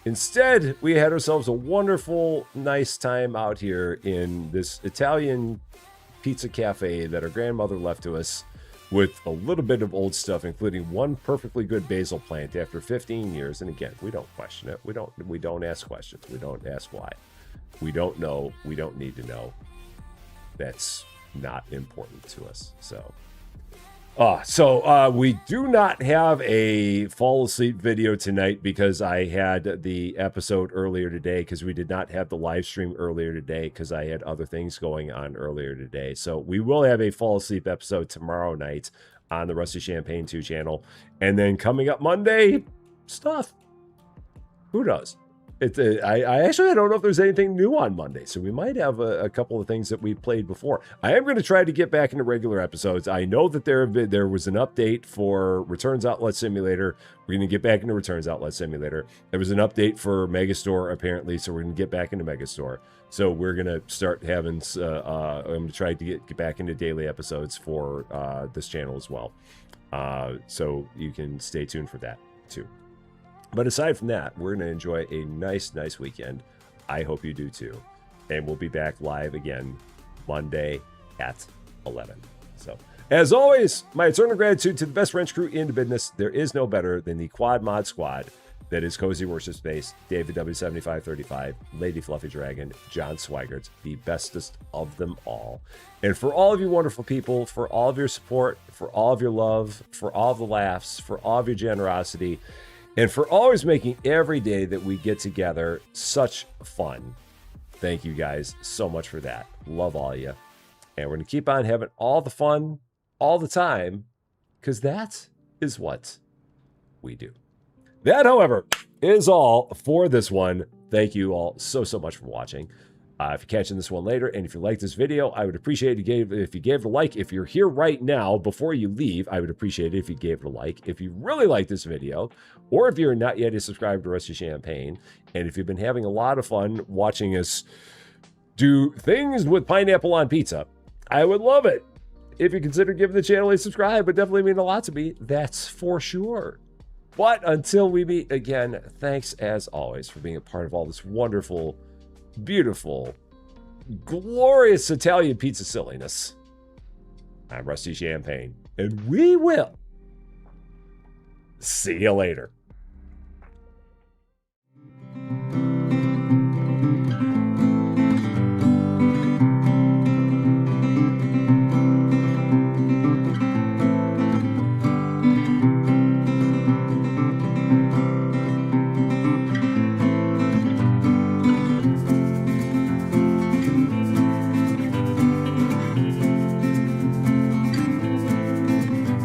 instead we had ourselves a wonderful, nice time out here in this Italian pizza cafe that our grandmother left to us with a little bit of old stuff, including one perfectly good basil plant after 15 years. And again, we don't question it. We don't ask questions. We don't ask why. We don't know. We don't need to know. That's not important to us. So we do not have a fall asleep video tonight because I had the episode earlier today, because we did not have the live stream earlier today because I had other things going on earlier today. So we will have a fall asleep episode tomorrow night. on the Rusty Champagne 2 channel. And then coming up Monday, stuff. Who knows? I actually don't know if there's anything new on Monday, so we might have a couple of things that we've played before. I am going to try to get back into regular episodes. I know that there was an update for Returns Outlet Simulator. We're going to get back into Returns Outlet Simulator. There was an update for Megastore, apparently, so we're going to get back into Megastore. So we're going to start having, I'm going to try to get back into daily episodes for this channel as well. So you can stay tuned for that, too. But aside from that, we're going to enjoy a nice weekend. I hope you do too. And we'll be back live again Monday at 11. So, as always, my eternal gratitude to the best wrench crew in the business. There is no better than the Quad Mod Squad. That is Cozy Worship Space, David W7535, Lady Fluffy Dragon, John Swigert, the bestest of them all. And for all of you wonderful people, for all of your support, for all of your love, for all of the laughs, for all of your generosity, and for always making every day that we get together such fun. Thank you guys so much for that. Love all of you. And we're going to keep on having all the fun all the time, because that is what we do. That, however, is all for this one. Thank you all so much for watching. If you're catching this one later, and if you like this video, I would appreciate it if you gave it a like. If you're here right now, before you leave, I would appreciate it if you gave it a like. If you really like this video, or if you're not yet subscribed to Rusty Champagne, and if you've been having a lot of fun watching us do things with pineapple on pizza, I would love it if you consider giving the channel a subscribe. It would definitely mean a lot to me, that's for sure. But until we meet again, thanks as always for being a part of all this wonderful, beautiful, glorious Italian pizza silliness. I'm Rusty Champagne, and we will see you later.